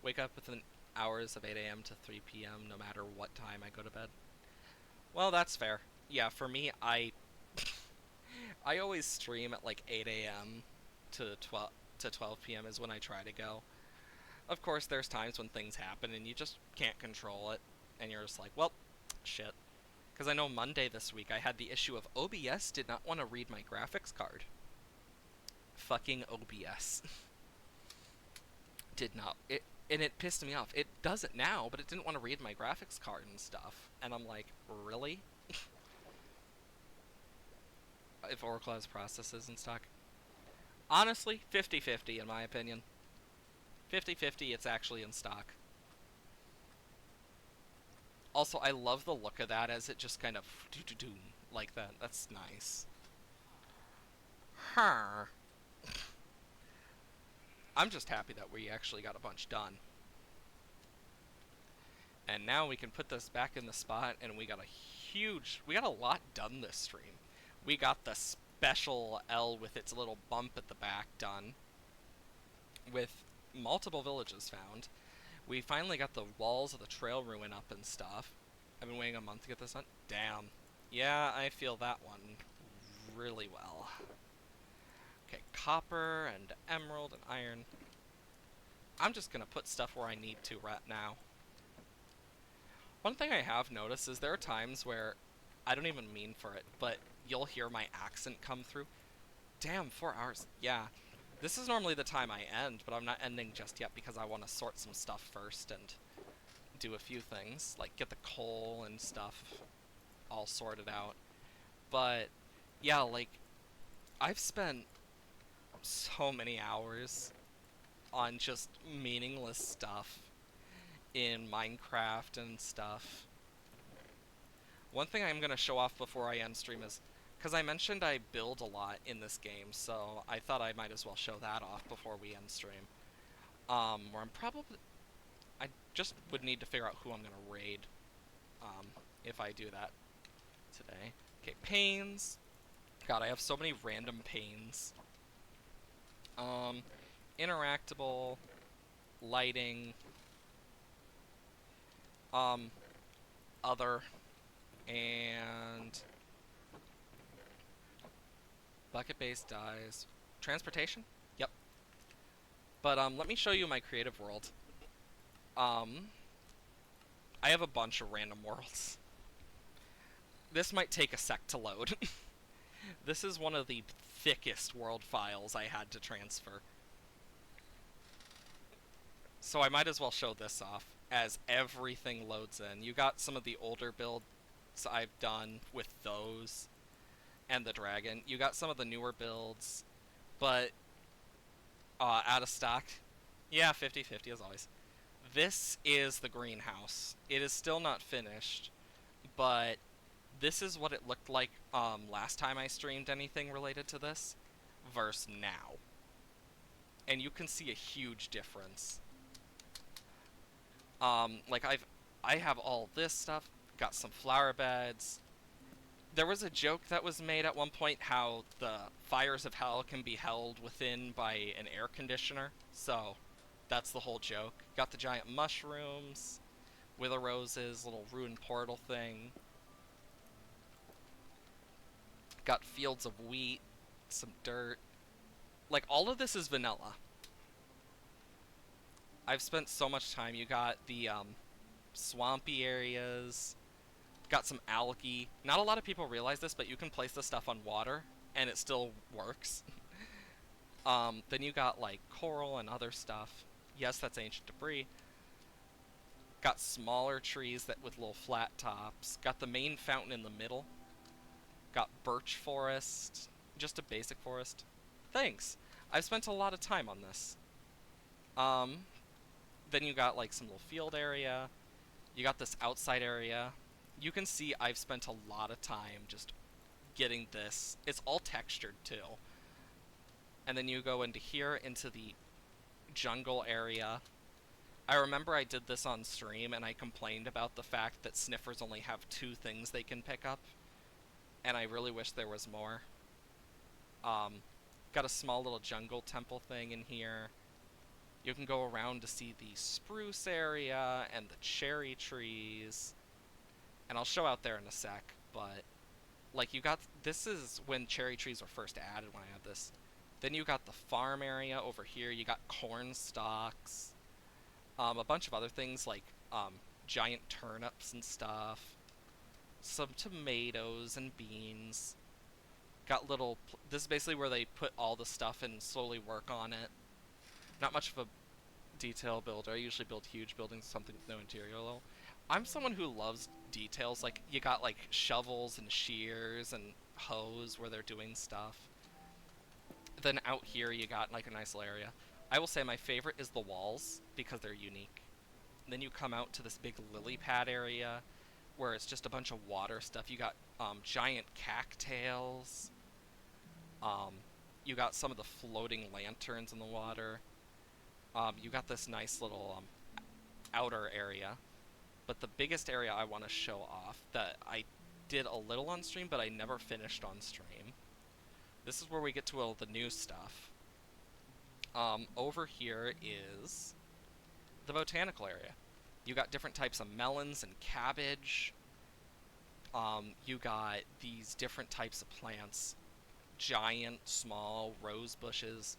Wake up with an hours of 8 a.m. to 3 p.m. no matter what time I go to bed. Well, that's fair. Yeah, for me, I always stream at like 8 a.m. to 12 p.m. is when I try to go. Of course, there's times when things happen and you just can't control it, and you're just like, well, shit. Because I know Monday this week I had the issue of OBS did not want to read my graphics card. Fucking OBS. Did not. And it pissed me off. It does it now, but it didn't want to read my graphics card and stuff. And I'm like, really? If Oracle has processes in stock? Honestly, 50-50 in my opinion. 50-50, it's actually in stock. Also, I love the look of that as it just kind of do like that. That's nice. Huh. I'm just happy that we actually got a bunch done. And now we can put this back in the spot, and we got a lot done this stream. We got the special L with its little bump at the back done, with multiple villages found. We finally got the walls of the trail ruin up and stuff. I've been waiting a month to get this done. Damn. Yeah, I feel that one really well. Okay, copper and emerald and iron. I'm just gonna put stuff where I need to right now. One thing I have noticed is there are times where I don't even mean for it, but you'll hear my accent come through. Damn, 4 hours. Yeah. This is normally the time I end, but I'm not ending just yet because I want to sort some stuff first and do a few things, like get the coal and stuff all sorted out. But yeah, like I've spent so many hours on just meaningless stuff in Minecraft and stuff. One thing I'm going to show off before I end stream is, because I mentioned I build a lot in this game, so I thought I might as well show that off before we end stream. Where I'm probably... I just would need to figure out who I'm going to raid, if I do that today. Okay, panes. God, I have so many random panes. Interactable, lighting, other, and bucket-based dyes. Transportation? Yep. But, let me show you my creative world. I have a bunch of random worlds. This might take a sec to load. This is one of the thickest world files I had to transfer. So I might as well show this off as everything loads in. You got some of the older builds I've done with those and the dragon. You got some of the newer builds, but out of stock. Yeah, 50-50 as always. This is the greenhouse. It is still not finished, but this is what it looked like last time I streamed anything related to this versus now. And you can see a huge difference. Like I have all this stuff, got some flower beds. There was a joke that was made at one point how the fires of hell can be held within by an air conditioner. So that's the whole joke. Got the giant mushrooms, wither roses, little ruined portal thing. Got fields of wheat, some dirt. Like, all of this is vanilla. I've spent so much time. You got the swampy areas. Got some algae. Not a lot of people realize this, but you can place this stuff on water, and it still works. Then you got, like, coral and other stuff. Yes, that's ancient debris. Got smaller trees that with little flat tops. Got the main fountain in the middle. Got birch forest. Just a basic forest. Thanks. I've spent a lot of time on this. Then you got, like, some little field area. You got this outside area. You can see I've spent a lot of time just getting this. It's all textured, too. And then you go into here, into the jungle area. I remember I did this on stream, and I complained about the fact that sniffers only have 2 things they can pick up. And I really wish there was more. Got a small little jungle temple thing in here. You can go around to see the spruce area and the cherry trees. And I'll show out there in a sec, but like you got this is when cherry trees were first added when I had this. Then you got the farm area over here. You got corn stalks, a bunch of other things like giant turnips and stuff, some tomatoes and beans. Got little. This is basically where they put all the stuff and slowly work on it. Not much of a detail builder. I usually build huge buildings, something with no interior level. I'm someone who loves details. Like you got like shovels and shears and hoes where they're doing stuff. Then out here you got like a nice little area. I will say my favorite is the walls because they're unique. And then you come out to this big lily pad area where it's just a bunch of water stuff. You got giant cattails. Um, you got some of the floating lanterns in the water. You got this nice little outer area. But the biggest area I want to show off that I did a little on stream, but I never finished on stream. This is where we get to all the new stuff. Over here is the botanical area. You got different types of melons and cabbage. You got these different types of plants. Giant, small, rose bushes,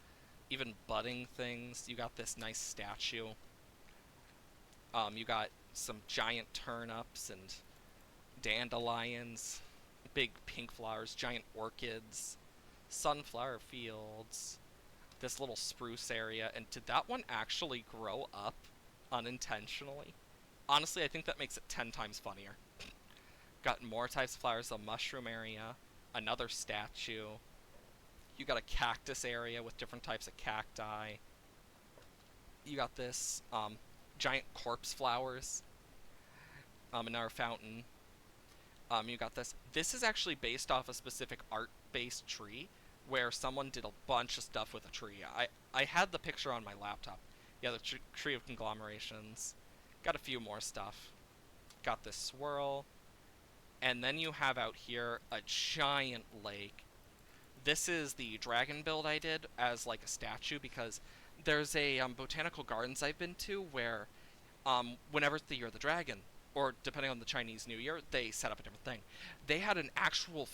even budding things. You got this nice statue. You got some giant turnips and dandelions, big pink flowers, giant orchids, sunflower fields, this little spruce area. And did that one actually grow up unintentionally? Honestly, I think that makes it 10 times funnier. Got more types of flowers, a mushroom area, another statue. You got a cactus area with different types of cacti. You got this giant corpse flowers. Another fountain. You got this. This is actually based off a specific art-based tree where someone did a bunch of stuff with a tree. I had the picture on my laptop. Yeah, the tree of conglomerations. Got a few more stuff. Got this swirl. And then you have out here a giant lake. This is the dragon build I did as like a statue because there's a botanical gardens I've been to where whenever it's the year of the dragon, or depending on the Chinese New Year, they set up a different thing. They had an actual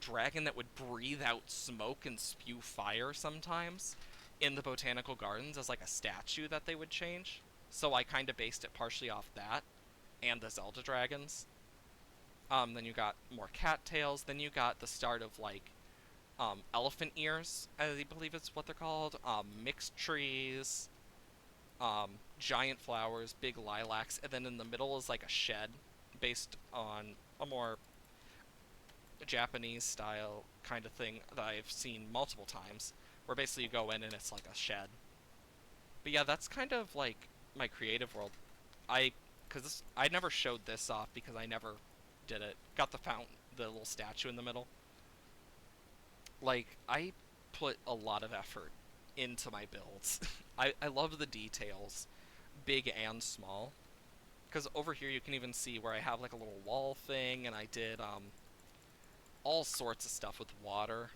dragon that would breathe out smoke and spew fire sometimes in the botanical gardens as like a statue that they would change. So I kind of based it partially off that and the Zelda dragons. Then you got more cattails. Then you got the start of like elephant ears, I believe it's what they're called. Mixed trees. Giant flowers, big lilacs, and then in the middle is like a shed based on a more Japanese style kind of thing that I've seen multiple times, where basically you go in and it's like a shed. But yeah, that's kind of like my creative world. I never showed this off because I never did it. Got the fountain, the little statue in the middle. Like, I put a lot of effort into my builds. I love the details, big and small. Because over here you can even see where I have like a little wall thing, and I did all sorts of stuff with water.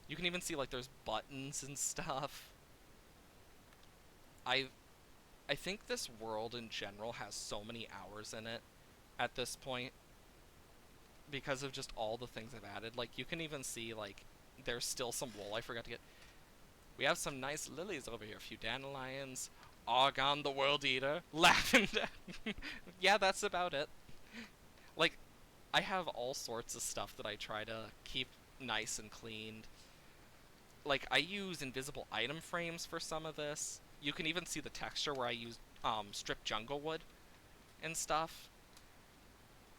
You can even see like there's buttons and stuff. I think this world in general has so many hours in it at this point because of just all the things I've added. Like you can even see like there's still some wool I forgot to get. We have some nice lilies over here, a few dandelions, Argon the World Eater, lavender. Yeah, that's about it. Like, I have all sorts of stuff that I try to keep nice and cleaned. Like, I use invisible item frames for some of this. You can even see the texture where I use stripped jungle wood and stuff.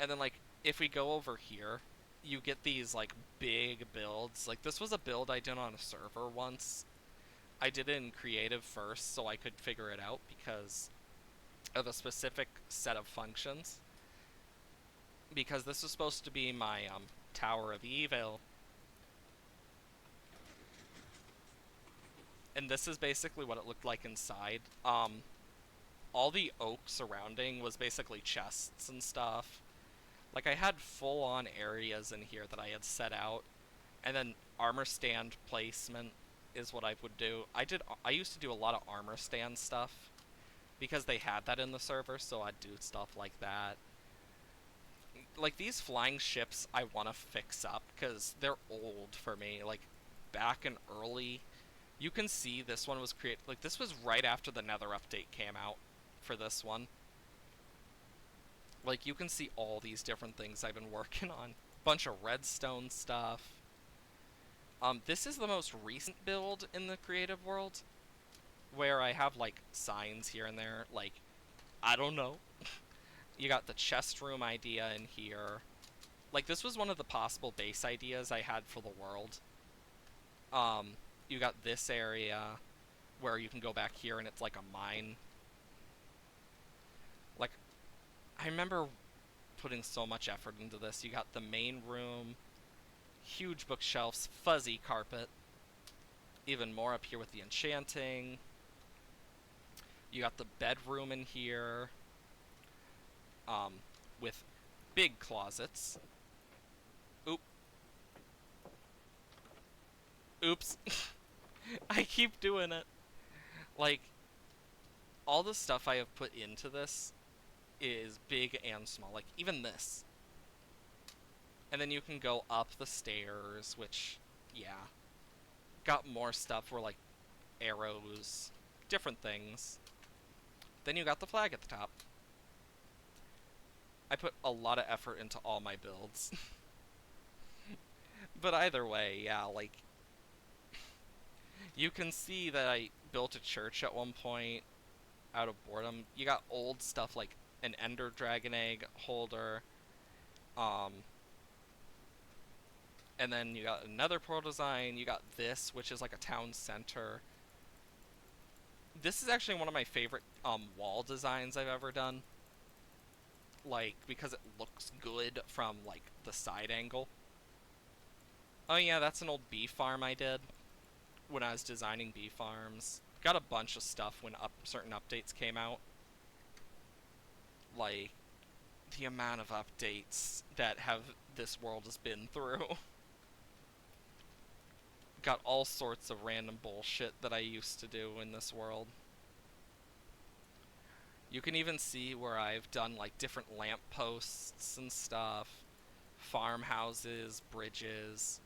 And then, like, if we go over here, you get these, like, big builds. Like, this was a build I did on a server once. I did it in creative first so I could figure it out because of a specific set of functions. Because this was supposed to be my Tower of Evil. And this is basically what it looked like inside. All the oak surrounding was basically chests and stuff. Like I had full-on areas in here that I had set out. And then armor stand placement. is what I would do. I used to do a lot of armor stand stuff because they had that in the server, so I'd do stuff like that. Like these flying ships I want to fix up because they're old for me. Like back in early, you can see this one was created, like this was right after the Nether update came out for this one. Like you can see all these different things I've been working on. Bunch of redstone stuff. This is the most recent build in the creative world where I have like signs here and there. Like, I don't know. You got the chest room idea in here. Like, this was one of the possible base ideas I had for the world. You got this area where you can go back here and it's like a mine. Like, I remember putting so much effort into this. You got the main room, huge bookshelves, fuzzy carpet. Even more up here with the enchanting. You got the bedroom in here, with big closets. Oop. Oops. I keep doing it. Like, all the stuff I have put into this is big and small. Like, even this. And then you can go up the stairs, which, yeah. Got more stuff where, like, arrows, different things. Then you got the flag at the top. I put a lot of effort into all my builds. But either way, yeah, like, you can see that I built a church at one point out of boredom. You got old stuff like an Ender Dragon egg holder, um, and then you got another portal design. You got this, which is like a town center. This is actually one of my favorite wall designs I've ever done. Like, because it looks good from like the side angle. Oh yeah, that's an old bee farm I did when I was designing bee farms. Got a bunch of stuff when certain updates came out. Like, the amount of updates that have this world has been through. Got all sorts of random bullshit that I used to do in this world. You can even see where I've done like different lampposts and stuff, farmhouses, bridges,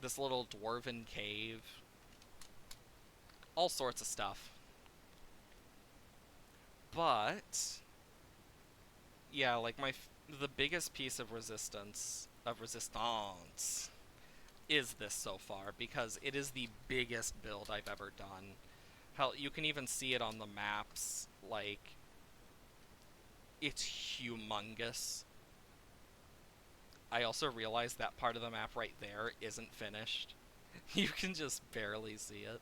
this little dwarven cave, all sorts of stuff. But yeah, like the biggest piece of resistance is this so far because it is the biggest build I've ever done. Hell, you can even see it on the maps. Like, it's humongous. I also realized that part of the map right there isn't finished. You can just barely see it.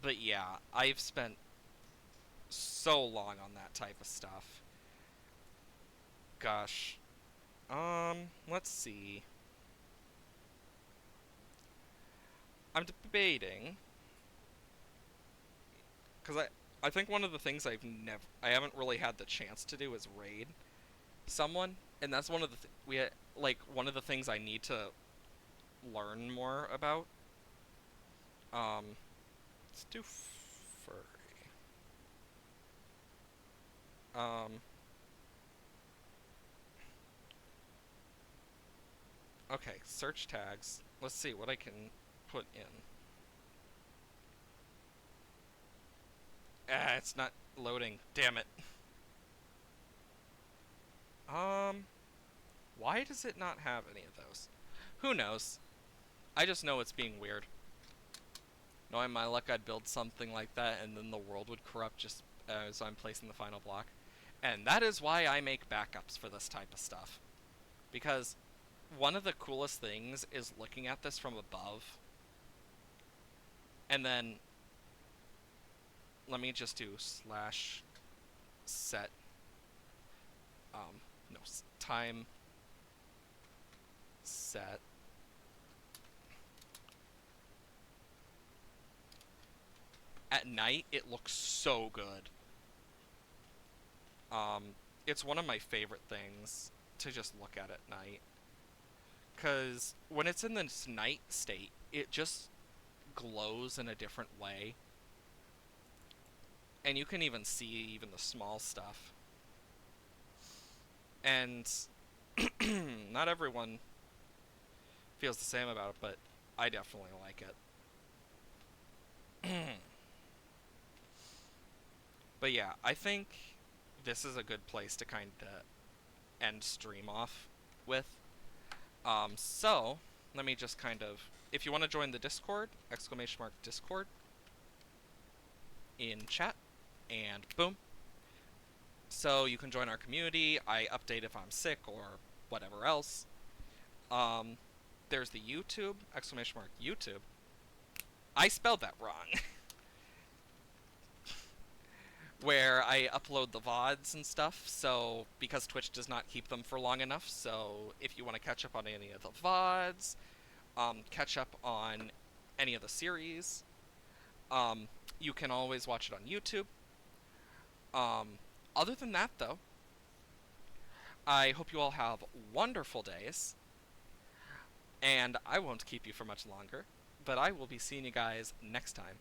But yeah, I've spent so long on that type of stuff. Gosh. Let's see. I'm debating because I think one of the things I haven't really had the chance to do is raid someone, and that's one of the like one of the things I need to learn more about. Let's do furry. Um, okay, search tags. Let's see what I can put in. Ah, it's not loading. Damn it. Why does it not have any of those? Who knows? I just know it's being weird. Knowing my luck, I'd build something like that and then the world would corrupt just as I'm placing the final block. And that is why I make backups for this type of stuff. Because one of the coolest things is looking at this from above. And then, let me just do slash set, no, time set. At night, it looks so good. It's one of my favorite things to just look at night. Because when it's in this night state, it just glows in a different way. And you can even see even the small stuff. And not everyone feels the same about it, but I definitely like it. But yeah, I think this is a good place to kind of end stream off with. So let me just kind of, if you want to join the Discord, exclamation mark Discord in chat, and boom. So you can join our community. I update if I'm sick or whatever else. Um, there's the YouTube, exclamation mark YouTube. I spelled that wrong. Where I upload the VODs and stuff, so because Twitch does not keep them for long enough, so if you want to catch up on any of the VODs, catch up on any of the series, um, you can always watch it on YouTube. Um, Other than that, though, I hope you all have wonderful days, and I won't keep you for much longer, but I will be seeing you guys next time.